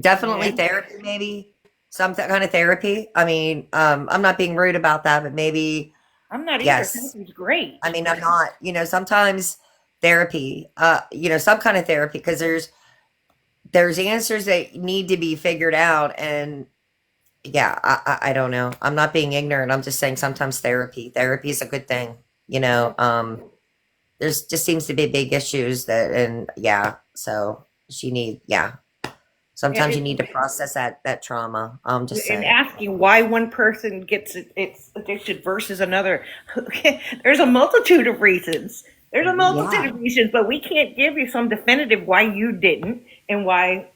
Definitely Yeah, therapy, maybe some kind of therapy. I mean, I'm not being rude about that, but maybe I'm not either. yes. Therapy's great. I mean, I'm not. Sometimes therapy. Some kind of therapy because there's answers that need to be figured out, and yeah, I don't know. I'm not being ignorant. I'm just saying sometimes therapy is a good thing. There's just seems to be big issues that, and yeah, so yeah. Yeah, Sometimes you need to process that trauma. I'm just and saying. asking why one person gets its addicted versus another. There's a multitude of reasons. There's a multitude Yeah, of reasons, but we can't give you some definitive why you didn't and why,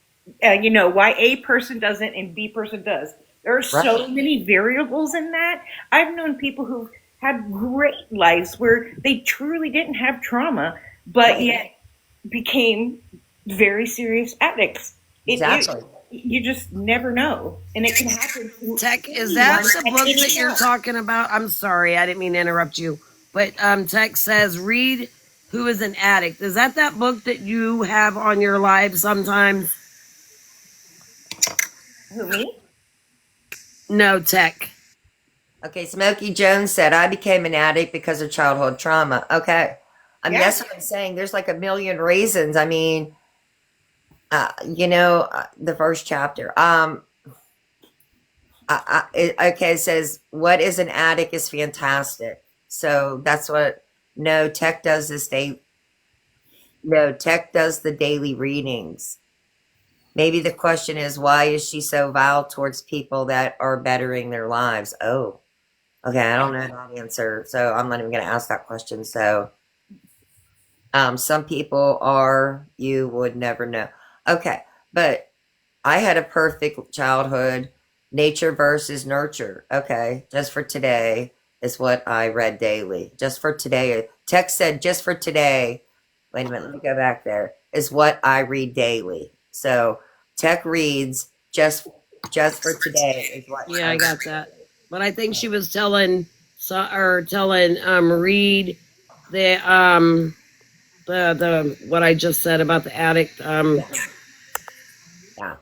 why A person doesn't and B person does. There are so right. many variables in that. I've known people who had great lives where they truly didn't have trauma, but Right. yet became very serious addicts. It Exactly. you just never know, and it can happen to Tech, is that anyone the at book any that you're time. talking about? I'm sorry, I didn't mean to interrupt you. But Tech says, read Who is an Addict. Is that book that you have on your live sometimes? Who, me? No, Tech. Okay, Smokey Jones said, I became an addict because of childhood trauma. Okay. I mean, Yeah. that's what I'm saying. There's like a million reasons. I mean, the first chapter. Okay, it says, what is an addict is fantastic. So that's what, no, Tech does this day. No, Tech does the daily readings. Maybe the question is, why is she so vile towards people that are bettering their lives? Oh, okay, I don't know that answer, so I'm not even going to ask that question. So, some people are, you would never know. Okay, but I had a perfect childhood. Nature versus nurture. Okay, just for today is what I read daily. Just for today. Text said, just for today. Wait a minute, let me go back there. Is what I read daily. So Tech reads just for today is what Yeah, I I read got that. daily. But I think she was telling, or telling Reed the the what I just said about the addict. Yeah, yeah.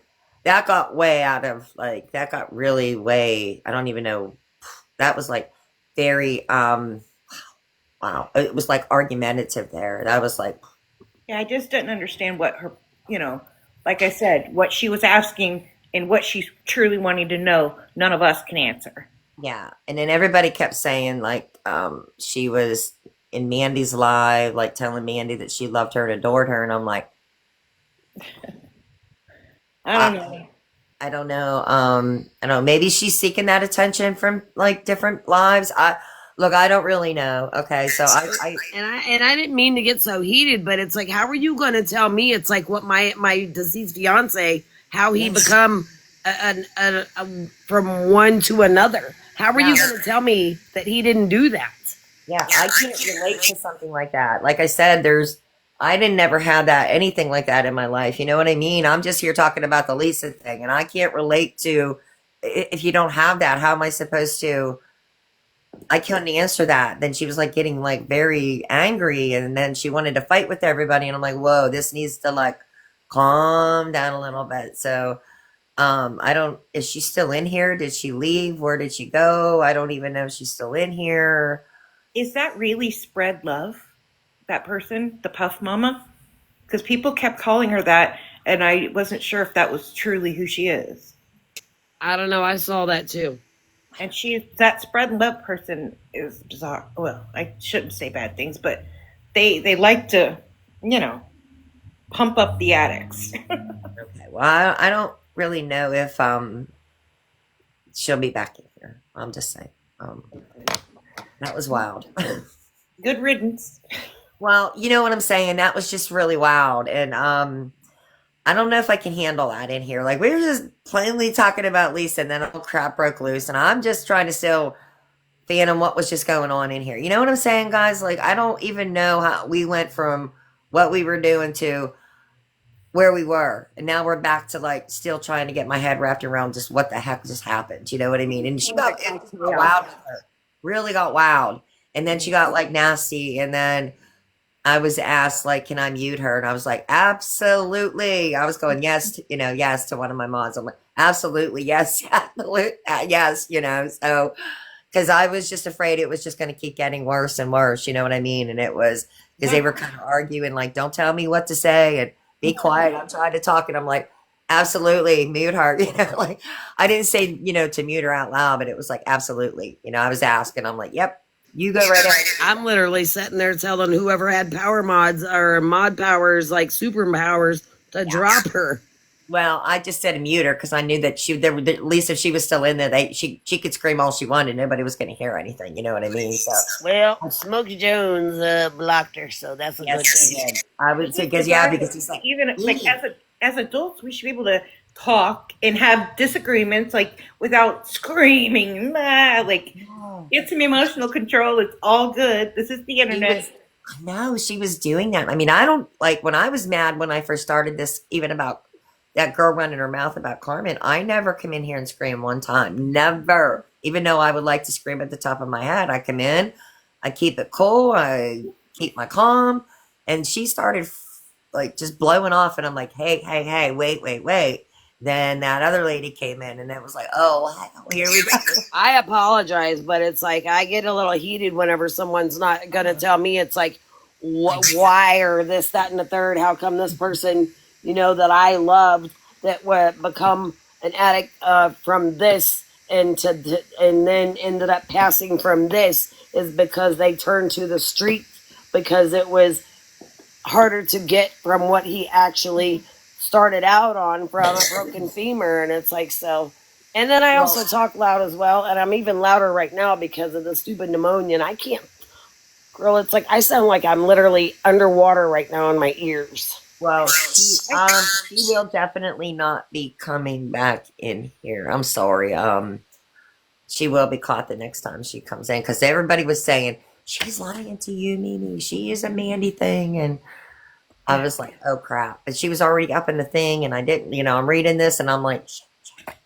That got way out of like that got really way. I don't even know. That was like very wow. It was like argumentative there. That was like Yeah, I just didn't understand what her, like I said, what she was asking and what she's truly wanting to know. None of us can answer. yeah. And then everybody kept saying like she was in Mandy's live, like telling Mandy that she loved her and adored her, and I'm like, I don't I know. I don't know. I don't know. Maybe she's seeking that attention from like different lives. I don't really know. Okay, so And I didn't mean to get so heated, but it's like, how are you going to tell me? It's like what my deceased fiance, how he yeah, become from one to another. How are you yeah. going to tell me that he didn't do that? Yeah, I can't relate to something like that. Like I said, I didn't never have that anything like that in my life. You know what I mean? I'm just here talking about the Lisa thing, and I can't relate to if you don't have that. How am I supposed to? I couldn't answer that. Then she was like getting like very angry, and then she wanted to fight with everybody, and I'm like, whoa, this needs to like calm down a little bit. So, I don't. Is she still in here? Did she leave? Where did she go? I don't even know if she's still in here. Is that really spread love? That person, the Puff Mama? Because people kept calling her that, and I wasn't sure if that was truly who she is. I don't know. I saw that too. And that spread love person is bizarre. Well, I shouldn't say bad things, but they like to, you know, pump up the addicts. Okay. Well, I don't really know if she'll be back in here. I'm just saying. That was wild. Good riddance. Well, you know what I'm saying. That was just really wild, and I don't know if I can handle that in here. Like we were just plainly talking about Lisa, and then all crap broke loose, and I'm just trying to still fathom what was just going on in here. You know what I'm saying, guys? Like I don't even know how we went from what we were doing to where we were, and now we're back to like still trying to get my head wrapped around just what the heck just happened. You know what I mean? And it just got wild with her, really got wild, and then she got like nasty, and then I was asked like, "Can I mute her?" And I was like, "Absolutely." I was going yes, yes to one of my mods. I'm like, "Absolutely, yes, absolutely, yes." So because I was just afraid it was just going to keep getting worse and worse. You know what I mean? And it was because they were kind of arguing, like, "Don't tell me what to say and be quiet." I'm trying to talk, and I'm like, absolutely mute her. Like I didn't say, to mute her out loud, but it was like, absolutely. I was asking, I'm like, yep, you go right ahead. I'm literally sitting there telling whoever had power mods or mod powers, like super powers, to Yeah. drop her. Well, I just said mute her because I knew that at least if she was still in there, she could scream all she wanted. Nobody was going to hear anything. You know what I mean? So, Well, Smokey Jones blocked her, so that's a good yes, thing. she did. I would say, because he's like, Even like as adults, we should be able to talk and have disagreements like without screaming. Like get some emotional control. It's all good. This is the she internet. was, no, she was doing that. I mean, I don't like when I was mad when I first started this, even about that girl running her mouth about Carmen. I never come in here and scream one time. Never. Even though I would like to scream at the top of my head, I come in, I keep it cool, I keep my calm. And she started like just blowing off, and I'm like, hey, hey, hey, wait, wait, wait. Then that other lady came in, and it was like, oh, here we go. I apologize, but it's like I get a little heated whenever someone's not gonna tell me. It's like, why or this, that, and the third? How come this person, that I loved, that would become an addict from this and then ended up passing from this is because they turned to the street because it was harder to get from what he actually started out on from a broken femur, and it's like so. And then I also talk loud as well, and I'm even louder right now because of the stupid pneumonia. And I can't, girl. It's like I sound like I'm literally underwater right now in my ears. Well, she will definitely not be coming back in here. I'm sorry. She will be caught the next time she comes in because everybody was saying she's lying to you, Mimi. She is a Mandy thing, and I was like, oh crap. But she was already up in the thing, and I didn't. I'm reading this, and I'm like,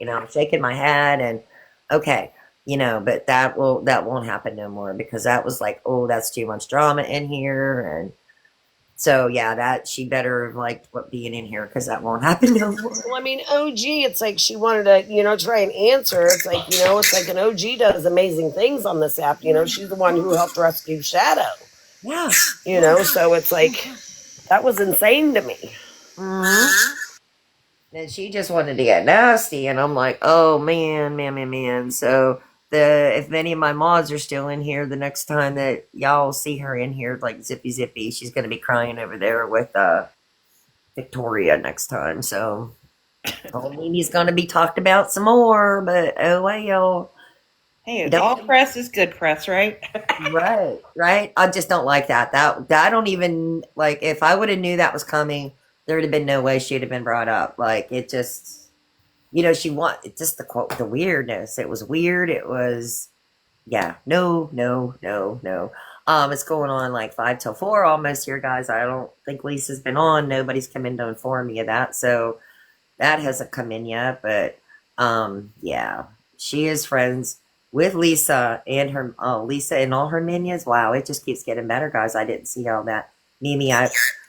I'm shaking my head, and okay, but that won't happen no more because that was like, oh, that's too much drama in here, and so yeah, that she better like being in here because that won't happen no more. Well, I mean, OG, it's like she wanted to, try and answer. It's like, it's like an OG does amazing things on this app. She's the one who helped rescue Shadow. Yeah. So it's like, that was insane to me. Mm-hmm. And she just wanted to get nasty, and I'm like, oh man, man, man, man. So if any of my mods are still in here, the next time that y'all see her in here, like zippy, she's gonna be crying over there with Victoria next time. So Mimi's gonna be talked about some more, but oh well. Hey, it's all press is good press, right? Right. I just don't like that. That I don't even like. If I would have knew that was coming, there would have been no way she'd have been brought up. Like it just, it just the weirdness. It was weird. It was, yeah. No, no, no, no. It's going on like 5 till 4 almost here, guys. I don't think Lisa's been on. Nobody's come in to inform me of that, so that hasn't come in yet. But yeah, she is friends with Lisa and her Lisa and all her minions. Wow, it just keeps getting better, guys. I didn't see all that. Mimi,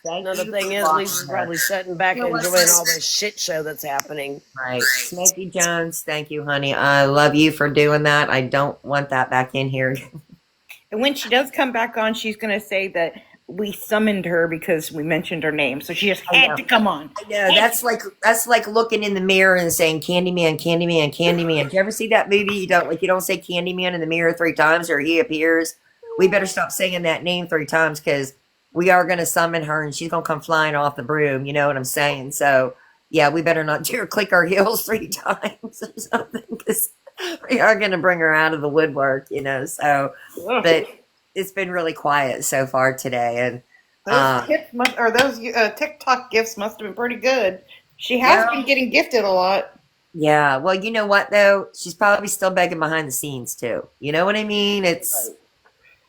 Another thing is Lisa's probably sitting back and enjoying all this shit show that's happening. Right. Smokey Jones, thank you, honey. I love you for doing that. I don't want that back in here. And when she does come back on, she's going to say that we summoned her because we mentioned her name. So she just had to come on. Yeah, that's like looking in the mirror and saying Candyman, Candyman, Candyman. Do you ever see that movie? You don't say Candyman in the mirror 3 times or he appears. We better stop saying that name 3 times because we are going to summon her and she's going to come flying off the broom. You know what I'm saying? So yeah, we better not click our heels 3 times or something because we are going to bring her out of the woodwork. So but it's been really quiet so far today, and those TikTok gifts must have been pretty good. She has been getting gifted a lot. Yeah, well, you know what though? She's probably still begging behind the scenes too. You know what I mean? It's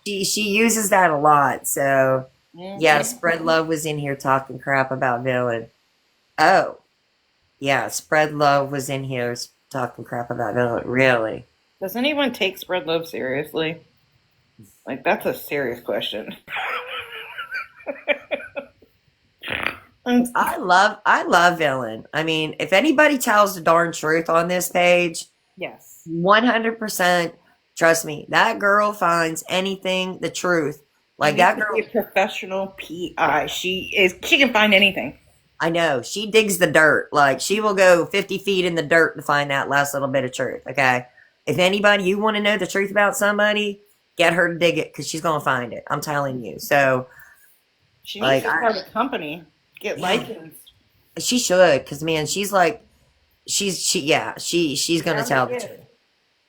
she uses that a lot. So yeah, Spread Love was in here talking crap about Villain. Oh, yeah, Spread Love was in here talking crap about Villain. Really? Does anyone take Spread Love seriously? Like, that's a serious question. I love Villain. I mean, if anybody tells the darn truth on this page, yes, 100%. Trust me, that girl finds anything the truth. Like that girl, a professional PI. She can find anything. I know. She digs the dirt. Like, she will go 50 feet in the dirt to find that last little bit of truth, okay? If anybody, you want to know the truth about somebody, get her to dig it because she's going to find it. I'm telling you. So, She needs like, to start a company, get yeah, licensed. she should because, man, she's like, she's going to Down to tell the get. truth.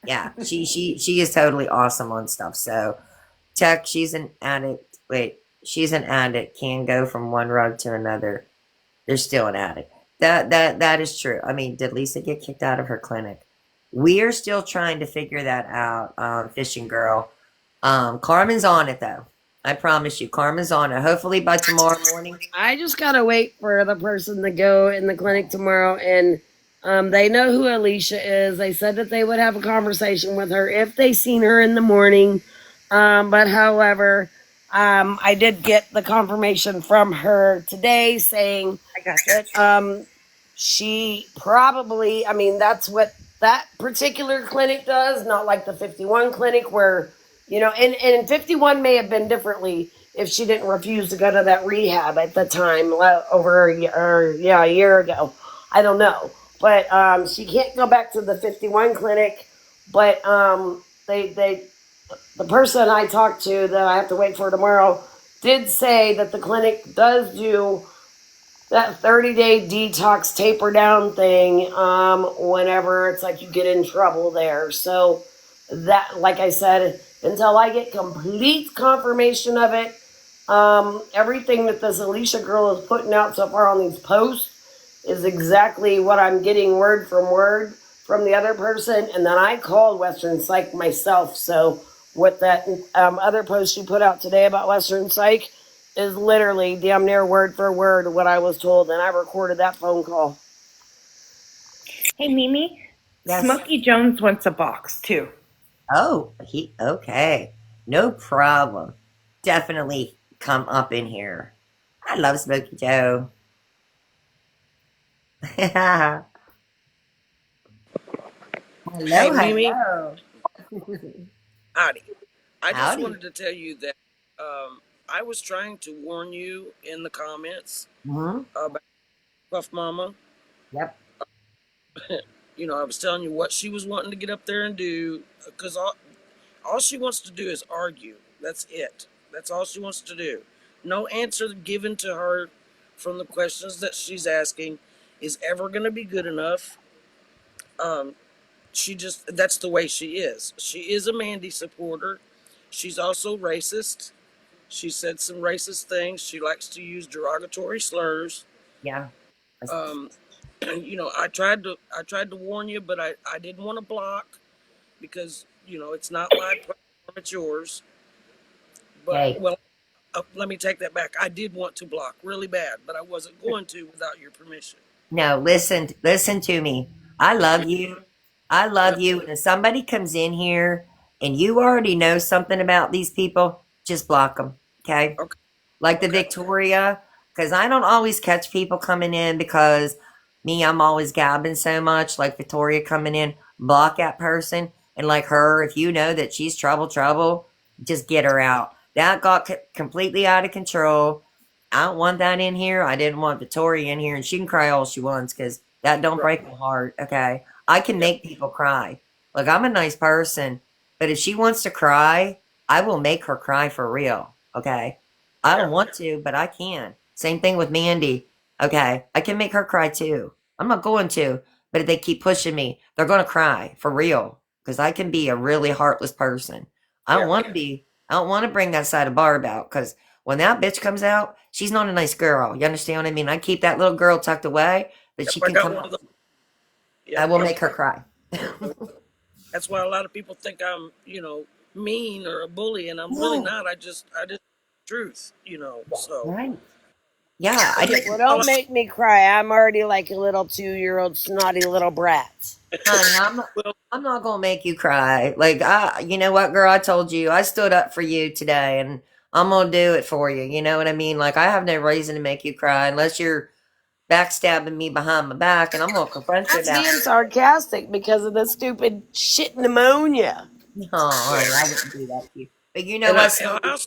Yeah, she is totally awesome on stuff. So, Tech, she's an addict. Wait, she's an addict. Can go from one rug to another. They're still an addict. That is true. I mean, did Lisa get kicked out of her clinic? We are still trying to figure that out, fishing girl. Carmen's on it though. I promise you, Carmen's on it. Hopefully by tomorrow morning. I just gotta wait for the person to go in the clinic tomorrow, and they know who Alicia is. They said that they would have a conversation with her if they seen her in the morning. But however, I did get the confirmation from her today saying I got you. that she probably, I mean, that's what that particular clinic does, not like the 51 clinic where, and 51 may have been differently if she didn't refuse to go to that rehab at the time over a year ago. I don't know. But she can't go back to the 51 clinic. But the person I talked to that I have to wait for tomorrow did say that the clinic does do that 30-day detox taper down thing whenever it's like you get in trouble there. So that, like I said, until I get complete confirmation of it, everything that this Alicia girl is putting out so far on these posts is exactly what I'm getting word from the other person. And then I called Western Psych myself. So what that other post she put out today about Western Psych is literally damn near word for word what I was told. And I recorded that phone call. Hey, Mimi, Yes. Smokey Jones wants a box too. Oh, he okay. No problem. Definitely come up in here. I love Smokey Joe. Hello, Hey, Mimi, hello. howdy. I just Howdy. wanted to tell you that I was trying to warn you in the comments Hmm. about Puff Mama. Yep. You know, I was telling you what she was wanting to get up there and do because all she wants to do is argue. That's it. That's all she wants to do. No answer given to her from the questions that she's asking is ever going to be good enough. Um, that's the way she is. She is a Mandy supporter. She's also racist. She said some racist things. She likes to use derogatory slurs. Yeah. Um, you know, I tried to warn you, but I didn't want to block because you know it's not my platform, it's yours. But Hey, well, let me take that back. I did want to block really bad, but I wasn't going to without your permission. no, listen to me. I love you. I Yeah. love you. And if somebody comes in here and you already know something about these people, just block them. Okay. Okay. Like the Okay. Victoria, because I don't always catch people coming in because me, I'm always gabbing so much. Like Victoria coming in, block that person. And like her, if you know that she's trouble, just get her out. That got completely out of control. I don't want that in here. I didn't want Victoria in here, and she can cry all she wants because that don't Right. break my heart. Okay, I can Yep. make people cry. Like I'm a nice person, but if she wants to cry, I will make her cry for real. Okay, I Yeah. don't want to, but I can. Same thing with Mandy. Okay, I can make her cry too. I'm not going to, but if they keep pushing me, they're going to cry for real because I can be a really heartless person. I don't Yeah. want to be. I don't want to bring that side of Barb out because when that bitch comes out, she's not a nice girl. You understand what I mean? I keep that little girl tucked away, but Yep. she I can got come one of out. those. I Yep. will make her cry. That's why a lot of people think I'm, you know, mean or a bully, and I'm really No. not. I just truth, you know. So Right. Yeah, I that's didn't. Well, all. don't make me cry. I'm already like a little 2-year-old snotty little brat. Honey, I'm not, Well, I'm not gonna make you cry. Like you know what, girl? I told you I stood up for you today, and I'm gonna do it for you. You know what I mean? Like I have no reason to make you cry unless you're backstabbing me behind my back, and I'm gonna confront you That's about being it. sarcastic because of the stupid shit pneumonia. No, well, honey, I wouldn't do that to you. But you know and what, I Smokey? also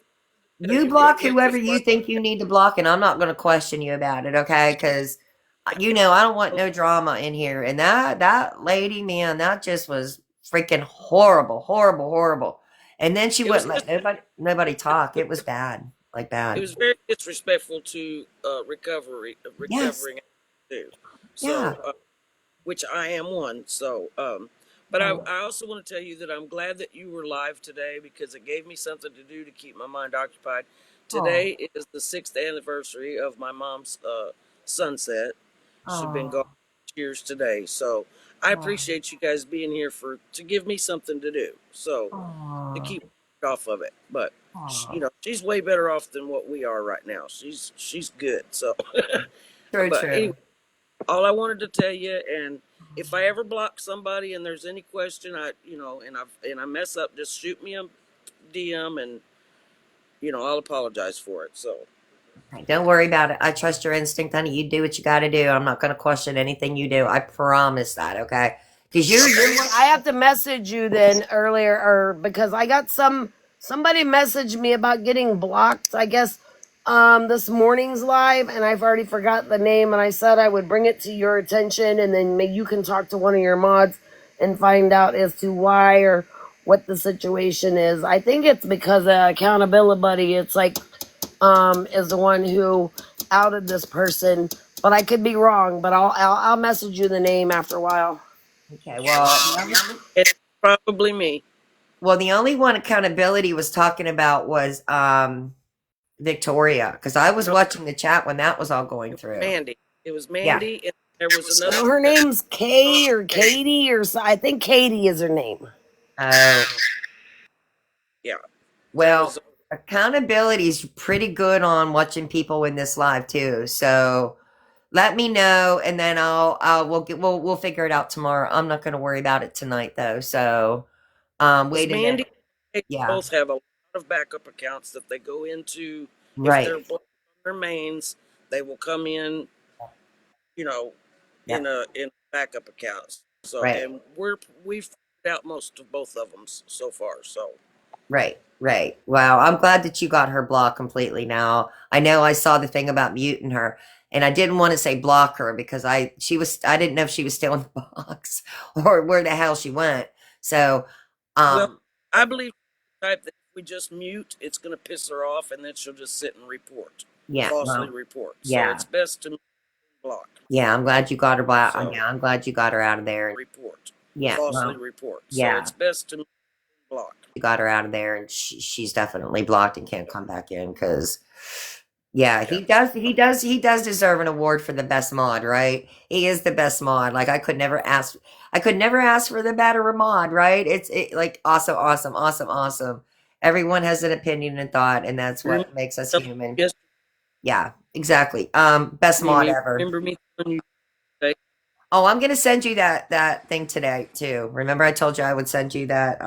You block whoever you think you need to block, and I'm not going to question you about it, okay? Because I don't want no drama in here. And that lady, man, that just was freaking horrible, horrible, horrible. And then she It was wouldn't let dis- nobody talk. It was bad, like it bad. was very disrespectful to Yes, recovering too. yeah. So which I am one. So, but Oh, I also want to tell you that I'm glad that you were live today because it gave me something to do to keep my mind occupied. oh, Today is the 6th anniversary of my mom's sunset. She'd been gone oh, 6 years today, so I oh, appreciate you guys being here to give me something to do. So to oh, keep off of it, but oh. she's way better off than what we are right now. She's good. So, True, but anyway, true. all I wanted to tell you, and if I ever block somebody and there's any question, and I mess up, just shoot me a DM, and I'll apologize for it. So Hey, don't worry about it. I trust your instinct, honey. You do what you got to do. I'm not going to question anything you do. I promise that, okay? Because you're Okay, I have to message you then earlier, or because I got somebody messaged me about getting blocked. I guess this morning's live, and I've already forgot the name. And I said I would bring it to your attention, and then maybe you can talk to one of your mods and find out as to why or what the situation is. I think it's because accountability buddy. It's like is the one who outed this person, but I could be wrong. But I'll message you the name after a while. okay. it's probably me, The only one accountability was talking about was Victoria, because I was no, watching the chat when that was all going through. Mandy. It was Yeah. Mandy, and there was another. No, her name's Kay or Katie or I think Katie is her name. Oh, Yeah, that well, was. accountability is pretty good on watching people in this live too. So let me know, and then we'll figure it out tomorrow. I'm not going to worry about it tonight though. So Because wait a Mandy minute. and Kate Yeah. both have a lot of backup accounts that they go into. If Right. they're both on their mains, they will come in, you know, Yeah. in backup accounts. So, Right. and we've figured out most of both of them so far. So, Right, right. Wow, I'm glad that you got her blocked completely now. I know I saw the thing about muting her, and I didn't want to say block her because I didn't know if she was still in the box or where the hell she went. So, well, um, I believe the type that if we just mute, it's going to piss her off, and then she'll just sit and yeah, falsely well, report. So yeah, it's best to block. yeah. I'm glad you got her blocked. So Yeah, I'm glad you got her out of there. report, Yeah, falsely well, report. So yeah, it's best to block. you got her out of there, and she's definitely blocked and can't come back in because yeah, Yeah. he does deserve an award for the best mod, right? He is the best mod. Like I could never ask for the better mod, right? Like awesome, awesome, awesome, awesome. Everyone has an opinion and thought, and that's what makes us human. Yes, Yeah, exactly. Best mod Mimi, ever. remember me telling you today? Oh, I'm gonna send you that thing today too. Remember I told you I would send you that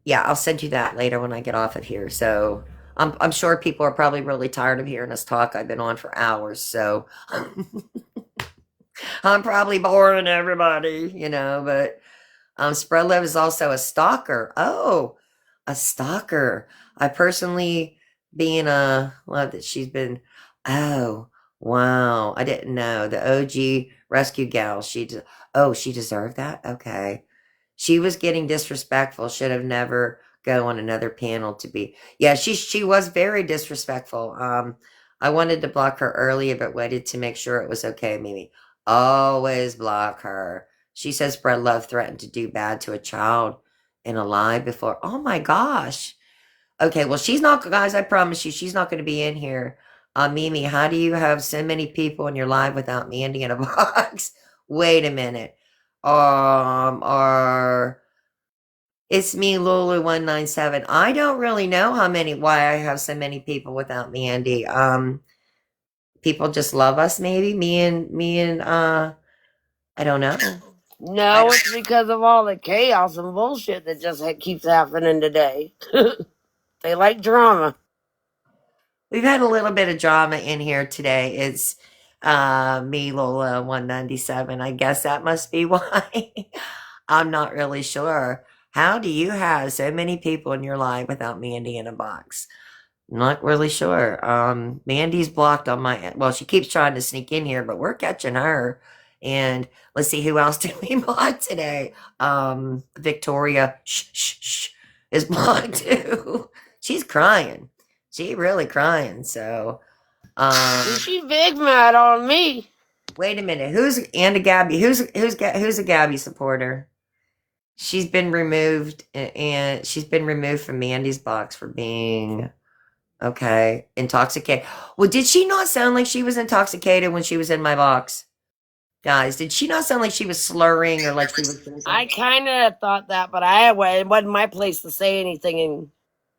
yeah, I'll send you that later when I get off of here. So I'm sure people are probably really tired of hearing us talk. I've been on for hours, so I'm probably boring everybody, but Spread Love is also a stalker. Oh, a stalker. I personally being a love that she's been oh wow. I didn't know. The OG rescue gal. She deserved that? Okay. She was getting disrespectful. Should have never go on another panel to be. Yeah, she was very disrespectful. I wanted to block her earlier, but waited to make sure it was okay. Mimi, always block her. She says Spread Love threatened to do bad to a child in a lie before. Oh my gosh. Okay, well she's not, guys. I promise you, she's not going to be in here. Mimi, how do you have so many people in your live without Mandy in a box? Wait a minute. Or it's me, Lulu197. I don't really know why I have so many people without me, Andy. People just love us, maybe I don't know. I No, don't. it's because of all the chaos and bullshit that just keeps happening today. They like drama. We've had a little bit of drama in here today. It's me, Lola197. I guess that must be why. I'm not really sure. How do you have so many people in your life without Mandy in a box? Not really sure. Mandy's blocked on my. Well, she keeps trying to sneak in here, but we're catching her. And let's see who else did we block today. Victoria is blocked too. She's crying. She really crying. So, She big mad on me. wait a minute. Who's Anna Gabby? Who's a Gabby supporter? She's been removed, and she's been removed from Mandy's box for being okay, intoxicated. Well, did she not sound like she was intoxicated when she was in my box? Guys, did she not sound like she was slurring or like she was doing I something? kind of thought that, but it wasn't my place to say anything. And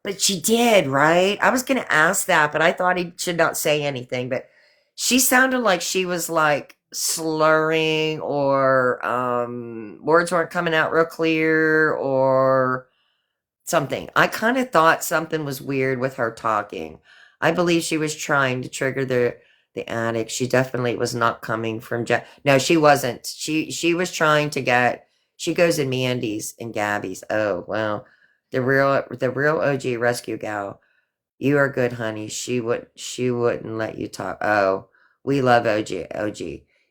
But she did, right? I was going to ask that, but I thought he should not say anything. But she sounded like she was like slurring or words weren't coming out real clear or something. I kind of thought something was weird with her talking. I believe she was trying to trigger the addict. She definitely was not coming from No, she wasn't. She was trying to get. She goes in Mandy's and Gabby's. Oh well, the real OG rescue gal. You are good, honey. She wouldn't let you talk. Oh, we love OG. OG.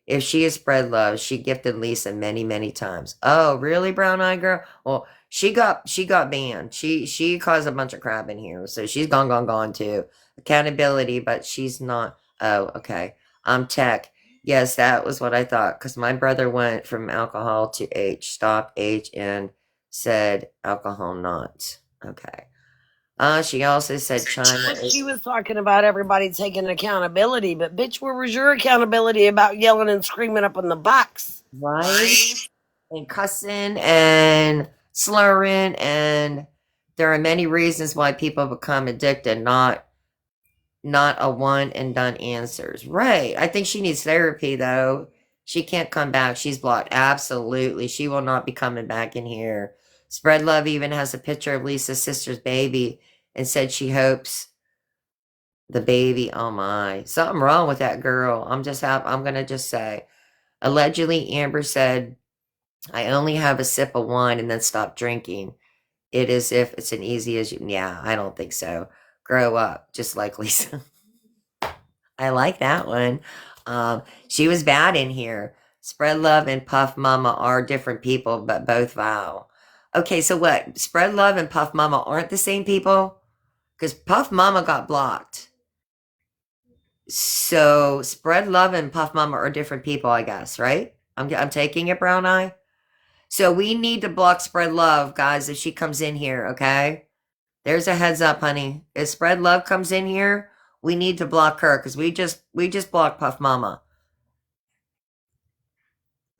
If she has spread love, she gifted Lisa many, many times. Oh, really, brown eyed girl? Well, she got banned. She caused a bunch of crap in here, so she's gone too. Accountability, but she's not. Oh, okay. Tech. Yes, that was what I thought. Because my brother went from alcohol to H. Stop H and said alcohol not. Okay. She also said China she is was talking about everybody taking accountability, but bitch, where was your accountability about yelling and screaming up in the box? right and cussing and slurring, and there are many reasons why people become addicted, not a one and done answers. Right. I think she needs therapy though. She can't come back. She's blocked. Absolutely. She will not be coming back in here. Spread Love even has a picture of Lisa's sister's baby and said she hopes the baby, oh my, something wrong with that girl. I'm gonna just say. Allegedly, Amber said, I only have a sip of wine and then stop drinking. It is if it's an easy as you. Yeah, I don't think so. Grow up, just like Lisa. I like that one. She was bad in here. Spread Love and Puff Mama are different people, but both vow. Okay, so what? Spread Love and Puff Mama aren't the same people? Because Puff Mama got blocked. So Spread Love and Puff Mama are different people, I guess, right? I'm taking it, Brown Eye. So we need to block Spread Love, guys, if she comes in here, okay? There's a heads up, honey. If Spread Love comes in here, we need to block her because we just blocked Puff Mama.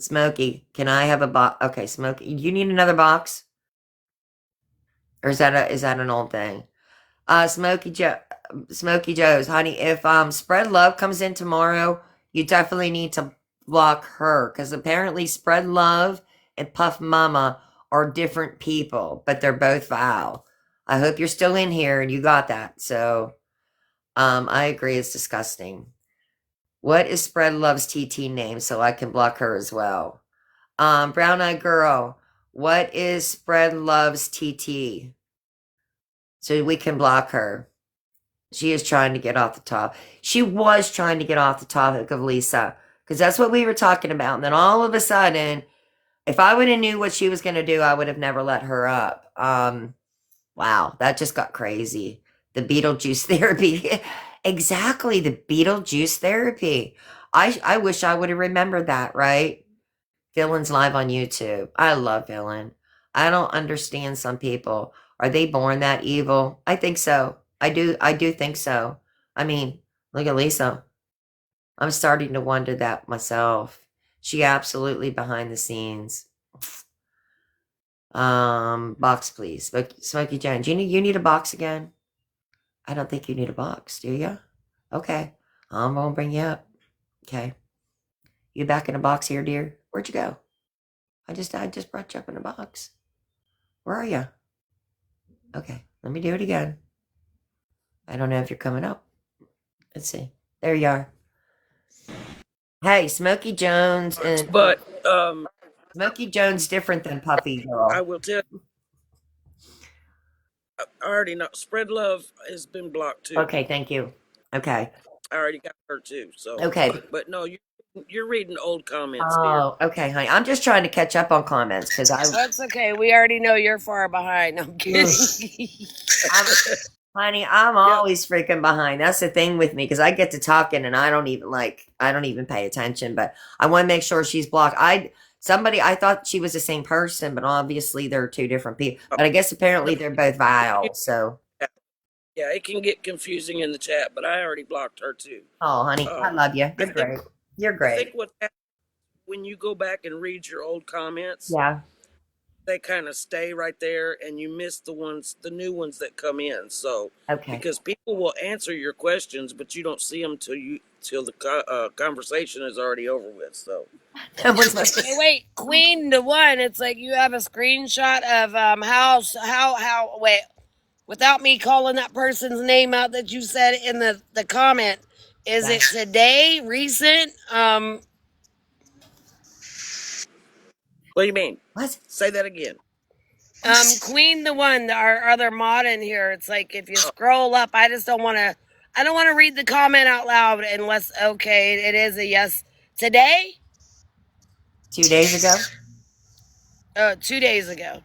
Smokey, can I have a box? Okay, Smokey, you need another box, or is that an old thing? Smokey Joe, Smokey Joe's, honey. If Spread Love comes in tomorrow, you definitely need to block her because apparently Spread Love and Puff Mama are different people, but they're both vile. I hope you're still in here and you got that. So, I agree. It's disgusting. What is Spread Love's TT name so I can block her as well? Brown Eyed Girl, what is Spread Love's TT so we can block her? She is trying to get off the top. She was trying to get off the topic of Lisa because that's what we were talking about. And then all of a sudden, if I would have knew what she was going to do, I would have never let her up. Wow, that just got crazy. The Beetlejuice therapy. Exactly, the Beetlejuice therapy. I wish I would have remembered that, right? Villain's live on YouTube. I love Villain. I don't understand some people. Are they born that evil? I think so. I do think so. I mean, look at Lisa. I'm starting to wonder that myself. She absolutely behind the scenes. Box please. Smokey Jones. You need a box again? I don't think you need a box, do you? Okay. I'm gonna bring you up. Okay. You back in a box here, dear? Where'd you go? I just brought you up in a box. Where are you? Okay, let me do it again. I don't know if you're coming up. Let's see. There you are. Hey, Smokey Jones and But Smokey Jones different than Puffy I Girl. will tell I already know. Spread love has been blocked too. Okay, thank you. Okay. I already got her too. So, Okay. but no, you're reading old comments, dear. Oh, okay, honey. I'm just trying to catch up on comments because That's okay. We already know you're far behind. I'm Ugh. kidding. I'm, honey, I'm Yep. always freaking behind. That's the thing with me because I get to talking and I don't even pay attention. But I want to make sure she's blocked. I thought she was the same person, but obviously they're two different people. Oh, But I guess no, apparently they're both vile. So, yeah, it can get confusing in the chat, but I already blocked her too. oh, honey, I Um, love you. I You're think great. You're I think great. what happens when you go back and read your old comments, Yeah. they kind of stay right there, and you miss the new ones that come in. So Okay. because people will answer your questions, but you don't see them till the conversation is already over with. So That was my. Hey, wait, Queen to one. It's like you have a screenshot of how wait, without me calling that person's name out that you said in the comment. Is Yeah. it today, recent? what do you mean? What? Say that again. Queen the one, our other mod in here. It's like if you scroll up, I just don't want to. I don't want to read the comment out loud unless okay, it is a yes. Today, 2 days ago? 2 days ago.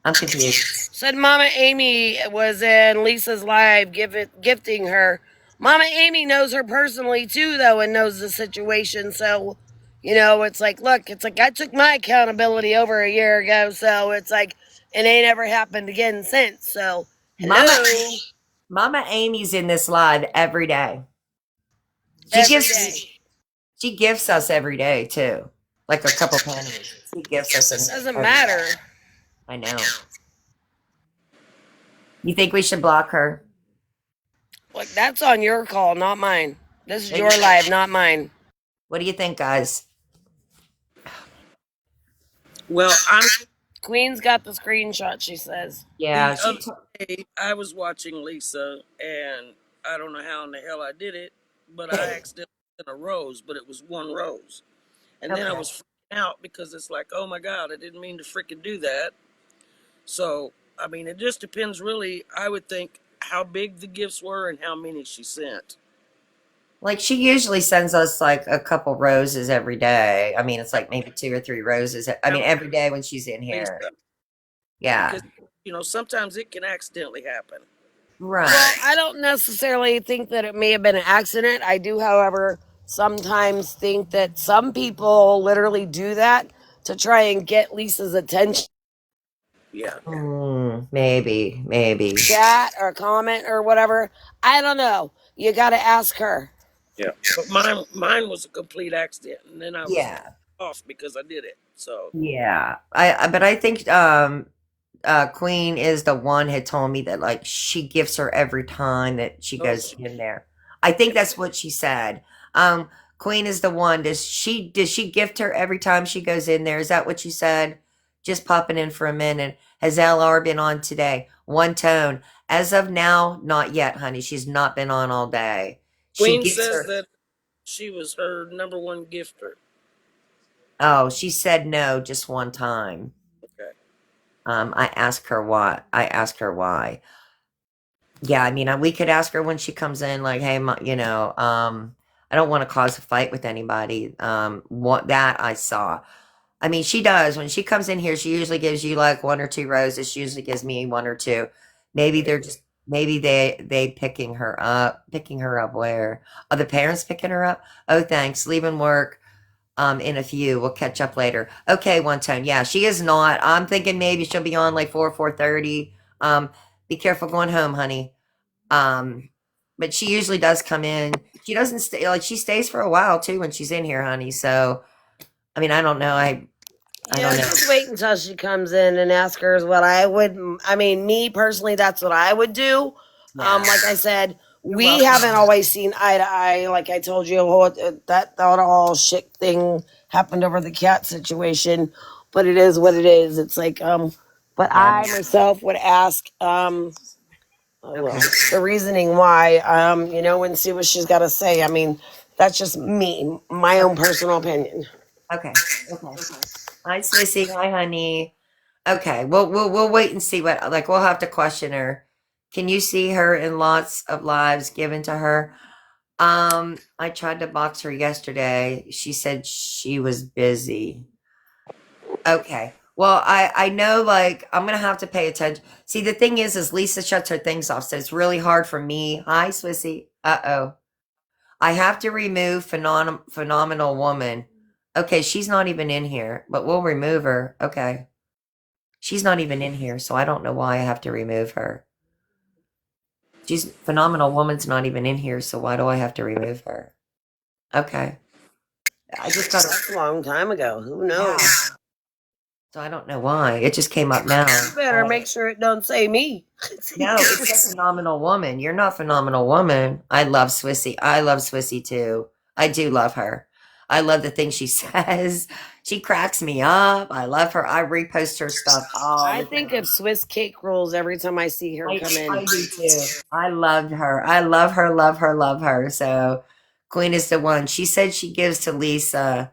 I'm confused. Said Mama Amy was in Lisa's live gifting her. Mama Amy knows her personally too, though, and knows the situation. So, it's like, look, it's like I took my accountability over a year ago. So it's like it ain't ever happened again since. So, Mama hello, Mama Amy's in this live every day. She every gives day. she gifts us every day too. Like a couple pennies. She gifts us Doesn't every day. matter. I know. You think we should block her? Like that's on your call, not mine. This is What do your you think? live, not mine. What do you think, guys? Well, I'm Queen's got the screenshot. She says. Yeah, the other day I was watching Lisa, and I don't know how in the hell I did it, but I accidentally sent a rose, but it was one rose, and then I okay. was freaking out because it's like, oh my god, I didn't mean to freaking do that. So I mean, it just depends, really. I would think how big the gifts were and how many she sent. Like she usually sends us like a couple roses every day. I mean, it's like maybe 2 or 3 roses. I How mean, many every day when she's in here. Lisa? Yeah. Because sometimes it can accidentally happen. Well, Right. I don't necessarily think that it may have been an accident. I do, however, sometimes think that some people literally do that to try and get Lisa's attention, Yeah, Maybe. chat or comment or whatever. I don't know. You got to ask her. yeah. But mine was a complete accident, and then I was Yeah. off because I did it. So Yeah. But I think Queen is the one had told me that like she gives her every time that she okay, goes in there. I think that's what she said. Queen is the one. Does she gift her every time she goes in there? Is that what you said? Just popping in for a minute. Has LR been on today? One tone. As of now, not yet, honey. She's not been on all day. She Queen gets says her. that she was her number one gifter. Oh, she said no just one time. Okay. I asked her why. Yeah, I mean, we could ask her when she comes in, like, hey, I don't want to cause a fight with anybody. What that I saw. I mean, she does when she comes in here. She usually gives you like 1 or 2 roses. She usually gives me 1 or 2. Maybe they're just maybe they picking her up where are the parents picking her up? Oh, thanks. Leaving work. In a few. We'll catch up later. Okay, one tone. Yeah, she is not. I'm thinking maybe she'll be on like 4:30. Be careful going home, honey. But she usually does come in. She doesn't stay like she stays for a while too when she's in here, honey. So I mean, I don't know. I Yeah, don't know. just wait until she comes in and ask her is what I would. I mean, me personally, that's what I would do. Yeah. Like I said, You're we welcome. haven't always seen eye to eye. Like I told you, that all shit thing happened over the cat situation, but it is what it is. It's like, but Yeah. I myself would ask, oh, well, Okay. the reasoning why, and see what she's got to say. I mean, that's just me, my own Okay. personal opinion. Okay. Okay. Hi, Sissy. Hi, honey. Okay, we'll wait and see what like we'll have to question her. Can you see her in lots of lives given to her? I tried to box her yesterday. She said she was busy. Okay. Well, I know like I'm gonna have to pay attention. See, the thing is Lisa shuts her things off, so it's really hard for me. Hi, Swissy. Uh-oh. I have to remove phenomenal woman. Okay, she's not even in here, but we'll remove her. Okay. She's not even in here, so I don't know why I have to remove her. She's phenomenal woman's not even in here, so why do I have to remove her? Okay. I just got That's a long time ago. Who yeah. knows? So I don't know why. It just came up now. You better make sure it don't say me. No, it says phenomenal woman. You're not phenomenal woman. I love Swissy. I love Swissy too. I do love her. I love the things she says. She cracks me up. I love her. I repost her stuff all I the think time. of Swiss cake rolls every time I see her come I in. do too. I loved her. I love her, love her, love her. So Queen is the one. She said she gives to Lisa.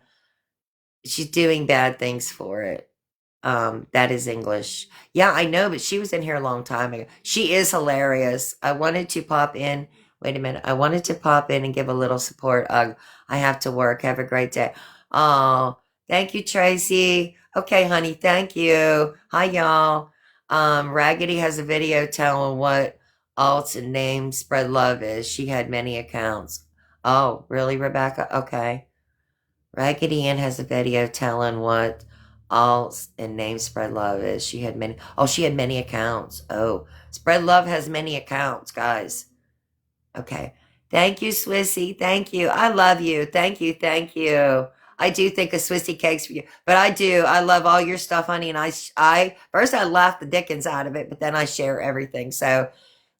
She's doing bad things for it. That is English. Yeah, I know, but she was in here a long time ago. She is hilarious. I wanted to pop in. Wait a minute. I wanted to pop in and give a little support. I have to work. Have a great day. Oh, thank you, Tracy. Okay, honey. Thank you. Hi, y'all. Raggedy has a video telling what alts and name spread love is. She had many accounts. Oh, really, Rebecca? Okay. Raggedy Ann has a video telling what all and name Spread Love is. She had many. Oh, she had many accounts. Oh, Spread Love has many accounts, guys. Okay. Thank you, Swissy. Thank you. I love you. Thank you. Thank you. I do think of Swissy cakes for you, but I do. I love all your stuff, honey. And I first I laugh the dickens out of it, but then I share everything. So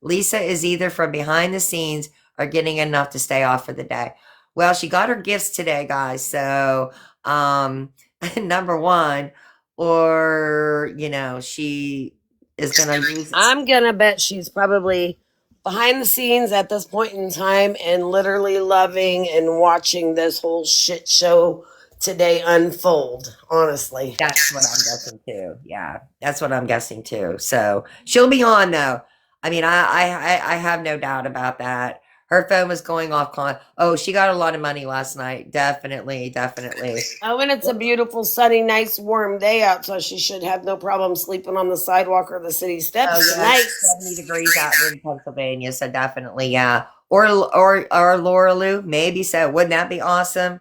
Lisa is either from behind the scenes or getting enough to stay off for the day. Well, she got her gifts today, guys. So, number one, or she is gonna use. I'm gonna bet she's probably behind the scenes at this point in time and literally loving and watching this whole shit show today unfold. Honestly. That's what I'm guessing too. Yeah, that's what I'm guessing too. So she'll be on though. I mean, I have no doubt about that. Her phone was going off. Oh, she got a lot of money last night. Definitely, definitely. Oh, and it's a beautiful, sunny, nice, warm day out, so she should have no problem sleeping on the sidewalk or the city Oh steps yeah, tonight. it's 70 degrees out in Pennsylvania, so definitely, yeah. Or Laura Lou, maybe so. Wouldn't that be awesome?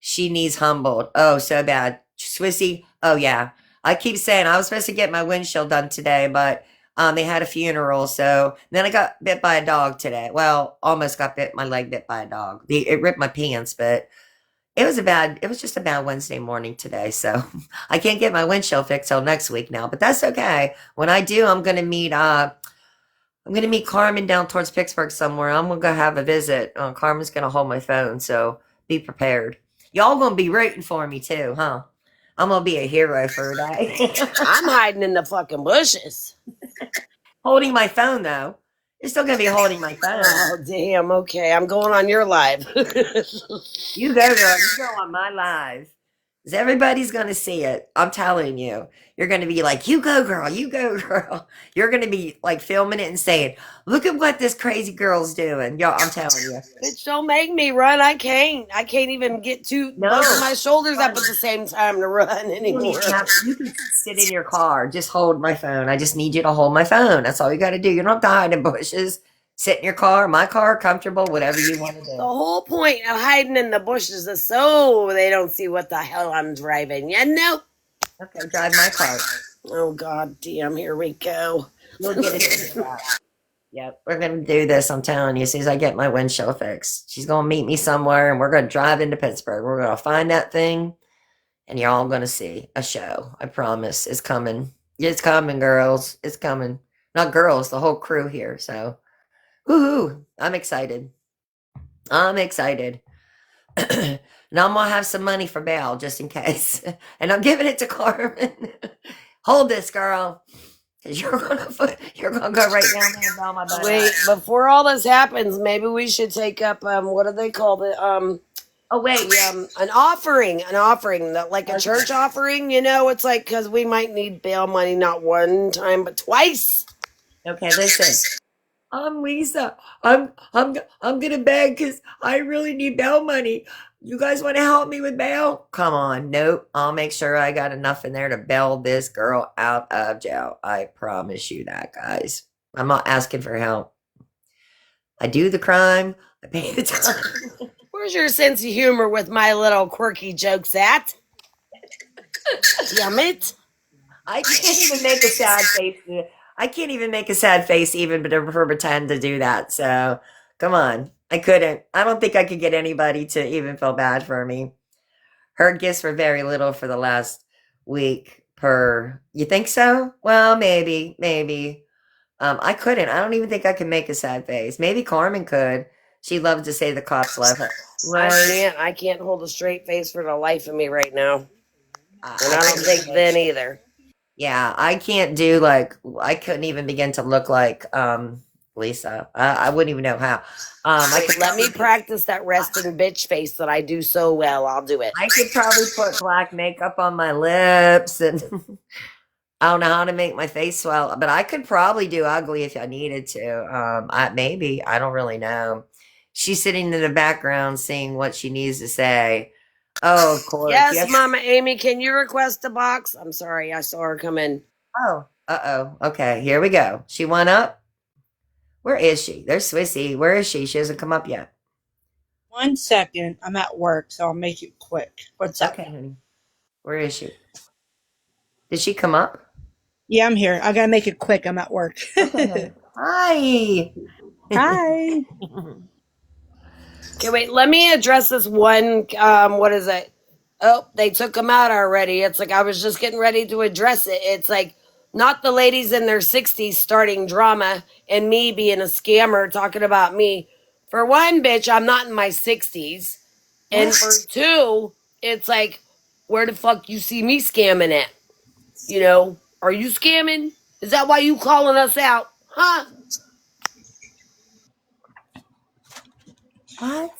She needs humbled. Oh, so bad. Swissy. Oh yeah. I keep saying I was supposed to get my windshield done today, but they had a funeral, so then I got bit by a dog today. Well, almost got my leg bit by a dog. It ripped my pants, but it was just a bad Wednesday morning today. So I can't get my windshield fixed till next week now, but that's okay. When I do, I'm gonna meet Carmen down towards Pittsburgh somewhere. I'm gonna go have a visit. Carmen's gonna hold my phone, so be prepared. Y'all gonna be rooting for me too, huh? I'm gonna be a hero for a day. I'm hiding in the fucking bushes. Holding my phone though. You're still gonna be holding my phone. Oh, damn. Okay, I'm going on your live. You go, girl. You go on my live. 'Cause everybody's gonna see it. I'm telling you. You're gonna be like, you go, girl. You go, girl. You're gonna be like filming it and saying, look at what this crazy girl's doing. Yo, I'm telling you. Bitch, don't make me run. I can't. I can't even get both of my shoulders up at the same time to run You don't anymore. even have to. You can sit in your car. Just hold my phone. I just need you to hold my phone. That's all you got to do. You don't have to hide in bushes. Sit in your car, my car, comfortable, whatever you want to The do. whole point of hiding in the bushes is so they don't see what the hell I'm driving. You know? Okay, drive my car. Oh, god damn. Here we go. You'll get it figured out. Yep, we're gonna do this. I'm telling you. As soon as I get my windshield fixed, she's gonna meet me somewhere, and we're gonna drive into Pittsburgh. We're gonna find that thing, and you're all gonna see a show. I promise. It's coming. It's coming, girls. It's coming. Not girls, the whole crew here. So, woohoo! I'm excited. I'm excited. And I'm gonna have some money for bail just in case. And I'm giving it to Carmen. Hold this, girl. Cause you're gonna go right down there and bail my butt Wait, out. before all this happens, maybe we should take up what do they call the Oh wait, an offering that like a church offering. You know, it's like because we might need bail money not one time but twice. Okay, listen. I'm Lisa. I'm gonna beg because I really need bail money. You guys want to help me with bail? Come on, nope. I'll make sure I got enough in there to bail this girl out of jail. I promise you that, guys. I'm not asking for help. I do the crime. I pay the time. Where's your sense of humor with my little quirky jokes at? Damn it! I can't even make a sad face. I can't even make a sad face even for pretend to do that. So come on. I couldn't. I don't think I could get anybody to even feel bad for me. Her gifts were very little for the last week per. You think so? Well, maybe. I couldn't. I don't even think I could make a sad face. Maybe Carmen could. She'd love to say the cops love her. Right. I can't hold a straight face for the life of me right now, and I I don't couldn't think even. then either. Yeah, I can't do like I couldn't even begin to look like Lisa. I wouldn't even know how. I could Let me probably practice that resting bitch face that I do so well. I'll do it. I could probably put black makeup on my lips and I don't know how to make my face swell, but I could probably do ugly if I needed to. Maybe I don't really know. She's sitting in the background seeing what she needs to say. Oh, of course. Yes, Yes. Mama Amy, can you request a box? I'm sorry, I saw her come in. Oh, okay, here we go. She went up. Where is she? There's Swissy. Where is she? She hasn't come up yet. 1 second. I'm at work, so I'll make it quick. What's up? Okay, honey. Where is she? Did she come up? Yeah, I'm here. I gotta make it quick. I'm at work. Okay, honey. Hi. Hi. Okay, wait, let me address this one. What is it? Oh, they took them out already. It's like I was just getting ready to address it. It's like not the ladies in their 60s starting drama and me being a scammer talking about me. For one, bitch, I'm not in my 60s. And for two, it's like, where the fuck you see me scamming at? You know, are you scamming? Is that why you calling us out? Huh? What?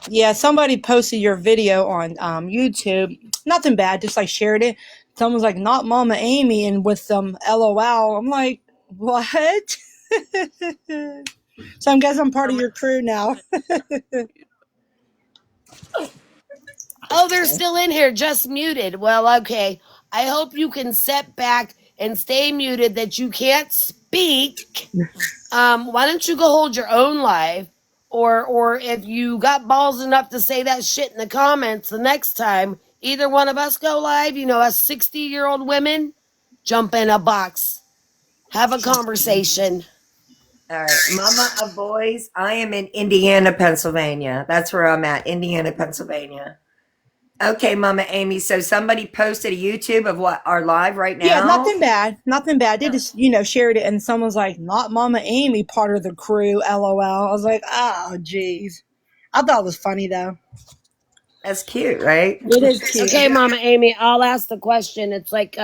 Yeah, somebody posted your video on YouTube. Nothing bad, just like shared it. Someone's like, not Mama Amy, and with some LOL. I'm like, what? So I guess I'm part of your crew now. Oh, they're still in here, just muted. Well, okay. I hope you can sit back and stay muted that you can't speak. Why don't you go hold your own live? Or if you got balls enough to say that shit in the comments the next time, either one of us go live, you know, us 60-year-old women, jump in a box. Have a conversation. All right, Mama of Boys. I am in Indiana, Pennsylvania. That's where I'm at, Indiana, Pennsylvania. Okay, Mama Amy. So somebody posted a YouTube of what our live right Yeah, now. nothing bad. Nothing bad. They just, shared it, and someone's like, not Mama Amy, part of the crew, LOL. I was like, oh, jeez. I thought it was funny, though. That's cute, right? It is cute. Okay, Mama Amy, I'll ask the question. It's like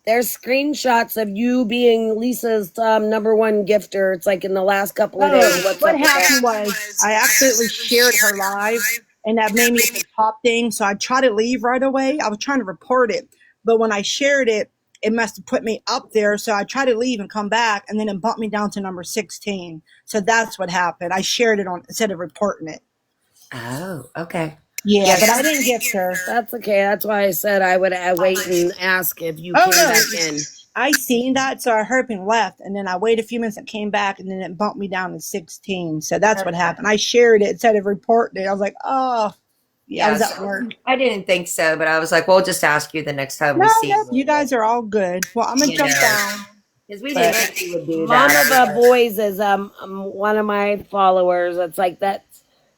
there's screenshots of you being Lisa's number one gifter. It's like in the last couple of days. Oh, What's what up with happened that? was I accidentally shared her live, and that made me at the top thing. So I tried to leave right away. I was trying to report it, but when I shared it, it must have put me up there. So I tried to leave and come back, and then it bumped me down to number 16. So that's what happened. I shared it on instead of reporting it. Oh, okay. Yeah, but I Yes. didn't gift her. That's okay. That's why I said I would wait and ask if you Oh came no, back in. I seen that, so I hurried and left, and then I waited a few minutes and came back, and then it bumped me down to 16. So that's what happened. I shared it instead of reporting it. I was like, oh, yeah, I was Yes. at work. I didn't think so, but I was like, we'll just ask you the next time No, we see no, you you. guys are all good. Well, I'm gonna You jump know, down, because we didn't but think you would do Mom of the that. Boys is one of my followers. It's like that.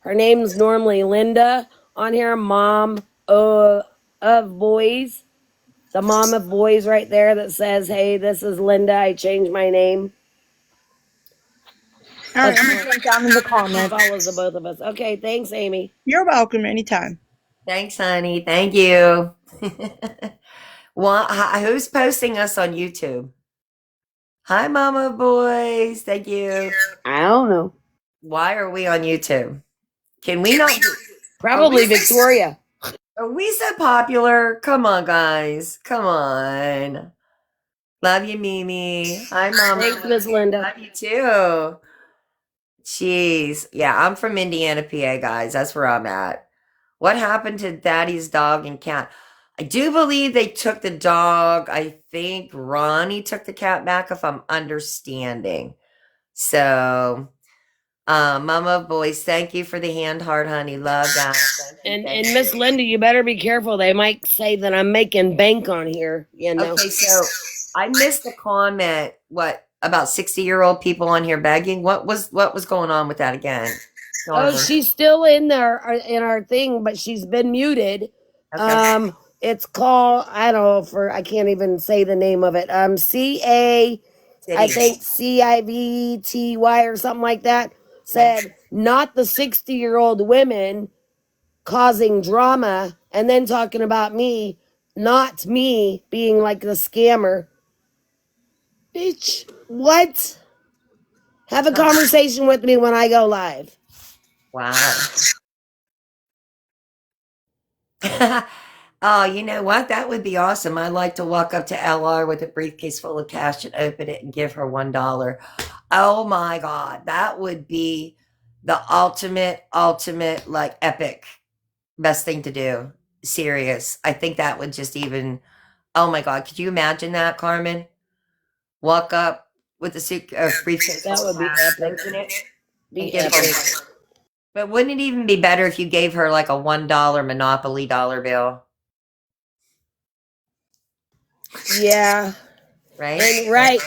Her name's normally Linda on here. Mom of Boys. The mom of boys right there that says, "Hey, this is Linda. I changed my name." all right, I'm gonna jump down in the She comments. follows the both of us. Okay, thanks, Amy. You're welcome anytime. Thanks, honey. Thank you. Well, who's posting us on YouTube? Hi, Mama Boys. Thank you. I don't know. Why are we on YouTube? Can we not? Probably Victoria. Are we so popular? Come on, guys. Come on. Love you, Mimi. Hi, Thanks, Mama. Miss Linda. Love you too. Jeez. Yeah, I'm from Indiana, PA, guys. That's where I'm at. What happened to Daddy's dog and cat? I do believe they took the dog. I think Ronnie took the cat back, if I'm understanding. So, Mama Voice, thank you for the hand heart, honey. Love that. And Thank Miss you. Linda, you better be careful. They might say that I'm making bank on here. You know. Okay, so I missed the comment. What about 60-year-old people on here begging? What was going on with that again? Oh, Norman. she's still in there in our thing, but she's been muted. Okay. It's called I don't know for I can't even say the name of it. CA, I City. think CIVTY or something like that. Said not the 60-year-old women causing drama, and then talking about me, not me being like the scammer. Bitch, what? Have a conversation with me when I go live. Wow. Oh, you know what? That would be awesome. I'd like to walk up to LR with a briefcase full of cash and open it and give her $1. Oh my God. That would be the ultimate, like epic best thing to do. Serious. I think that would just even, oh my God. Could you imagine that, Carmen? Walk up with a briefcase That full of would be cash, epic. open it, and Be give her epic. one. But wouldn't it even be better if you gave her like a $1 Monopoly dollar bill? Yeah. Right? And right,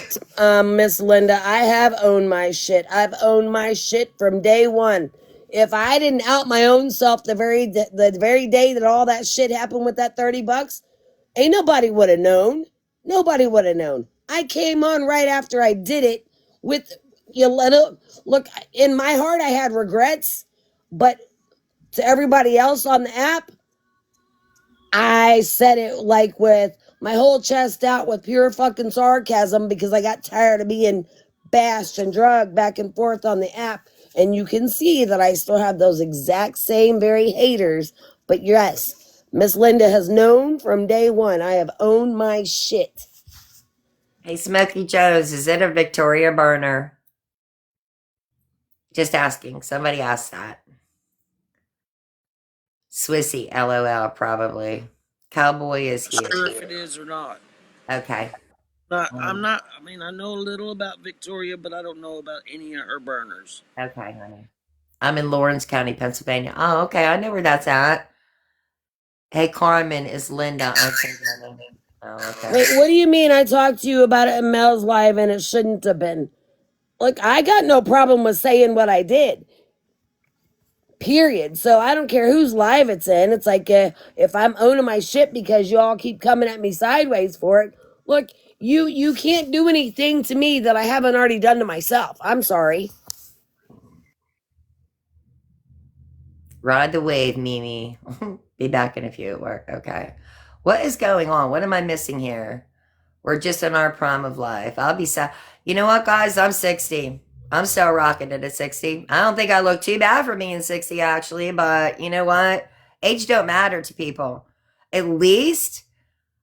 Miss Linda, I have owned my shit. I've owned my shit from day one. If I didn't out my own self the very day that all that shit happened with that $30, ain't nobody would have known. Nobody would have known. I came on right after I did it with you little look in my heart I had regrets, but to everybody else on the app, I said it like with my whole chest out with pure fucking sarcasm because I got tired of being bashed and drugged back and forth on the app. And you can see that I still have those exact same very haters. But yes, Miss Linda has known from day one. I have owned my shit. Hey, Smokey Joe's, is it a Victoria burner? Just asking. Somebody asked that. Swissy, LOL, probably. Cowboy is I'm here. not sure if it is or not. Okay. I'm not. I mean, I know a little about Victoria, but I don't know about any of her burners. Okay, honey. I'm in Lawrence County, Pennsylvania. Oh, okay. I know where that's at. Hey, Carmen, is Linda. Okay, honey. Oh, okay. Wait, what do you mean I talked to you about it in Mel's live and it shouldn't have been? Look, I got no problem with saying what I did. Period. So I don't care whose live it's in. It's like if I'm owning my shit because you all keep coming at me sideways for it. Look, you can't do anything to me that I haven't already done to myself. I'm sorry. Ride the wave, Mimi. Be back in a few at work. Okay. What is going on? What am I missing here? We're just in our prime of life. I'll be sad. You know what, guys? I'm 60. I'm still rocking it at 60. I don't think I look too bad for being 60, actually. But you know what? Age don't matter to people. At least,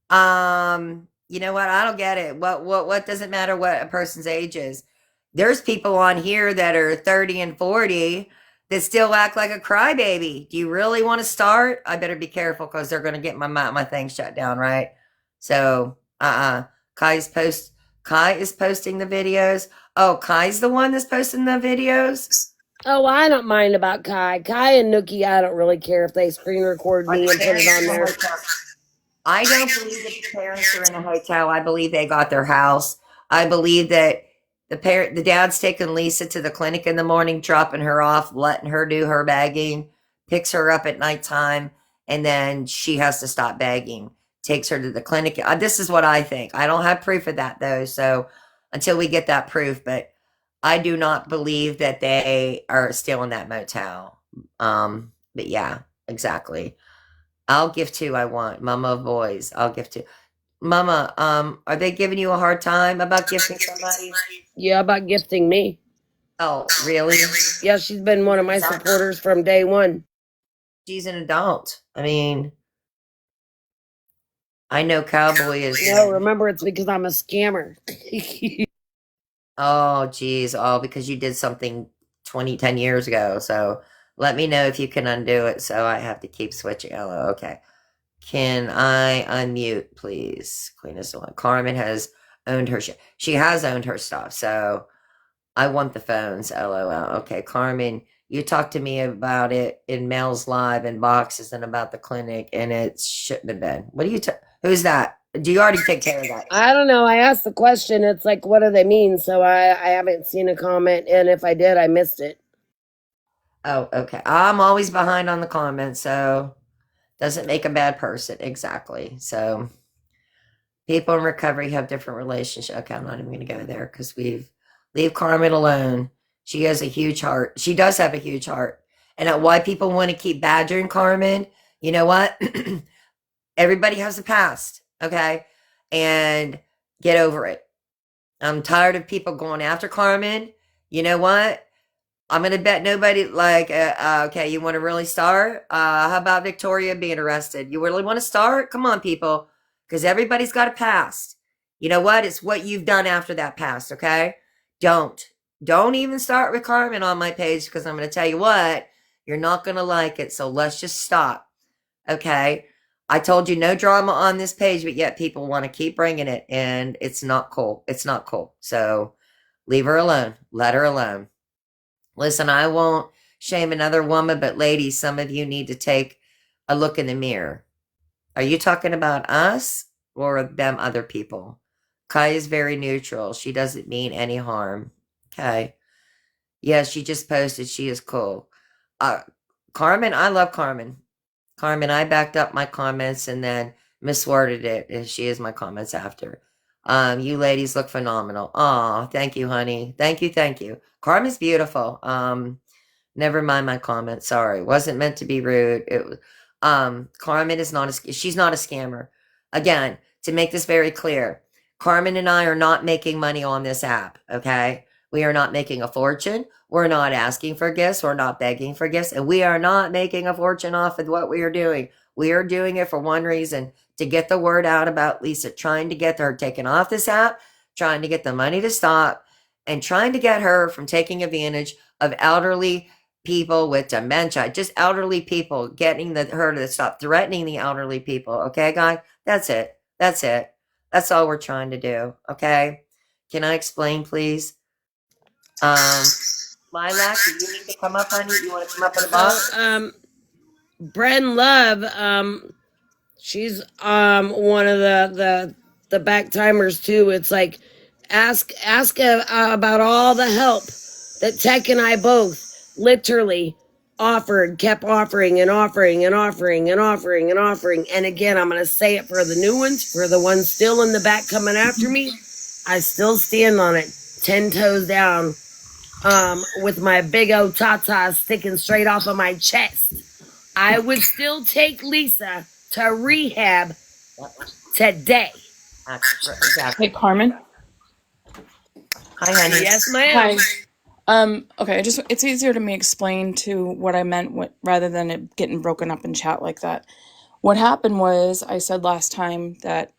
you know what? I don't get it. What does it matter what a person's age is? There's people on here that are 30 and 40 that still act like a crybaby. Do you really want to start? I better be careful because they're going to get my thing shut down, right? So, Kai's post Kai is posting the videos. Oh, Kai's the one that's posting the videos. Oh, I don't mind about Kai. Kai and Nookie, I don't really care if they screen record me and put it on there. I don't believe that the parents are in a hotel. I believe they got their house. I believe that the dad's taking Lisa to the clinic in the morning, dropping her off, letting her do her bagging, picks her up at nighttime, and then she has to stop bagging. Takes her to the clinic. This is what I think. I don't have proof of that though, so until we get that proof, but I do not believe that they are still in that motel. But yeah, exactly. I'll give two. I want Mama Boys. I'll give two. Mama, are they giving you a hard time about gifting somebody? Yeah, about gifting me. Oh, really? Yeah, she's been one of my supporters from day one. She's an adult. I mean, I know Cowboy is. No, remember it's because I'm a scammer. Oh, geez. Oh, because you did something 10 years ago. So let me know if you can undo it. So I have to keep switching. Oh, okay. Can I unmute, please? Queen is the one. Carmen has owned her shit. She has owned her stuff. So I want the phones. LOL. Okay, Carmen, you talked to me about it in Mel's Live and boxes and about the clinic, and it shouldn't have been. What do you? Who's that? Do you already take care of that? I don't know. I asked the question. It's like, what do they mean? So I haven't seen a comment, and if I did, I missed it. Oh, okay. I'm always behind on the comments, so doesn't make a bad person. Exactly. So people in recovery have different relationships. Okay, I'm not even going to go there because leave Carmen alone. She has a huge heart. She does have a huge heart. And why people want to keep badgering Carmen, you know what? Everybody has a past, okay? And get over it. I'm tired of people going after Carmen. You know what? I'm gonna bet nobody like. Okay, you want to really start? How about Victoria being arrested? You really want to start? Come on, people, because everybody's got a past. You know what? It's what you've done after that past. Okay, don't even start with Carmen on my page because I'm gonna tell you what, you're not gonna like it. So let's just stop. Okay. I told you no drama on this page, but yet people want to keep bringing it, and it's not cool. It's not cool. So leave her alone. Let her alone. Listen, I won't shame another woman, but ladies, some of you need to take a look in the mirror. Are you talking about us or them other people? Kai is very neutral. She doesn't mean any harm. Okay. Yeah, she just posted she is cool. Uh, Carmen, I love Carmen. Carmen, I backed up my comments and then misworded it, and she is my comments after. You ladies look phenomenal. Oh, thank you, honey. Thank you, thank you. Carmen's beautiful. Never mind my comment. Sorry, wasn't meant to be rude. It was. Carmen is not a. She's not a scammer. Again, to make this very clear, Carmen and I are not making money on this app. Okay, we are not making a fortune. We're not asking for gifts. We're not begging for gifts, and we are not making a fortune off of what we are doing. We are doing it for one reason: to get the word out about Lisa, trying to get her taken off this app, trying to get the money to stop, and trying to get her from taking advantage of elderly people with dementia, just elderly people, getting her to stop threatening the elderly people. Okay, guy? That's it. That's it. That's all we're trying to do. Okay? Can I explain, please? Um, Lilac, do you need to come up, honey? You want to come up in a So, box? Bren Love, she's one of the back timers too. It's like ask about all the help that Tech and I both literally offered, kept offering and offering and offering and offering and offering. And again, I'm gonna say it for the new ones, for the ones still in the back coming after me. I still stand on it, 10 toes down, with my big old tata sticking straight off of my chest. I would still take Lisa to rehab today. Exactly. Hey, Carmen. Hi, honey. Yes, ma'am. Hi. Okay, just it's easier to me explain to what I meant rather than it getting broken up in chat like that. What happened was I said last time that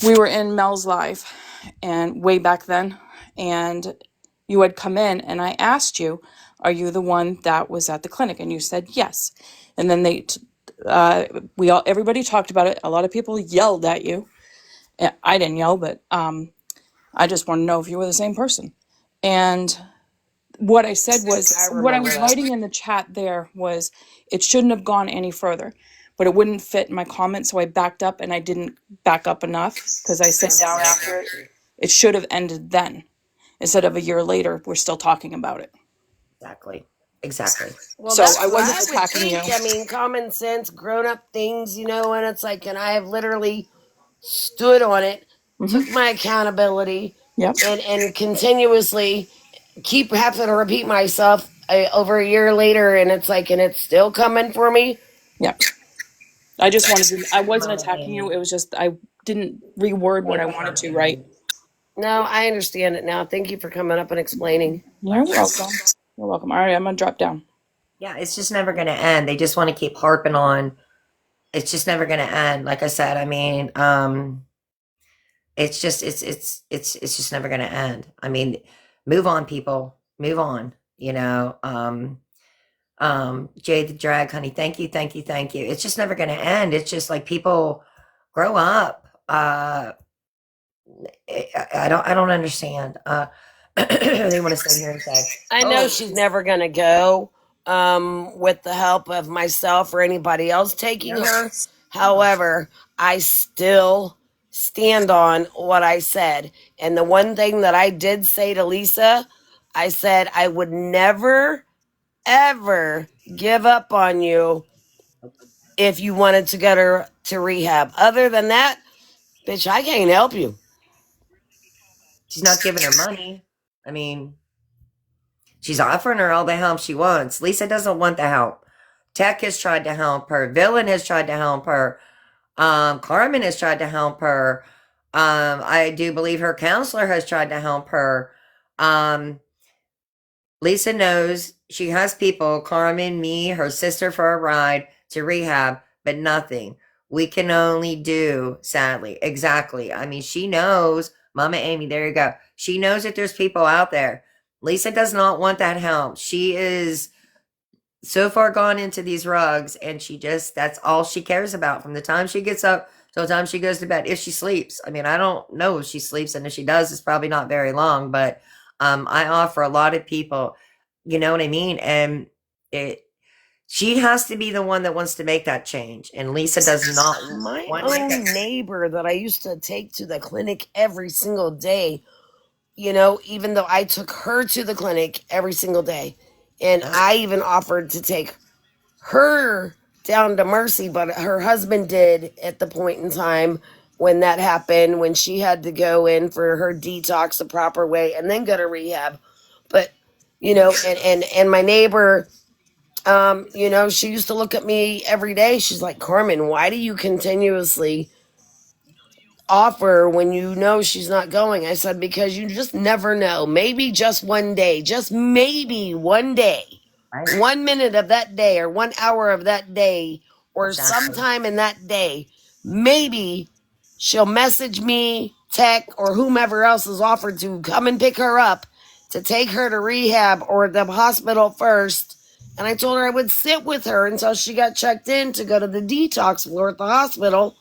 we were in Mel's live and way back then, and you had come in and I asked you, are you the one that was at the clinic? And you said yes. And then everybody talked about it. A lot of people yelled at you. I didn't yell, but I just want to know if you were the same person. And what I said was, what I was writing in the chat there was, it shouldn't have gone any further, but it wouldn't fit in my comment, so I backed up and I didn't back up enough because I said down after it should have ended then. Instead of a year later, we're still talking about it. Exactly. Exactly. Well, So that's I what wasn't I would attacking you. think. I mean, common sense, grown up things, and it's like, and I have literally stood on it, took my accountability, Yep. and continuously keep having to repeat myself over a year later, and it's like, and it's still coming for me. Yep. I wasn't attacking you. It was just, I didn't reword what I wanted to, right? No, I understand it now. Thank you for coming up and explaining. You're welcome. You're welcome. All right, I'm going to drop down. Yeah, it's just never going to end. They just want to keep harping on. It's just never going to end. Like I said, I mean, it's just it's just never going to end. I mean, move on, people. Move on. Jay the drag, honey. Thank you, thank you, thank you. It's just never going to end. It's just like people grow up. I don't understand. They want to sit here and say, I know "Oh, she's never gonna go with the help of myself or anybody else taking no, her. no." However, I still stand on what I said. And the one thing that I did say to Lisa, I said I would never, ever give up on you if you wanted to go to rehab. Other than that, bitch, I can't help you. She's not giving her money. I mean, she's offering her all the help she wants. Lisa doesn't want the help. Tech has tried to help her. Villain has tried to help her. Carmen has tried to help her. I do believe her counselor has tried to help her. Um, Lisa knows she has people, Carmen, me, her sister, for a ride to rehab, but nothing. We can only do, sadly. Exactly. I mean, she knows, Mama Amy, there you go. She knows that there's people out there. Lisa does not want that help. She is so far gone into these rugs, and that's all she cares about from the time she gets up till the time she goes to bed, if she sleeps. I mean, I don't know if she sleeps, and if she does, it's probably not very long. But I offer a lot of people, you know what I mean? And it she has to be the one that wants to make that change, and Lisa does not My want to make own that. neighbor that I used to take to the clinic every single day, even though I took her to the clinic every single day. And Oh, I even offered to take her down to Mercy, but her husband did at the point in time when that happened, when she had to go in for her detox the proper way and then go to rehab. But, and my neighbor, she used to look at me every day. She's like, Carmen, why do you continuously offer when you know she's not going? I said, because you just never know. Maybe just one day, just maybe one day, right. 1 minute of that day or 1 hour of that day or Exactly. sometime in that day, maybe she'll message me, tech, or whomever else is offered to come and pick her up to take her to rehab or the hospital first. And I told her I would sit with her until she got checked in to go to the detox floor at the hospital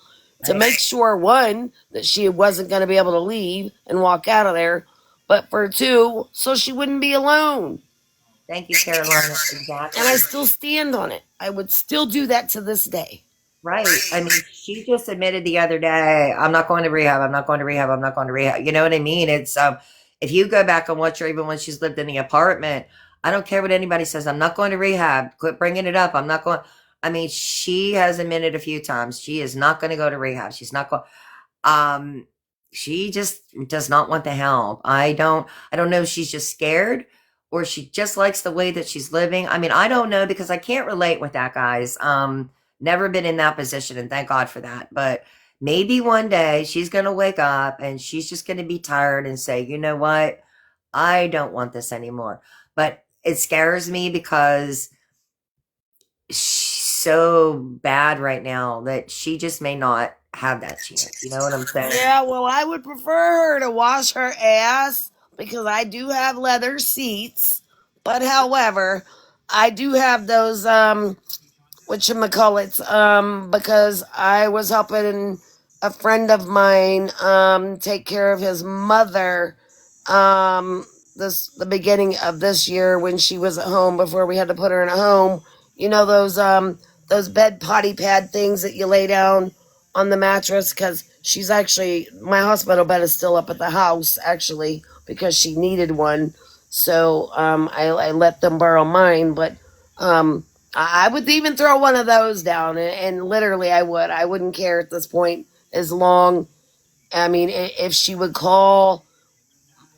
to Right. make sure, one, that she wasn't going to be able to leave and walk out of there, but for two, so she wouldn't be alone. Thank you, Carolina. And I Exactly. still stand on it. I would still do that to this day. Right. I mean, she just admitted the other day, I'm not going to rehab. I'm not going to rehab. I'm not going to rehab. You know what I mean? It's if you go back and watch her even when she's lived in the apartment, I don't care what anybody says. I'm not going to rehab. Quit bringing it up. I'm not going. I mean, she has admitted a few times she is not going to go to rehab. She's not going. Um, she just does not want the help. I don't know if she's just scared or she just likes the way that she's living. I mean, I don't know because I can't relate with that, guys. Never been in that position, and thank God for that. But maybe one day she's going to wake up and she's just going to be tired and say, you know what? I don't want this anymore. But it scares me because she's so bad right now that she just may not have that chance. You know what I'm saying? Yeah, well, I would prefer her to wash her ass because I do have leather seats. But however, I do have those whatchamacallits, because I was helping a friend of mine take care of his mother the beginning of this year when she was at home before we had to put her in a home. You know those bed potty pad things that you lay down on the mattress, because she's actually, my hospital bed is still up at the house actually because she needed one. So I let them borrow mine, but um I would even throw one of those down, and literally I would. I wouldn't care at this point as long. I mean, if she would call.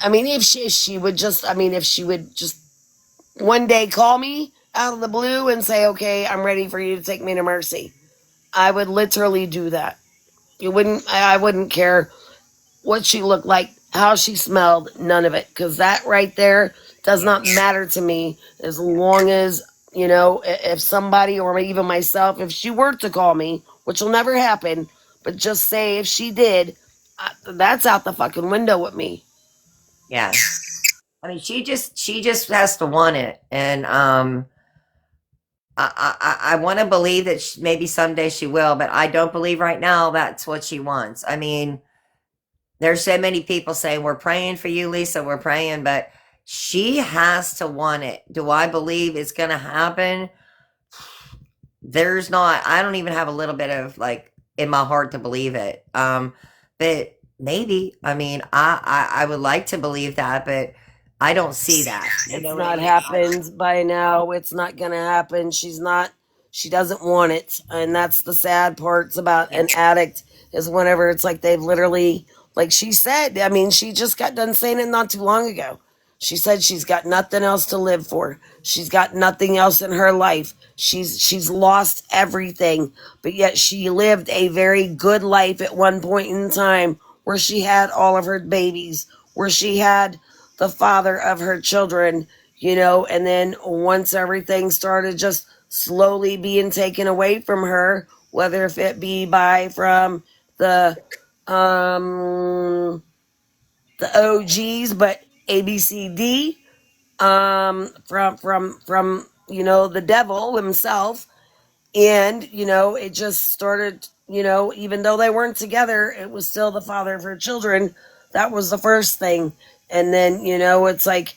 I mean, if she would just. I mean, if she would just one day call me out of the blue and say, "Okay, I'm ready for you to take me to Mercy," I would literally do that. You wouldn't. I wouldn't care what she looked like, how she smelled, none of it, because that right there does not matter to me as long as You know, if somebody or even myself, if she were to call me, which will never happen, but just say if she did, that's out the fucking window with me. Yeah. I mean, she just has to want it, and I want to believe that maybe someday she will, but I don't believe right now that's what she wants. I mean, there's so many people saying we're praying for you, Lisa. We're praying, but she has to want it. Do I believe it's going to happen? There's not. I don't even have a little bit of like in my heart to believe it. But maybe. I mean, I would like to believe that, but I don't see that. You It's know what I not mean? happened by now. It's not gonna happen. She doesn't want it. And that's the sad parts about Yeah. an addict is whenever it's like they've literally, like she said, I mean, she just got done saying it not too long ago. She said she's got nothing else to live for. She's got nothing else in her life. She's lost everything, but yet she lived a very good life at one point in time where she had all of her babies, where she had the father of her children, you know, and then once everything started just slowly being taken away from her, whether if it be by from the um the OGs, but ABCD, from you know the devil himself, and you know it just started, you know, even though they weren't together, it was still the father of her children. That was the first thing. And then, you know, it's like,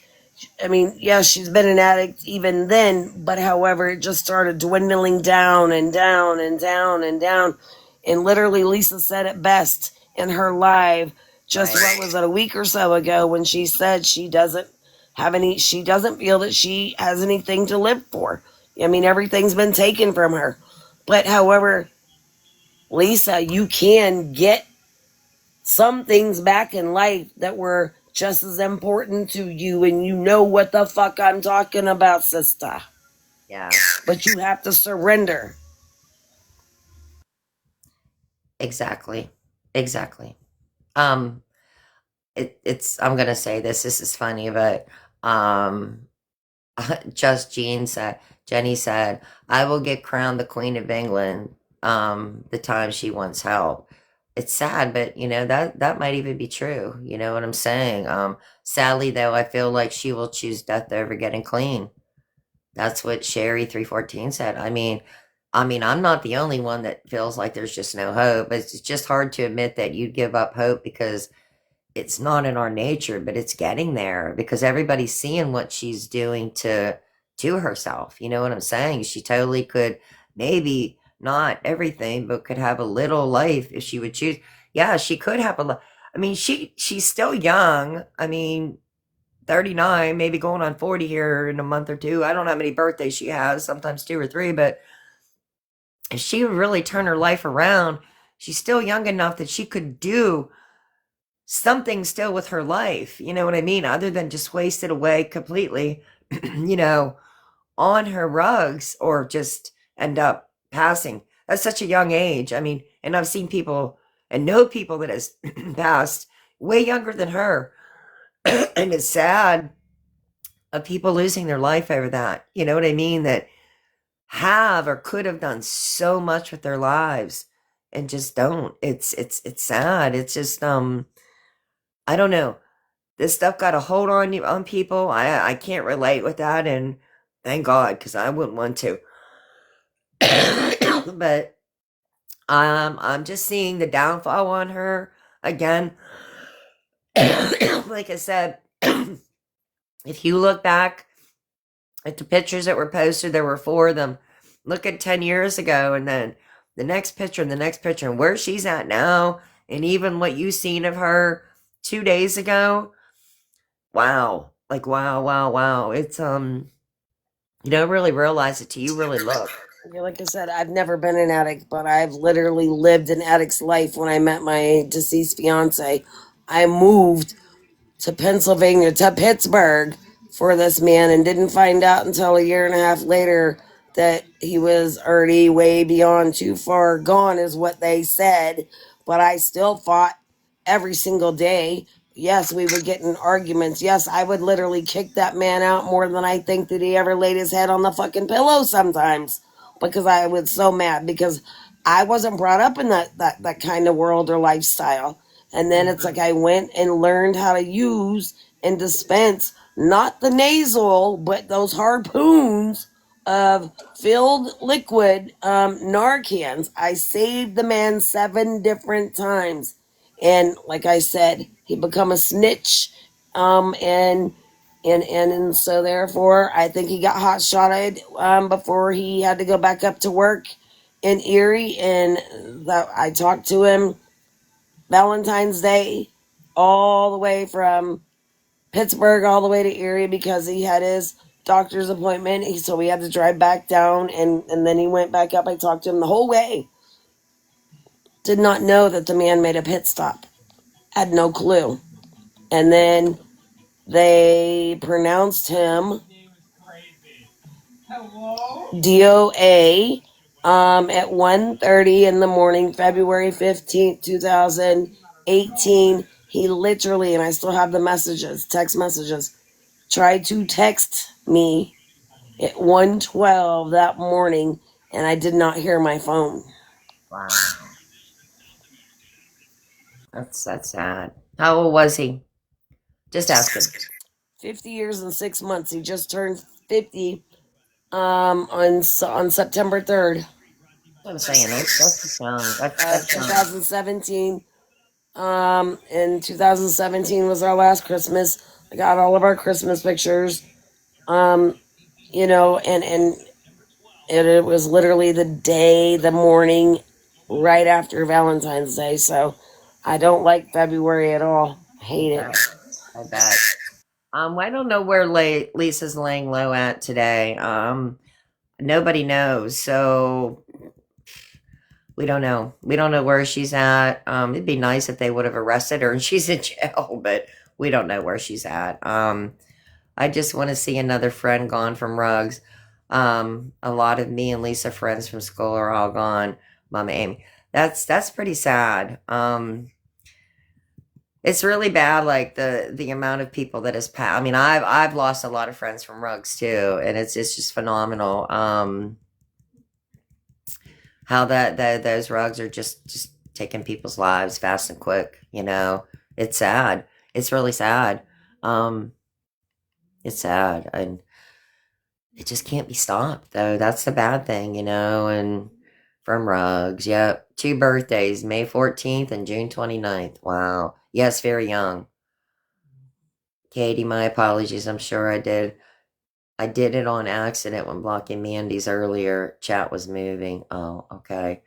I mean, yeah, she's been an addict even then, but however, it just started dwindling down and down and down and down. And literally, Lisa said it best in her live just Right. what was it, a week or so ago, when she said she doesn't feel that she has anything to live for. I mean, everything's been taken from her. But however, Lisa, you can get some things back in life that were just as important to you, and you know what the fuck I'm talking about, sister. Yeah. But you have to surrender. Exactly. Exactly. Um, it's I'm gonna say this. This is funny, but um, just Jenny said, "I will get crowned the Queen of England." The time she wants help. It's sad, but you know that might even be true. You know what I'm saying? Sadly, though, I feel like she will choose death over getting clean. That's what Sherry 314 said. I mean, I'm not the only one that feels like there's just no hope. It's just hard to admit that you'd give up hope because it's not in our nature, but it's getting there because everybody's seeing what she's doing to herself. You know what I'm saying? She totally could, maybe not everything, but could have a little life if she would choose. Yeah, she could have I mean, she's still young. I mean, 39, maybe going on 40 here in a month or two. I don't know how many birthdays she has, sometimes two or three, but if she would really turn her life around, she's still young enough that she could do something still with her life. You know what I mean? Other than just waste it away completely, you know, on her rugs or just end up passing at such a young age. I mean, and I've seen people and know people that has passed way younger than her. And it's sad of people losing their life over that. You know what I mean? That have or could have done so much with their lives and just don't. It's sad. It's just I don't know. This stuff got a hold on you on people. I can't relate with that, and thank God because I wouldn't want to. But I'm just seeing the downfall on her again. Like I said, if you look back at the pictures that were posted, there were four of them. Look at 10 years ago, and then the next picture, and the next picture, and where she's at now, and even what you seen of her 2 days ago. Wow. Like, wow, wow, wow. It's, you don't really realize it till you really look. Yeah, like I said, I've never been an addict, but I've literally lived an addict's life. When I met my deceased fiance, I moved to Pennsylvania, to Pittsburgh, for this man, and didn't find out until a year and a half later that he was already way beyond, too far gone, is what they said. But I still fought every single day yes, we would get in arguments. Yes, I would literally kick that man out more than I think that he ever laid his head on the fucking pillow sometimes because I was so mad because I wasn't brought up in that kind of world or lifestyle. And then it's like I went and learned how to use and dispense not the nasal, but those harpoons of filled liquid Narcans. I saved the man 7 different times. And like I said, he become a snitch. And so therefore, I think he got hot shotted before he had to go back up to work in Erie. And that I talked to him Valentine's Day all the way from Pittsburgh all the way to Erie because he had his doctor's appointment. So we had to drive back down and then he went back up. I talked to him the whole way. Did not know that the man made a pit stop. Had no clue. And then they pronounced him DOA at 1:30 in the morning, February 15th, 2018. He literally, and I still have the messages, text messages, tried to text me at 1:12 that morning, and I did not hear my phone. Wow. That's sad. How old was he? Just asking. 50 years and 6 months. He just turned 50 on September 3rd. I'm saying that's young. That's young. 2017. In 2017 was our last Christmas. I got all of our Christmas pictures. You know, and it was literally the morning right after Valentine's Day. So I don't like February at all. Hate it. I bet. I don't know where Lisa's laying low at today. Nobody knows, so we don't know. We don't know where she's at. It'd be nice if they would have arrested her and she's in jail, but we don't know where she's at. I just want to see another friend gone from Rugs. A lot of me and Lisa friends from school are all gone. Mama Amy. That's pretty sad. It's really bad, like the amount of people that has passed. I mean, I've lost a lot of friends from Rugs too, and it's just phenomenal. How that those rugs are just taking people's lives fast and quick. You know, it's sad. It's really sad. Um, it's sad, and it just can't be stopped. Though that's the bad thing, you know. And from Rugs, yep, 2 birthdays, May 14th and June 29th. Wow, yes, very young. Katie, my apologies. I'm sure I did. I did it on accident when blocking Mandy's earlier. Chat was moving. Oh, okay.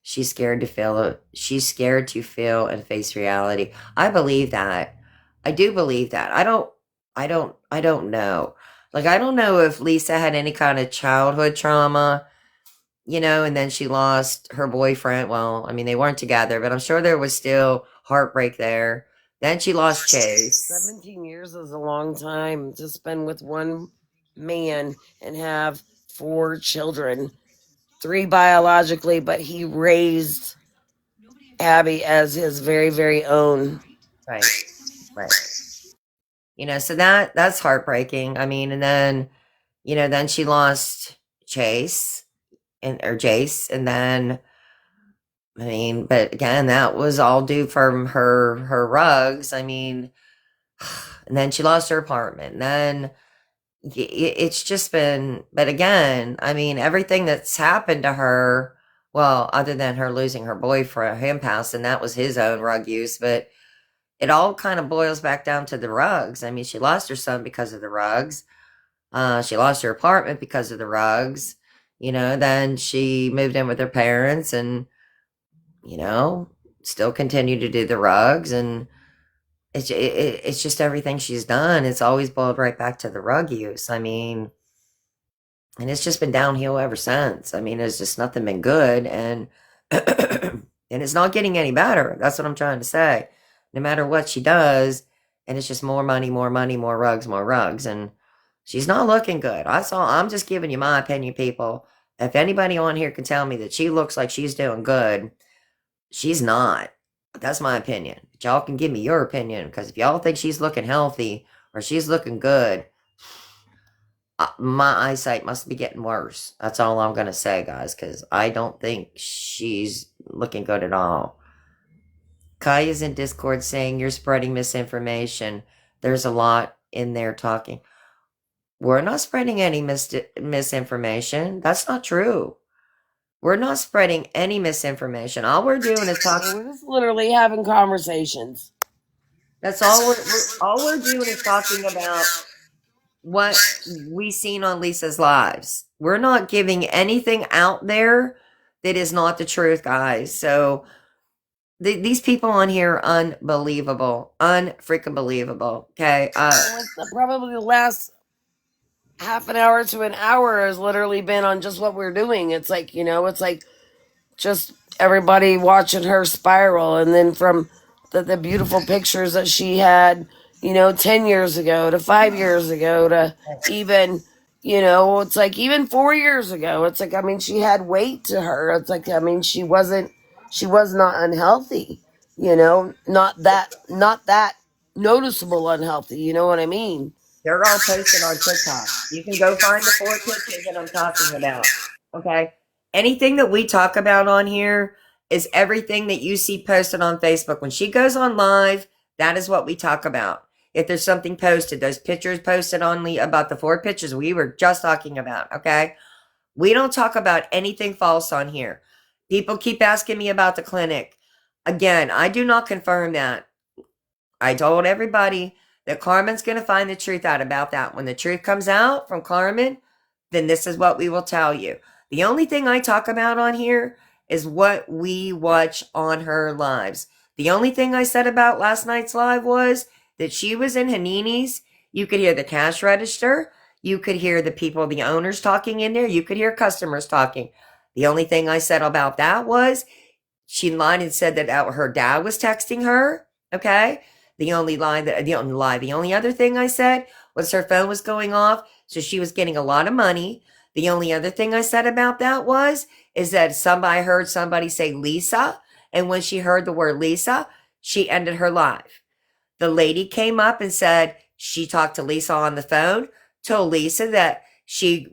She's scared to feel it. She's scared to feel and face reality. I believe that. I do believe that. I don't know. Like, I don't know if Lisa had any kind of childhood trauma, you know, and then she lost her boyfriend. Well, I mean, they weren't together, but I'm sure there was still heartbreak there. Then she lost Chase. 17 years is a long time to spend with one man and have 4 children. 3 biologically, but he raised Abby as his very, very own. Right. Right. You know, so that's heartbreaking. I mean, and then, you know, then she lost Chase and or Jace, and then I mean, but again, that was all due from her rugs. I mean, and then she lost her apartment. And then it's just been, but again, I mean, everything that's happened to her, well, other than her losing her boyfriend, him passing, that was his own rug use, but it all kind of boils back down to the rugs. I mean, she lost her son because of the rugs. She lost her apartment because of the rugs. You know, then she moved in with her parents and, you know, still continued to do the rugs. And it's just everything she's done. It's always boiled right back to the rug use. I mean, and it's just been downhill ever since. I mean, it's just nothing been good. And, and it's not getting any better. That's what I'm trying to say. No matter what she does, and it's just more money, more money, more rugs, more rugs. And she's not looking good. I'm just giving you my opinion, people. If anybody on here can tell me that she looks like she's doing good, she's not. That's my opinion. But y'all can give me your opinion, because if y'all think she's looking healthy or she's looking good, my eyesight must be getting worse. That's all I'm gonna say, guys, because I don't think she's looking good at all. Kaya's in Discord saying you're spreading misinformation. There's a lot in there talking. We're not spreading any misinformation. That's not true. We're not spreading any misinformation. All we're doing is talking. We're just literally having conversations. That's all we're doing is talking about what we seen on Lisa's lives. We're not giving anything out there that is not the truth, guys. So these people on here are unbelievable, unfreaking believable. Okay, Probably the last half an hour to an hour has literally been on just what we're doing. It's like, it's like just everybody watching her spiral, and then from the beautiful pictures that she had, 10 years ago to 5 years ago to even, it's like even 4 years ago. It's like, I mean, she had weight to her. It's like, I mean, she was not unhealthy, not that noticeable unhealthy. You know what I mean? they're all posted on TikTok. You can go find the 4 pictures that I'm talking about. Okay. Anything that we talk about on here is everything that you see posted on Facebook. When she goes on live, that is what we talk about. If there's something posted, those pictures posted on about the 4 pictures we were just talking about. Okay. We don't talk about anything false on here. People keep asking me about the clinic. Again, I do not confirm that. I told everybody that Carmen's going to find the truth out about that. When the truth comes out from Carmen, then this is what we will tell you. The only thing I talk about on here is what we watch on her lives. The only thing I said about last night's live was that she was in Hanini's. You could hear the cash register. You could hear the people, the owners talking in there. You could hear customers talking. The only thing I said about that was she lied and said that her dad was texting her. Okay. The only other thing I said was her phone was going off. So she was getting a lot of money. The only other thing I said about that is that I heard somebody say Lisa. And when she heard the word Lisa, she ended her live. The lady came up and said she talked to Lisa on the phone, told Lisa that she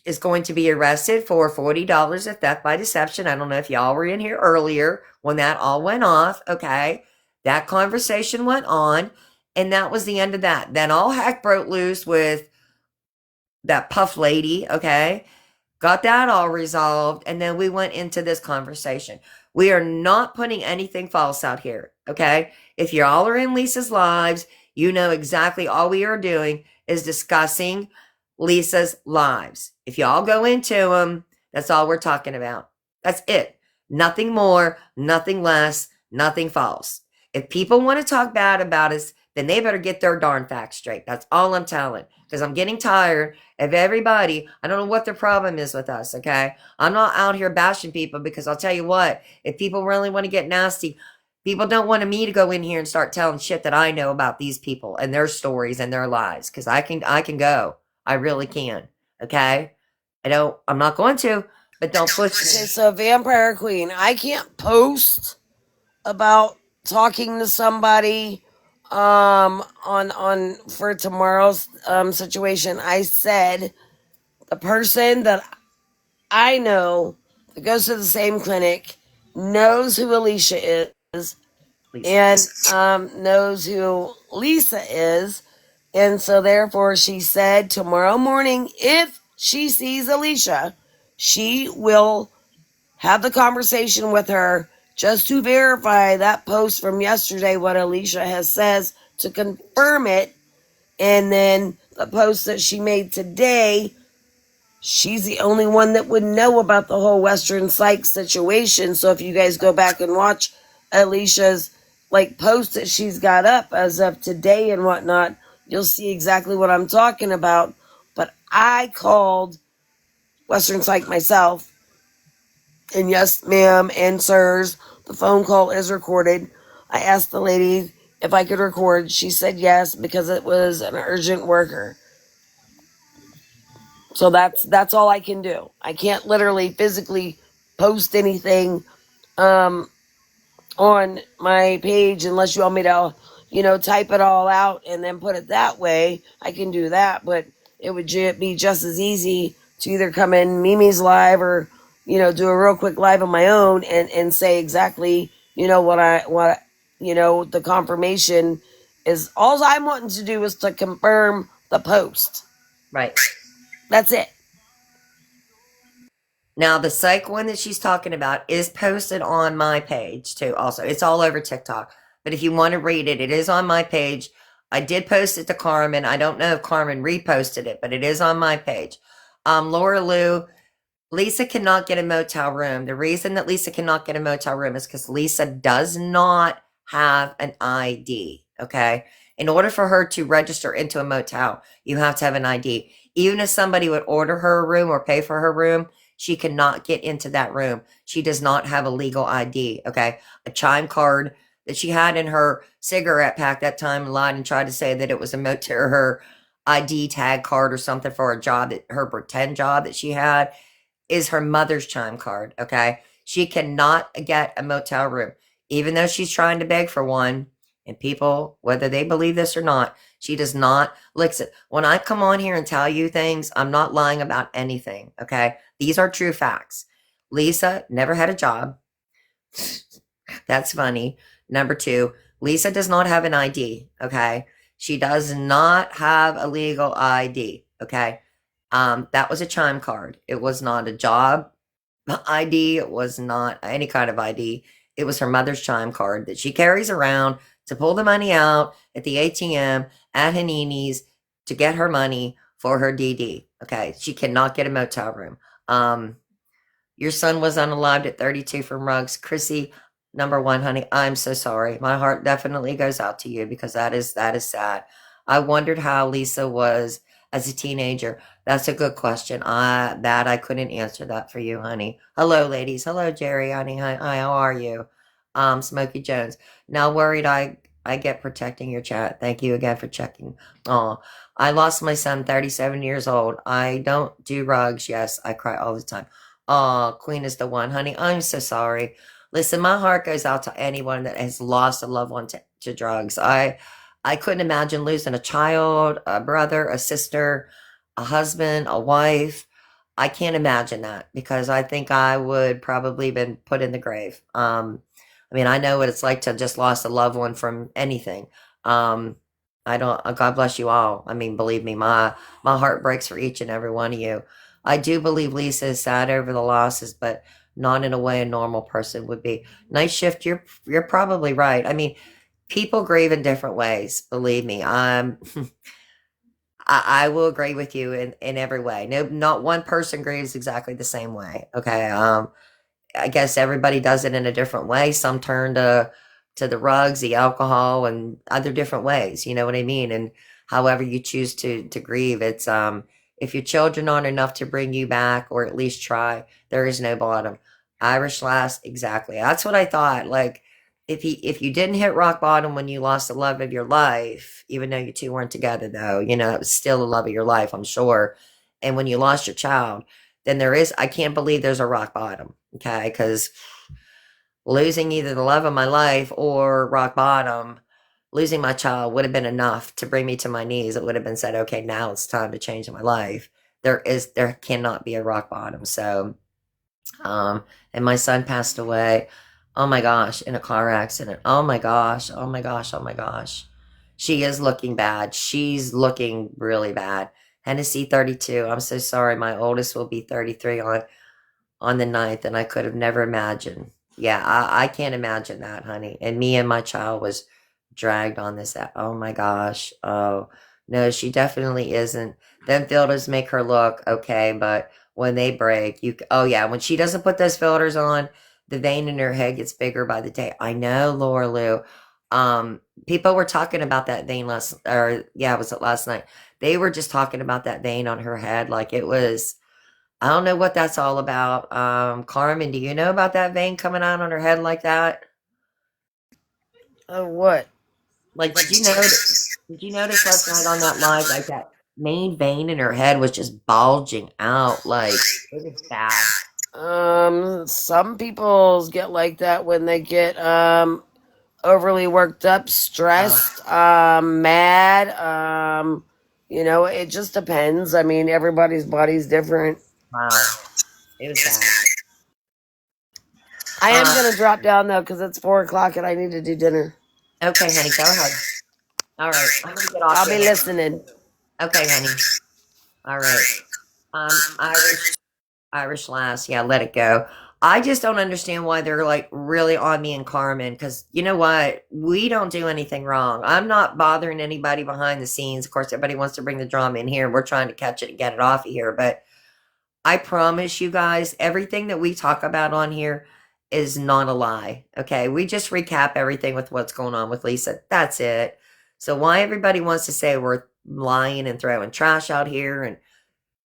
is going to be arrested for $40 of theft by deception. I don't know if y'all were in here earlier when that all went off. Okay. That conversation went on, and that was the end of that. Then all heck broke loose with that puff lady. Okay. Got that all resolved, and then we went into this conversation. We are not putting anything false out here, okay? If y'all are in Lisa's lives, you know exactly all we are doing is discussing Lisa's lives. If y'all go into them, that's all we're talking about. That's it. Nothing more, nothing less, nothing false. If people want to talk bad about us, then they better get their darn facts straight. That's all I'm telling. Because I'm getting tired of everybody. I don't know what their problem is with us, okay? I'm not out here bashing people, because I'll tell you what, if people really want to get nasty, people don't want me to go in here and start telling shit that I know about these people and their stories and their lives, because I can go. I really can, okay? I'm not going to, but don't push me. Okay, so Vampire Queen, I can't post about talking to somebody on for tomorrow's situation. I said the person that I know that goes to the same clinic knows who Alicia is, and knows who Lisa is. And so therefore she said tomorrow morning, if she sees Alicia, she will have the conversation with her just to verify that post from yesterday, what Alicia has says, to confirm it. And then the post that she made today, she's the only one that would know about the whole Western Psych situation. So if you guys go back and watch Alicia's post that she's got up as of today and whatnot, you'll see exactly what I'm talking about. But I called Western Psych myself. And yes, ma'am, and sirs, the phone call is recorded. I asked the lady if I could record. She said yes, because it was an urgent worker. So that's all I can do. I can't literally physically post anything on my page unless you want me to, type it all out and then put it that way. I can do that, but it would be just as easy to either come in Mimi's live or, do a real quick live on my own and say exactly, the confirmation is. All I'm wanting to do is to confirm the post. Right. That's it. Now, the psych one that she's talking about is posted on my page too. Also, it's all over TikTok. But if you want to read it, it is on my page. I did post it to Carmen. I don't know if Carmen reposted it, but it is on my page. Laura Lou, Lisa cannot get a motel room. The reason that Lisa cannot get a motel room is because Lisa does not have an ID. Okay. In order for her to register into a motel, you have to have an ID. Even if somebody would order her a room or pay for her room, she cannot get into that room. She does not have a legal ID. Okay. A chime card that she had in her cigarette pack that time lied and tried to say that it was a motel, her ID tag card or something for a job, that her pretend job that she had is her mother's chime card. Okay. She cannot get a motel room, even though she's trying to beg for one. And people, whether they believe this or not, she does not. Listen, when I come on here and tell you things, I'm not lying about anything. Okay. These are true facts. Lisa never had a job. That's funny. Number two, Lisa does not have an ID. Okay. She does not have a legal ID. Okay. That was a chime card. It was not a job ID. It was not any kind of ID. It was her mother's chime card that she carries around to pull the money out at the ATM at Hanini's to get her money for her DD. Okay. She cannot get a motel room. Your son was unalived at 32 from Rugs. Chrissy, number one, honey, I'm so sorry. My heart definitely goes out to you because that is sad. I wondered how Lisa was as a teenager. That's a good question. I couldn't answer that for you, honey. Hello, ladies. Hello, Jerry, honey. Hi, how are you? Smokey Jones. Now worried I get protecting your chat. Thank you again for checking. Oh, I lost my son, 37 years old. I don't do rugs. Yes, I cry all the time. Oh, Queen is the one, honey. I'm so sorry. Listen, my heart goes out to anyone that has lost a loved one to drugs. I couldn't imagine losing a child, a brother, a sister, a husband, a wife. I can't imagine that because I think I would probably been put in the grave. I mean, I know what it's like to just lost a loved one from anything. Um, I don't. God bless you all. I mean, believe me, my heart breaks for each and every one of you. I do believe Lisa is sad over the losses, but not in a way a normal person would be. Night shift. You're probably right. I mean, people grieve in different ways. Believe me. I will agree with you in every way. No, not one person grieves exactly the same way. Okay. I guess everybody does it in a different way. Some turn to the rugs, the alcohol, and other different ways. You know what I mean? And however you choose to grieve, it's if your children aren't enough to bring you back, or at least try, there is no bottom. Irish last, exactly. That's what I thought. Like if you didn't hit rock bottom when you lost the love of your life, even though you two weren't together, though, it was still the love of your life, I'm sure. And when you lost your child, then there is. I can't believe there's a rock bottom. Okay, because losing either the love of my life or rock bottom, losing my child would have been enough to bring me to my knees. It would have been said, okay, now it's time to change my life. There cannot be a rock bottom. So, and my son passed away. Oh my gosh, in a car accident. Oh my gosh. Oh my gosh. Oh my gosh. She is looking bad. She's looking really bad. Hennessy 32. I'm so sorry. My oldest will be 33 on the ninth, and I could have never imagined. Yeah, I can't imagine that, honey. And me and my child was dragged on this. Oh my gosh. Oh, no, she definitely isn't. Them filters make her look okay, but when they break, oh yeah, when she doesn't put those filters on, the vein in her head gets bigger by the day. I know, Laura Lou. People were talking about that vein was it last night? They were just talking about that vein on her head like it was. I don't know what that's all about. Carmen, do you know about that vein coming out on her head like that? Oh, what? Like, did you notice last night on that live, like that main vein in her head was just bulging out, like it was bad. Some people get like that when they get overly worked up, Oh, stressed, mad. It just depends. I mean, everybody's body's different. wow. It was bad. I am Um, gonna drop down though because it's 4 o'clock and I need to do dinner. okay, honey, go ahead. All right, I'm gonna get off I'll here be now. listening. Okay, honey. All right. Irish lass. Yeah, let it go. I just don't understand why they're like really on me and Carmen because you know what? We don't do anything wrong. I'm not bothering anybody behind the scenes. Of course, everybody wants to bring the drama in here and we're trying to catch it and get it off of here. But I promise you guys, everything that we talk about on here is not a lie. Okay. We just recap everything with what's going on with Lisa. That's it. So why everybody wants to say we're lying and throwing trash out here and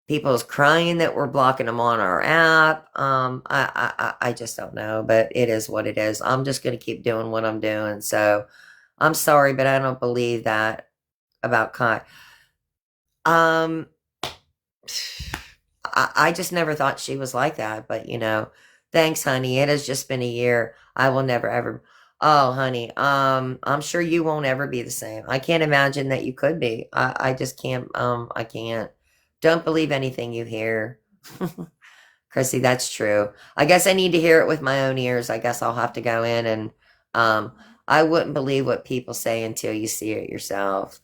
people's crying that we're blocking them on our app. I just don't know, but it is what it is. I'm just going to keep doing what I'm doing. So I'm sorry, but I don't believe that about Kai. Um, I just never thought she was like that, but thanks, honey. It has just been a year. I will never ever. Oh, honey. I'm sure you won't ever be the same. I can't imagine that you could be. I just can't. I can't. Don't believe anything you hear. Chrissy, that's true. I guess I need to hear it with my own ears. I guess I'll have to go in and um I wouldn't believe what people say until you see it yourself.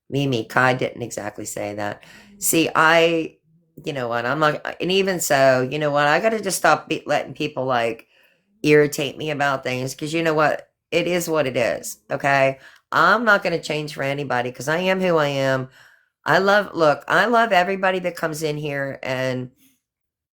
Mimi, Kai didn't exactly say that. See, you know what, I'm not, and even so, you know what, I gotta just stop letting people like irritate me about things because you know what? It is what it is. Okay. I'm not gonna change for anybody because I am who I am. I love everybody that comes in here and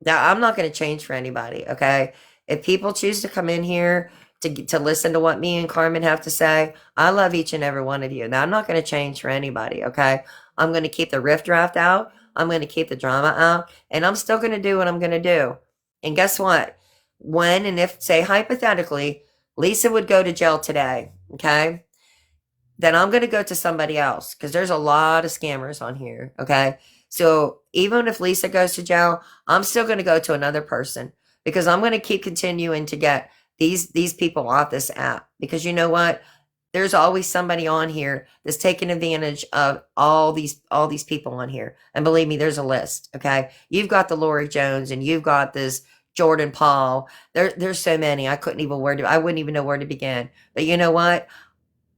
now, I'm not going to change for anybody, okay? If people choose to come in here to listen to what me and Carmen have to say, I love each and every one of you. Now, I'm not going to change for anybody, okay? I'm going to keep the riff draft out. I'm going to keep the drama out, and I'm still going to do what I'm going to do. And guess what? When and if, say hypothetically, Lisa would go to jail today, okay? Then I'm going to go to somebody else because there's a lot of scammers on here. Okay. So even if Lisa goes to jail, I'm still going to go to another person because I'm going to keep continuing to get these people off this app because you know what? There's always somebody on here that's taking advantage of all these people on here. And believe me, there's a list. Okay. You've got the Lori Jones and you've got this Jordan Paul. There's so many. I wouldn't even know where to begin. But you know what?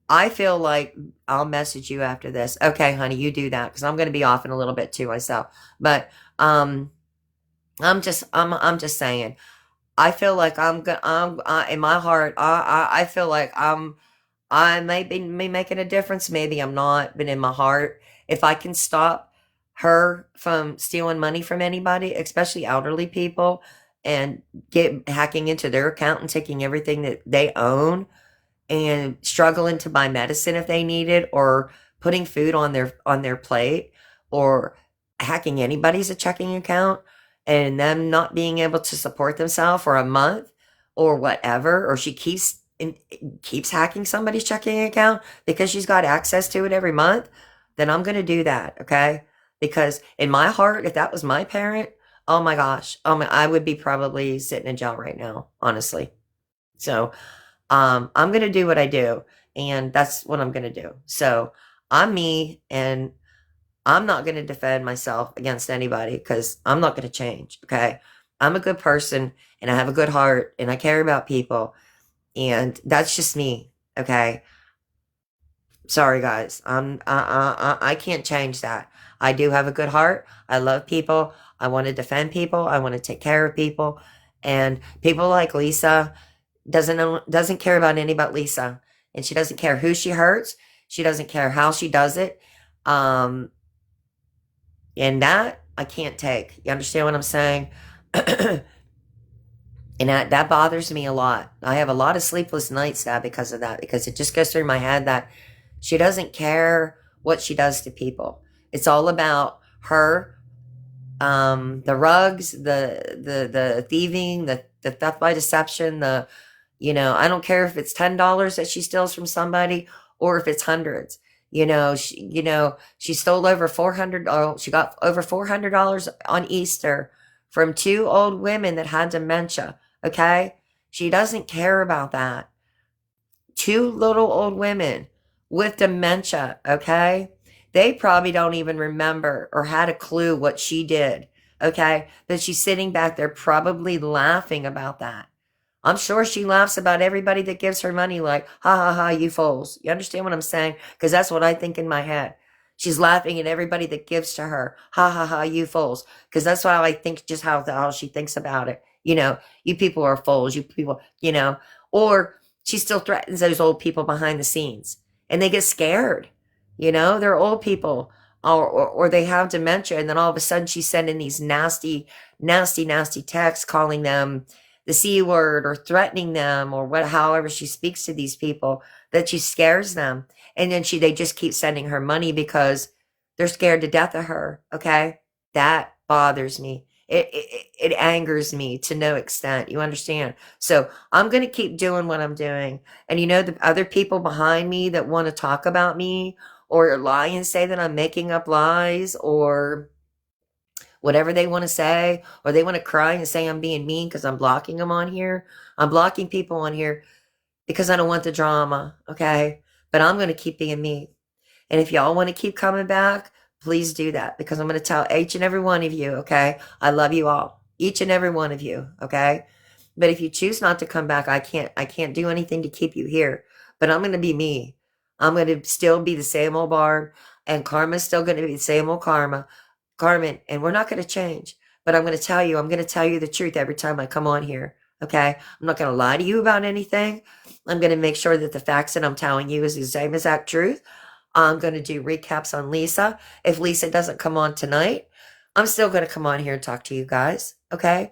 I feel like I'll message you after this. Okay, honey, you do that because I'm going to be off in a little bit too myself. But I'm just saying. I feel like I'm in my heart. I feel like I may be making a difference. Maybe I'm not, but in my heart, if I can stop her from stealing money from anybody, especially elderly people, and get hacking into their account and taking everything that they own and struggling to buy medicine if they need it or putting food on their plate or hacking anybody's a checking account and them not being able to support themselves for a month or whatever or she keeps hacking somebody's checking account because she's got access to it every month, then I'm going to do that, okay? Because in my heart, if that was my parent, oh my gosh, I would be probably sitting in jail right now, honestly. So I'm going to do what I do, and that's what I'm going to do. So I'm me, and I'm not going to defend myself against anybody because I'm not going to change. Okay. I'm a good person, and I have a good heart, and I care about people, and that's just me. Okay. Sorry, guys. I can't change that. I do have a good heart. I love people. I want to defend people. I want to take care of people. And people like Lisa, doesn't care about any about Lisa, and she doesn't care who she hurts. She doesn't care how she does it, um, and that I can't take. You understand what I'm saying? And that bothers me a lot. I have a lot of sleepless nights now because of that. Because it just goes through my head that she doesn't care what she does to people. It's all about her, the rugs, the thieving, the theft by deception, I don't care if it's $10 that she steals from somebody or if it's hundreds. She stole over 400. Oh, she got over $400 on Easter from 2 old women that had dementia, okay? She doesn't care about that. 2 little old women with dementia, okay? They probably don't even remember or had a clue what she did, okay? But she's sitting back there probably laughing about that. I'm sure she laughs about everybody that gives her money, like, ha ha ha, you fools. You understand what I'm saying? Because that's what I think in my head. She's laughing at everybody that gives to her, ha ha ha, you fools. Because that's what I think, just how she thinks about it. You know, you people are fools, you people, you know. Or she still threatens those old people behind the scenes and they get scared. You know, they're old people, or they have dementia. And then all of a sudden she's sending these nasty, nasty, nasty texts calling them the C word or threatening them or however she speaks to these people, that she scares them. And then they just keep sending her money because they're scared to death of her. Okay. That bothers me. It angers me to no extent. You understand? So I'm going to keep doing what I'm doing. And you know, the other people behind me that want to talk about me or lie and say that I'm making up lies or whatever they want to say, or they want to cry and say I'm being mean because I'm blocking them on here. I'm blocking people on here because I don't want the drama, okay? But I'm going to keep being me. And if y'all want to keep coming back, please do that, because I'm going to tell each and every one of you, okay? I love you all, each and every one of you, okay? But if you choose not to come back, I can't do anything to keep you here. But I'm going to be me. I'm going to still be the same old Barb, and Karma's still going to be the same old Carmen, and we're not going to change. But I'm going to tell you the truth every time I come on here. Okay. I'm not going to lie to you about anything. I'm going to make sure that the facts that I'm telling you is the same exact truth. I'm going to do recaps on Lisa. If Lisa doesn't come on tonight, I'm still going to come on here and talk to you guys. Okay.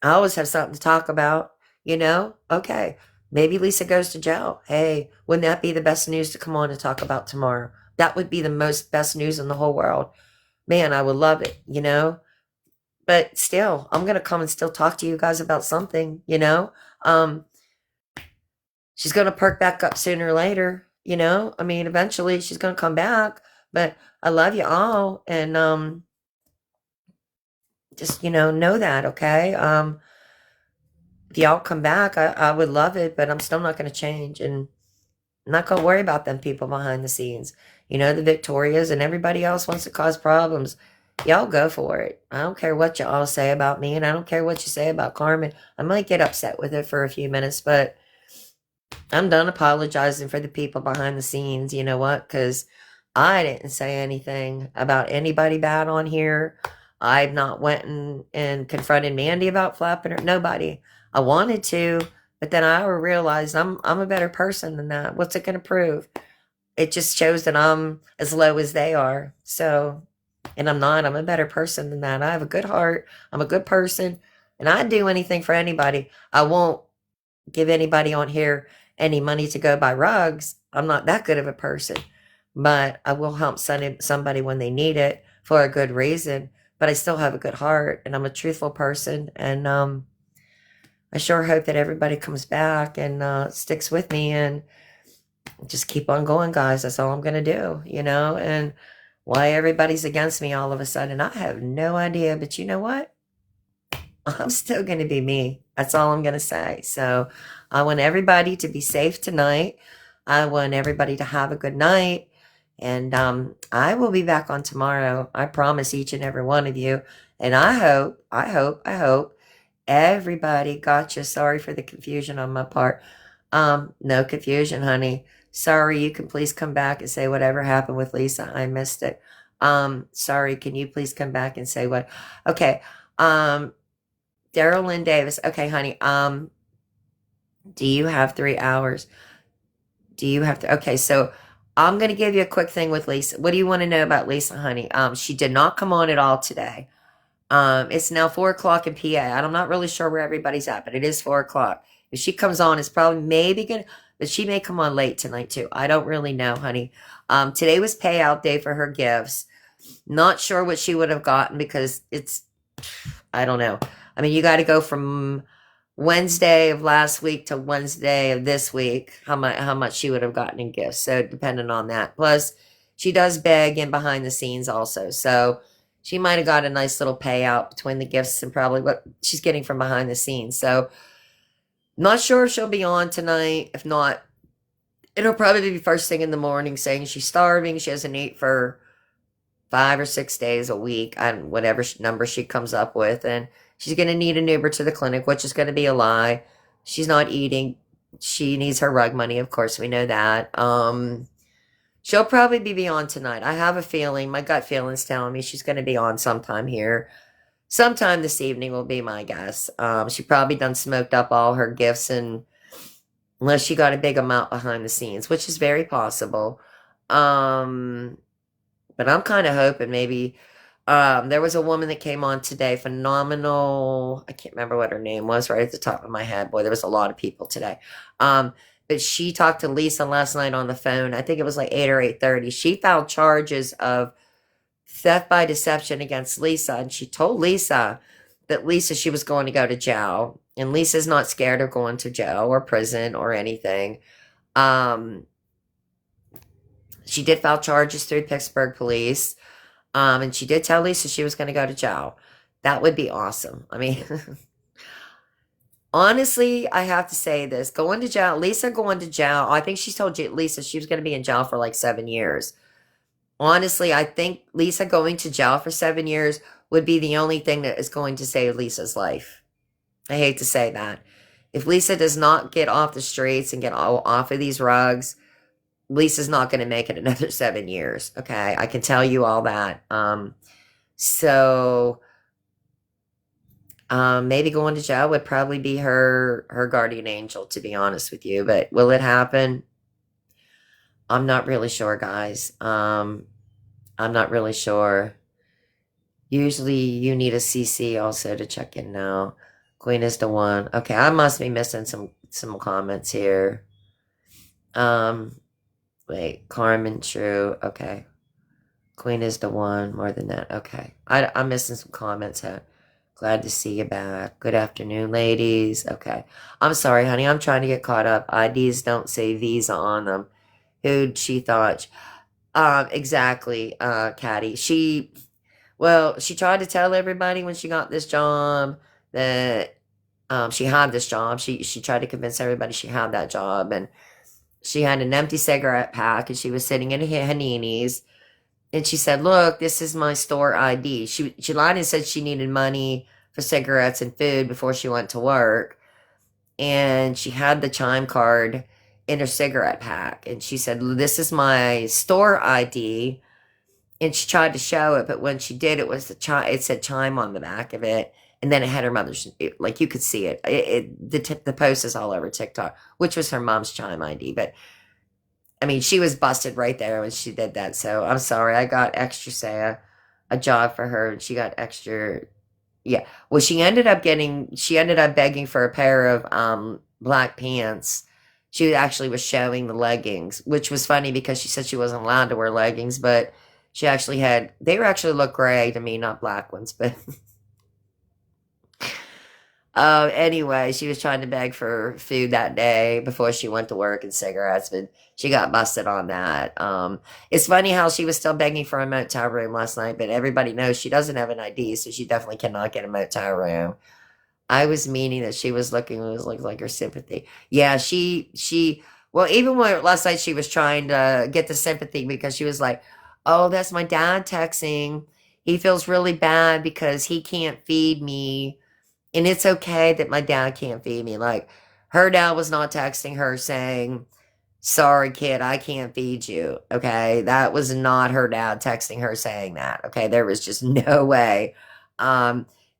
I always have something to talk about, you know? Okay. Maybe Lisa goes to jail. Hey, wouldn't that be the best news to come on and talk about tomorrow? That would be the most best news in the whole world. Man, I would love it, you know? But still, I'm going to come and still talk to you guys about something, you know? Um, she's going to perk back up sooner or later, you know? I mean, eventually she's going to come back, but I love you all. And just, know that, okay? If y'all come back, I would love it, but I'm still not going to change. And I'm not going to worry about them people behind the scenes. You know, the Victorias and everybody else wants to cause problems. Y'all go for it. I don't care what y'all say about me, and I don't care what you say about Carmen. I might get upset with it for a few minutes, but I'm done apologizing for the people behind the scenes. You know what? Because I didn't say anything about anybody bad on here. I've not went and confronted Mandy about flapping her. Nobody. I wanted to, but then I realized I'm a better person than that. What's it going to prove? It just shows that I'm as low as they are. So, and I'm not. I'm a better person than that. I have a good heart. I'm a good person, and I'd do anything for anybody. I won't give anybody on here any money to go buy rugs. I'm not that good of a person, but I will help somebody when they need it for a good reason. But I still have a good heart, and I'm a truthful person, and I sure hope that everybody comes back and sticks with me and just keep on going, guys. That's all I'm going to do, and why everybody's against me all of a sudden, I have no idea. But you know what? I'm still going to be me. That's all I'm going to say. So I want everybody to be safe tonight. I want everybody to have a good night. And I will be back on tomorrow. I promise each and every one of you. And I hope everybody got you. Sorry for the confusion on my part. No confusion, honey. Sorry, you can please come back and say whatever happened with Lisa. I missed it. Sorry, can you please come back and say what? Okay. Daryl Lynn Davis. Okay, honey. Do you have 3 hours? Do you have to? Okay, so I'm going to give you a quick thing with Lisa. What do you want to know about Lisa, honey? She did not come on at all today. It's now 4:00 in PA. I'm not really sure where everybody's at, but it is 4:00. If she comes on, it's probably maybe gonna, but she may come on late tonight too. I don't really know, honey. Today was payout day for her gifts. Not sure what she would have gotten because I don't know. I mean, you got to go from Wednesday of last week to Wednesday of this week, how much she would have gotten in gifts. So depending on that. Plus, she does beg in behind the scenes also. So she might have got a nice little payout between the gifts and probably what she's getting from behind the scenes. So, not sure if she'll be on tonight. If not, it'll probably be first thing in the morning saying she's starving. She hasn't eaten for 5 or 6 days a week, and whatever number she comes up with. And she's going to need an Uber to the clinic, which is going to be a lie. She's not eating. She needs her rug money. Of course, we know that. She'll probably be on tonight. I have a feeling, my gut feeling's telling me she's going to be on sometime here. Sometime this evening will be my guess. She probably done smoked up all her gifts, and unless she got a big amount behind the scenes, which is very possible. But I'm kind of hoping maybe there was a woman that came on today, phenomenal. I can't remember what her name was right at the top of my head. Boy, there was a lot of people today. But she talked to Lisa last night on the phone. I think it was like 8 or 8:30. She filed charges of theft by deception against Lisa, and she told Lisa that she was going to go to jail, and Lisa's not scared of going to jail or prison or anything. She did file charges through Pittsburgh police, and she did tell Lisa she was going to go to jail. That would be awesome. I mean, honestly, I have to say this. Going to jail, Lisa going to jail, I think she told Lisa she was going to be in jail for like 7 years. Honestly, I think Lisa going to jail for 7 years would be the only thing that is going to save Lisa's life. I hate to say that. If Lisa does not get off the streets and get off of these rugs, Lisa's not going to make it another 7 years. Okay, I can tell you all that. So maybe going to jail would probably be her guardian angel, to be honest with you. But will it happen? I'm not really sure, guys. I'm not really sure. Usually you need a CC also to check in now. Queen is the one. Okay, I must be missing some comments here. Wait, Carmen, true. Okay. Queen is the one, more than that. Okay. I'm missing some comments here. Glad to see you back. Good afternoon, ladies. Okay. I'm sorry, honey. I'm trying to get caught up. IDs don't say Visa on them. Who'd she thought? Exactly, Caddy. She tried to tell everybody when she got this job that she had this job. She tried to convince everybody she had that job, and she had an empty cigarette pack, and she was sitting in Hanini's, and she said, "Look, this is my store ID." She lied and said she needed money for cigarettes and food before she went to work, and she had the chime card in her cigarette pack, and she said, "This is my store ID." And she tried to show it, but when she did, it was it said chime on the back of it, and then it had her mother's, like you could see it. The post is all over TikTok, which was her mom's chime ID. But I mean, she was busted right there when she did that. So I'm sorry, I got extra say a job for her, and she got extra. Yeah, well, she ended up begging for a pair of black pants. She actually was showing the leggings, which was funny because she said she wasn't allowed to wear leggings, but she actually they were actually look gray to me, not black ones, but anyway, she was trying to beg for food that day before she went to work and cigarettes, but she got busted on that. It's funny how she was still begging for a motel room last night, but everybody knows she doesn't have an ID, so she definitely cannot get a motel room. I was meaning that she was looking, it was like her sympathy. Yeah, well, even when last night she was trying to get the sympathy because she was like, "Oh, that's my dad texting. He feels really bad because he can't feed me. And it's okay that my dad can't feed me." Like, her dad was not texting her saying, "Sorry, kid, I can't feed you." Okay, that was not her dad texting her saying that. Okay, there was just no way.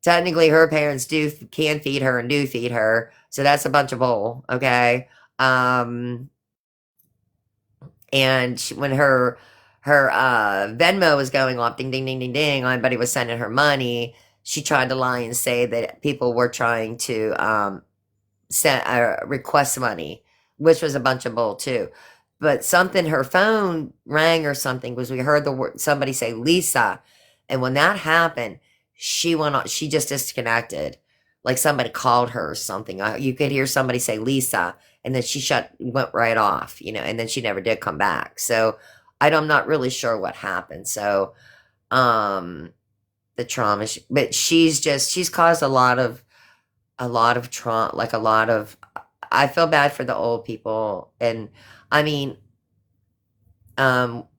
Technically, her parents can feed her and do feed her, so that's a bunch of bull. Okay, and when her Venmo was going off, ding ding ding ding ding, everybody was sending her money. She tried to lie and say that people were trying to request money, which was a bunch of bull too. But her phone rang or something, because we heard somebody say Lisa, and when that happened, she went on. She just disconnected, like somebody called her or something. You could hear somebody say Lisa, and then she went right off, and then she never did come back. So I'm not really sure what happened. So the trauma, but she's caused a lot of trauma, like a lot of. I feel bad for the old people, and I mean,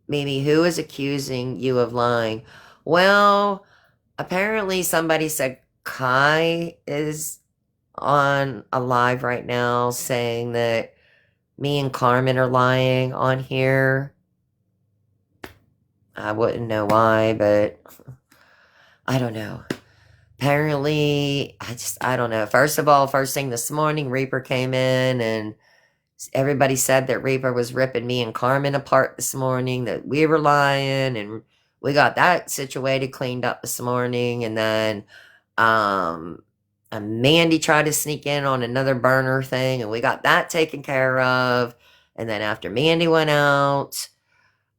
Mimi, who is accusing you of lying? Well, apparently somebody said Kai is on a live right now saying that me and Carmen are lying on here. I wouldn't know why, but I don't know. Apparently, I don't know. First of all, first thing this morning, Reaper came in and everybody said that Reaper was ripping me and Carmen apart this morning, that we were lying, and we got that situated, cleaned up this morning. And then Mandy tried to sneak in on another burner thing, and we got that taken care of. And then after Mandy went out,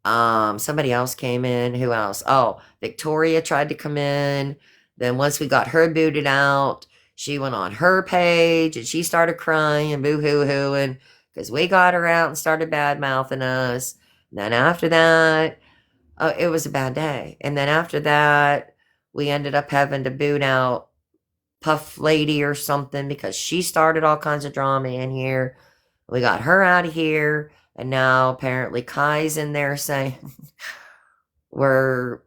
somebody else came in. Who else? Oh, Victoria tried to come in. Then once we got her booted out, she went on her page and she started crying and boo hoo hooing because we got her out and started bad mouthing us. And then after that, it was a bad day. And then after that, we ended up having to boot out Puff Lady or something because she started all kinds of drama in here. We got her out of here. And now apparently Kai's in there saying we're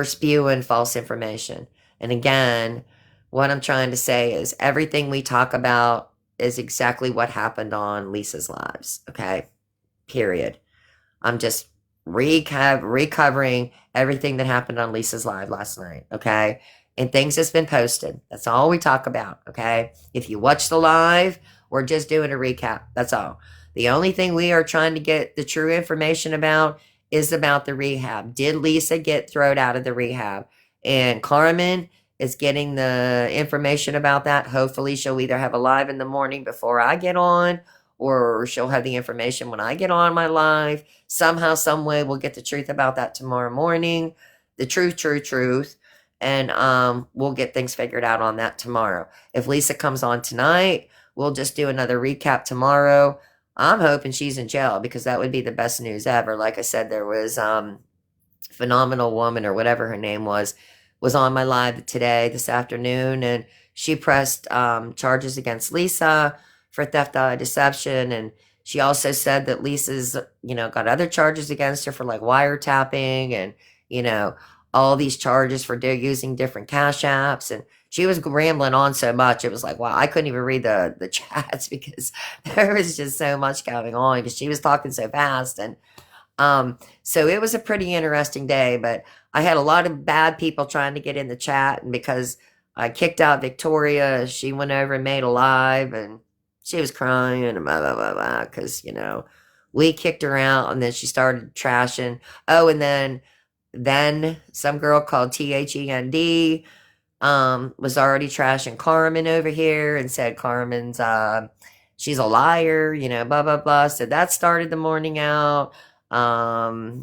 spewing false information. And again, what I'm trying to say is everything we talk about is exactly what happened on Lisa's lives. Okay. Period. I'm just recovering everything that happened on Lisa's live last night. Okay. And things that's been posted. That's all we talk about. Okay. If you watch the live, we're just doing a recap. That's all. The only thing we are trying to get the true information about is about the rehab. Did Lisa get thrown out of the rehab? And Carmen is getting the information about that. Hopefully, she'll either have a live in the morning before I get on, or she'll have the information when I get on my live. Somehow, some way, we'll get the truth about that tomorrow morning. The truth. And we'll get things figured out on that tomorrow. If Lisa comes on tonight, we'll just do another recap tomorrow. I'm hoping she's in jail because that would be the best news ever. Like I said, there was Phenomenal Woman or whatever her name was on my live today, this afternoon, and she pressed charges against Lisa for theft by deception. And she also said that Lisa's, got other charges against her for like wiretapping and, all these charges for using different cash apps. And she was rambling on so much. It was like, wow, I couldn't even read the chats because there was just so much going on because she was talking so fast. And so it was a pretty interesting day, but I had a lot of bad people trying to get in the chat. And because I kicked out Victoria, she went over and made a live and she was crying and blah, blah, blah, blah, because, we kicked her out and then she started trashing. Oh, and then some girl called THEND was already trashing Carmen over here and said Carmen's she's a liar, blah blah blah. So that started the morning out. I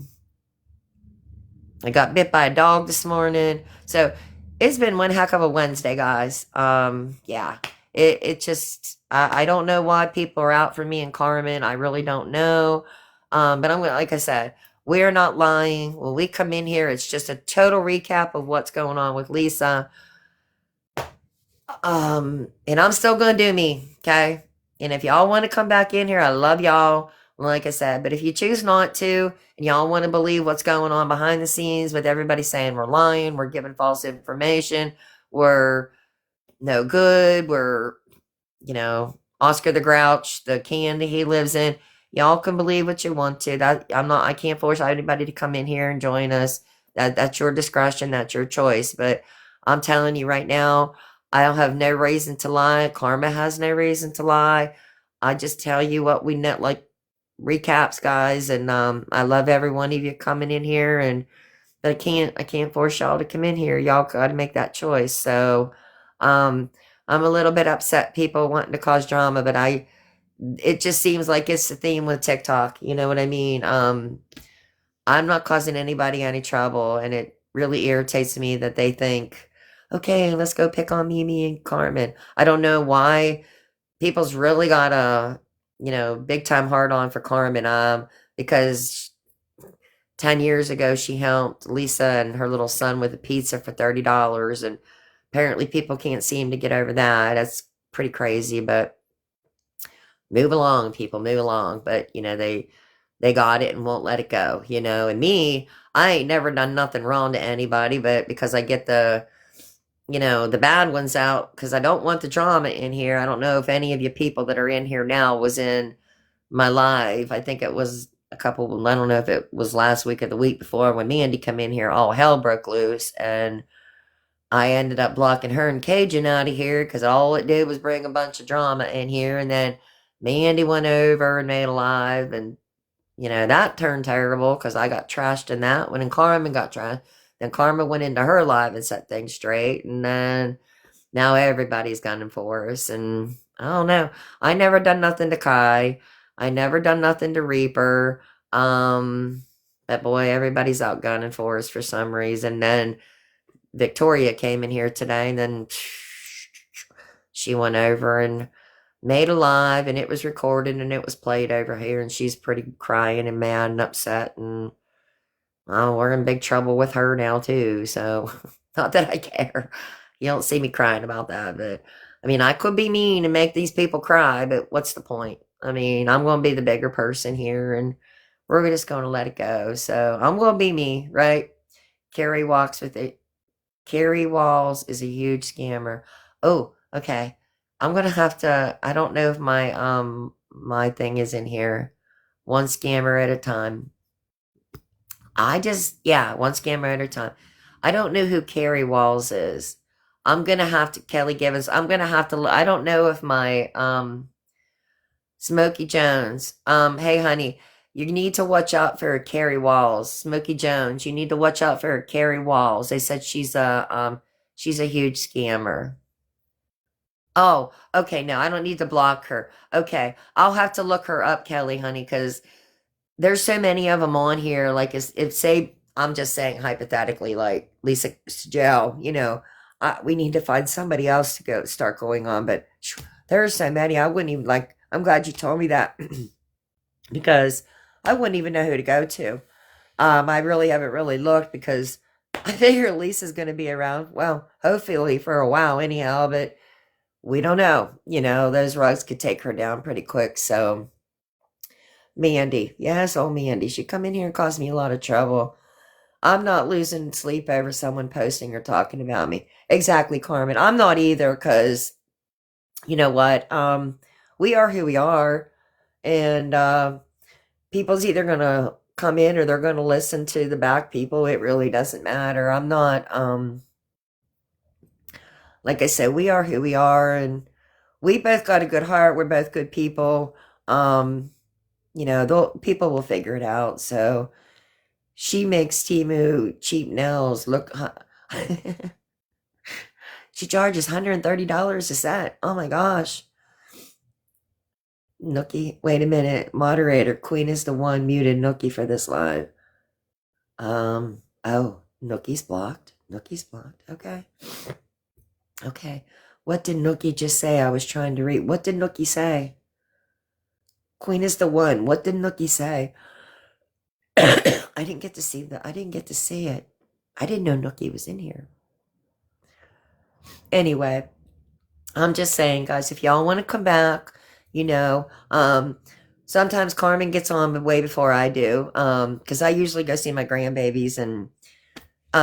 got bit by a dog this morning. So it's been one heck of a Wednesday, guys. Yeah. It just I don't know why people are out for me and Carmen. I really don't know. But I'm gonna, like I said, we're not lying. When we come in here, it's just a total recap of what's going on with Lisa. And I'm still gonna do me, okay? And if y'all want to come back in here, I love y'all. Like I said, but if you choose not to, and y'all want to believe what's going on behind the scenes with everybody saying we're lying, we're giving false information, we're no good, we're, Oscar the Grouch, the candy he lives in, y'all can believe what you want to. That I can't force anybody to come in here and join us. That's your discretion, that's your choice. But I'm telling you right now, I don't have no reason to lie. Karma has no reason to lie. I just tell you what we know, like recaps, guys. And I love every one of you coming in here. And but I can't force y'all to come in here. Y'all got to make that choice. So, I'm a little bit upset. People wanting to cause drama, but it just seems like it's the theme with TikTok. You know what I mean? I'm not causing anybody any trouble, and it really irritates me that they think, okay, let's go pick on Mimi and Carmen. I don't know why people's really got a, big time hard on for Carmen, because 10 years ago, she helped Lisa and her little son with a pizza for $30. And apparently people can't seem to get over that. That's pretty crazy, but move along, people, move along. But, they got it and won't let it go, And me, I ain't never done nothing wrong to anybody, but because I get the bad ones out, because I don't want the drama in here. I don't know if any of you people that are in here now was in my live. I think it was a couple, I don't know if it was last week or the week before when Mandy come in here, all hell broke loose, and I ended up blocking her and Cajun out of here because all it did was bring a bunch of drama in here. And then Mandy went over and made a live, and that turned terrible because I got trashed in that one, and Carmen got trashed. Then Carmen went into her live and set things straight, and then now everybody's gunning for us. And I don't know. I never done nothing to Kai. I never done nothing to Reaper. But boy, everybody's out gunning for us for some reason. Then Victoria came in here today, and then she went over and made a live, and it was recorded and it was played over here, and she's pretty crying and mad and upset, and we're in big trouble with her now too. So not that I care. You don't see me crying about that, but I mean, I could be mean and make these people cry, but what's the point? I mean, I'm going to be the bigger person here, and we're just going to let it go. So I'm going to be me, right? Carrie walks with it. Carrie Walls is a huge scammer. Oh, okay. I'm gonna have to. I don't know if my thing is in here. One scammer at a time. One scammer at a time. I don't know who Carrie Walls is. I'm gonna have to Kelly Givens. I'm gonna have to. I don't know if my Smokey Jones. Hey honey, you need to watch out for Carrie Walls. Smokey Jones, you need to watch out for Carrie Walls. They said she's a huge scammer. Oh, okay. No, I don't need to block her. Okay, I'll have to look her up, Kelly, honey, because there's so many of them on here. Like, if say I'm just saying hypothetically, like Lisa Joe, we need to find somebody else to go start going on. But there are so many. I wouldn't even like. I'm glad you told me that because I wouldn't even know who to go to. I really haven't really looked because I figure Lisa's going to be around. Well, hopefully for a while, anyhow. But we don't know. Those rugs could take her down pretty quick. So, Mandy, yes, old Mandy, she come in here and cause me a lot of trouble. I'm not losing sleep over someone posting or talking about me. Exactly, Carmen. I'm not either because you know what? We are who we are, and people's either gonna come in or they're gonna listen to the back people. It really doesn't matter. I'm not. Like I said, we are who we are, and we both got a good heart. We're both good people. People will figure it out. So she makes Timu cheap nails look. She charges $130 a set. Oh my gosh. Nookie, wait a minute. Moderator, Queen is the one muted Nookie for this live. Oh, Nookie's blocked. Nookie's blocked. Okay. Okay. What did Nookie just say? I was trying to read. What did Nookie say? Queen is the one. What did Nookie say? I didn't get to see that. I didn't get to see it. I didn't know Nookie was in here. Anyway, I'm just saying, guys, if y'all want to come back, sometimes Carmen gets on way before I do, because I usually go see my grandbabies and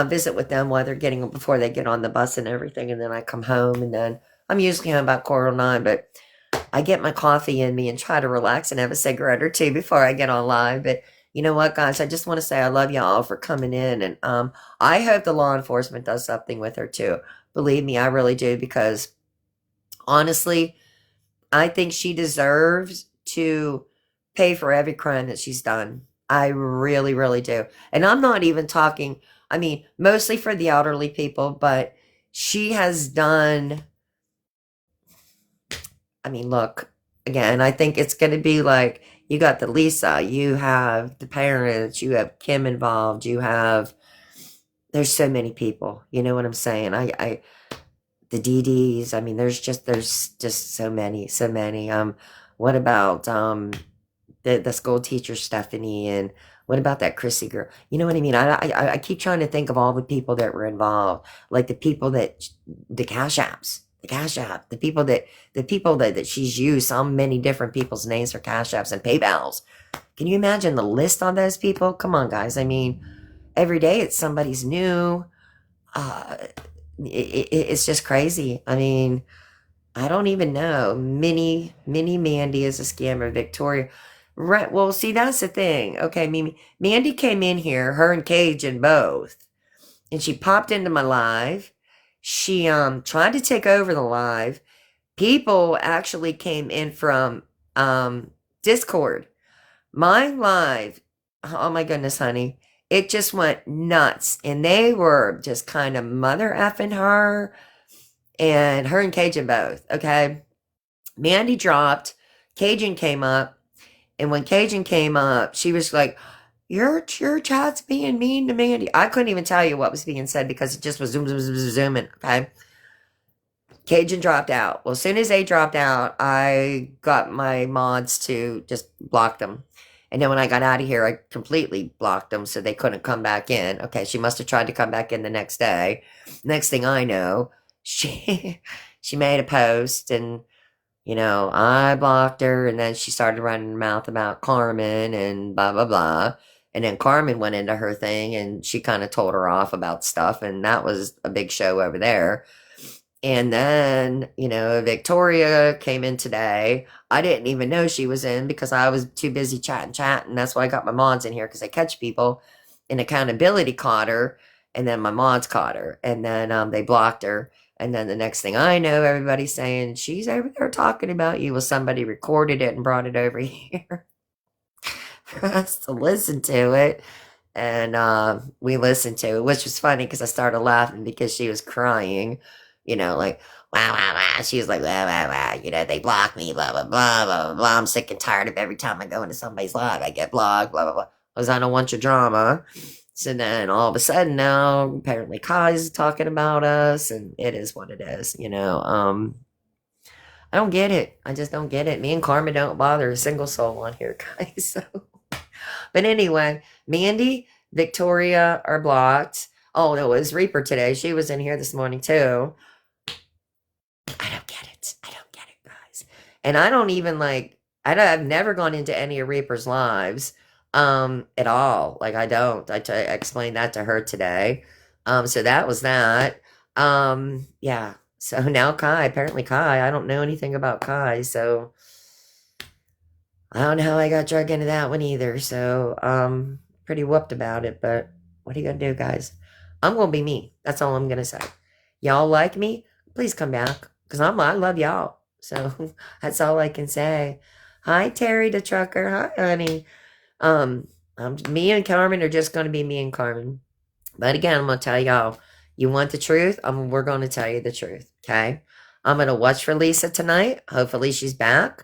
visit with them while they're before they get on the bus and everything, and then I come home, and then I'm usually home about 9:15, but I get my coffee in me and try to relax and have a cigarette or two before I get on live. But you know what, guys? I just want to say I love y'all for coming in, and I hope the law enforcement does something with her too. Believe me, I really do, because honestly, I think she deserves to pay for every crime that she's done. I really, really do. And I'm not even talking, I mean, mostly for the elderly people, but she has done. I mean, look, again, I think it's going to be like you got the Lisa, you have the parents, you have Kim involved, there's so many people. You know what I'm saying? The DDs, I mean, there's just so many, so many. What about the school teacher Stephanie, and What about that Chrissy girl? You know what I mean? I keep trying to think of all the people that were involved, like the people that the cash app, the people that she's used so many different people's names for cash apps and PayPal's. Can you imagine the list on those people? Come on, guys. I mean, every day it's somebody's new. Uh, it's just crazy. I mean, I don't even know. Mini Mandy is a scammer. Victoria. Right. Well, see, that's the thing. Okay, Mimi. Mandy came in here, her and Cajun both, and she popped into my live. She tried to take over the live. People actually came in from Discord. My live, oh my goodness, honey. It just went nuts. And they were just kind of mother effing her and her and Cajun both. Okay. Mandy dropped. Cajun came up. And when Cajun came up, she was like, your chat's being mean to Mandy. I couldn't even tell you what was being said because it just was zooming. Okay. Cajun dropped out. Well, as soon as they dropped out, I got my mods to just block them. And then when I got out of here, I completely blocked them so they couldn't come back in. Okay, she must have tried to come back in the next day. Next thing I know, she she made a post and I blocked her and then she started running her mouth about Carmen and blah blah blah. And then Carmen went into her thing and she kind of told her off about stuff and that was a big show over there. And then, Victoria came in today. I didn't even know she was in because I was too busy chatting. That's why I got my mods in here because I catch people. And accountability caught her. And then my mods caught her. And then they blocked her. And then the next thing I know, everybody's saying, she's over there talking about you. Well, somebody recorded it and brought it over here for us to listen to it. And we listened to it, which was funny because I started laughing because she was crying, like, wow, wow, wow. She was like, wow, wow, wow, they blocked me, blah, blah, blah, blah, blah, blah. I'm sick and tired of every time I go into somebody's live, I get blocked, blah, blah, blah. Because I don't want your drama. So then all of a sudden now, apparently Kai's talking about us, and it is what it is. I don't get it. I just don't get it. Me and Carmen don't bother a single soul on here, guys. So, but anyway, Mandy, Victoria are blocked. Oh, no, it was Reaper today. She was in here this morning too. I don't get it. I don't get it, guys. And I don't even I've never gone into any of Reaper's lives at all. Like I don't. I explained that to her today. So that was that. Yeah. So now apparently Kai, I don't know anything about Kai, so I don't know how I got dragged into that one either. So pretty whooped about it, but what are you gonna do, guys? I'm gonna be me. That's all I'm gonna say. Y'all like me? Please come back. Because I love y'all. So that's all I can say. Hi, Terry the trucker. Hi, honey. Me and Carmen are just gonna be me and Carmen. But again, I'm gonna tell y'all, you want the truth? We're gonna tell you the truth. Okay. I'm gonna watch for Lisa tonight. Hopefully she's back.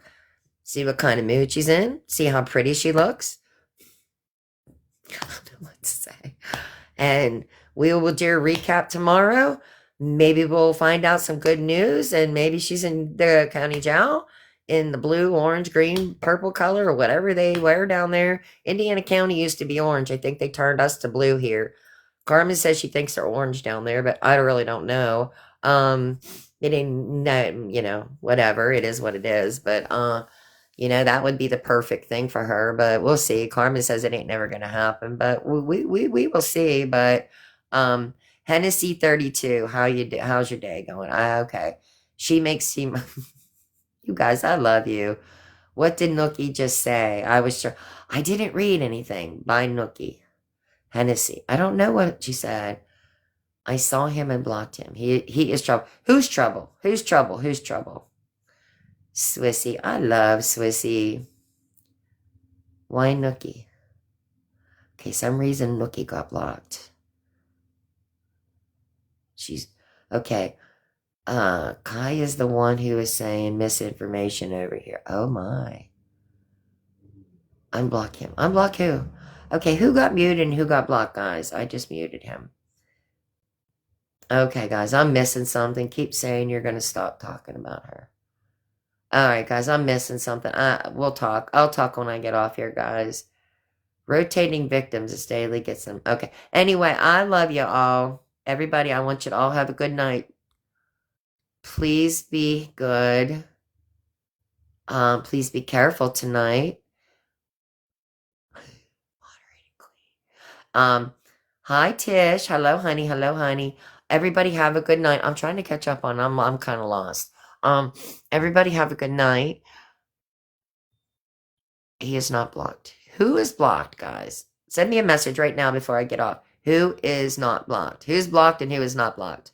See what kind of mood she's in. See how pretty she looks. I don't know what to say. And we will do a recap tomorrow. Maybe we'll find out some good news, and maybe she's in the county jail in the blue, orange, green, purple color, or whatever they wear down there. Indiana County used to be orange. I think they turned us to blue here. Carmen says she thinks they're orange down there, but I really don't know. It ain't, whatever. It is what it is. But that would be the perfect thing for her, but we'll see. Carmen says it ain't never gonna happen, but we will see. But Hennessy 32, how's your day going? Okay. She makes you you guys, I love you. What did Nookie just say? I was sure I didn't read anything by Nookie. Hennessy. I don't know what she said. I saw him and blocked him. He is trouble. Who's trouble? Who's trouble? Who's trouble? Swissy. I love Swissy. Why Nookie? Okay, some reason Nookie got blocked. She's okay. Kai is the one who is saying misinformation over here. Oh my. Unblock him. Unblock who? Okay, who got muted and who got blocked, guys? I just muted him. Okay, guys, I'm missing something. Keep saying you're gonna stop talking about her. All right, guys, I'm missing something. We'll talk. I'll talk when I get off here, guys. Rotating victims as Daily gets them. Okay. Anyway, I love you all. Everybody, I want you to all have a good night. Please be good. Please be careful tonight. Hi Tish. Hello, honey. Hello, honey. Everybody have a good night. I'm trying to catch up on. I'm kind of lost. Everybody have a good night. He is not blocked. Who is blocked, guys? Send me a message right now before I get off. Who is not blocked? Who's blocked and who is not blocked?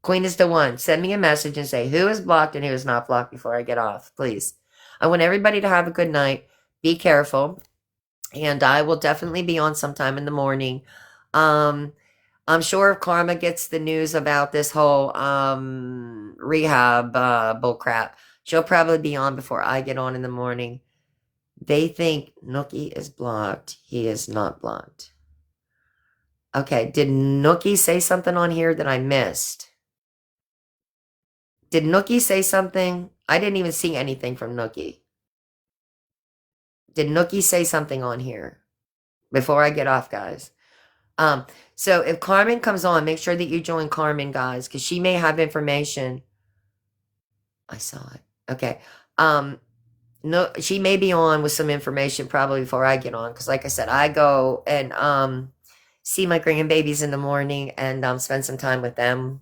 Queen is the one. Send me a message and say who is blocked and who is not blocked before I get off, please. I want everybody to have a good night. Be careful. And I will definitely be on sometime in the morning. I'm sure if Karma gets the news about this whole rehab bull crap, she'll probably be on before I get on in the morning. They think Nookie is blocked. He is not blocked. Okay, did Nookie say something on here that I missed? Did Nookie say something? I didn't even see anything from Nookie. Did Nookie say something on here before I get off, guys? So if Carmen comes on, make sure that you join Carmen, guys, because she may have information. I saw it. Okay. No, she may be on with some information probably before I get on, because like I said, I go and see my grandbabies in the morning and spend some time with them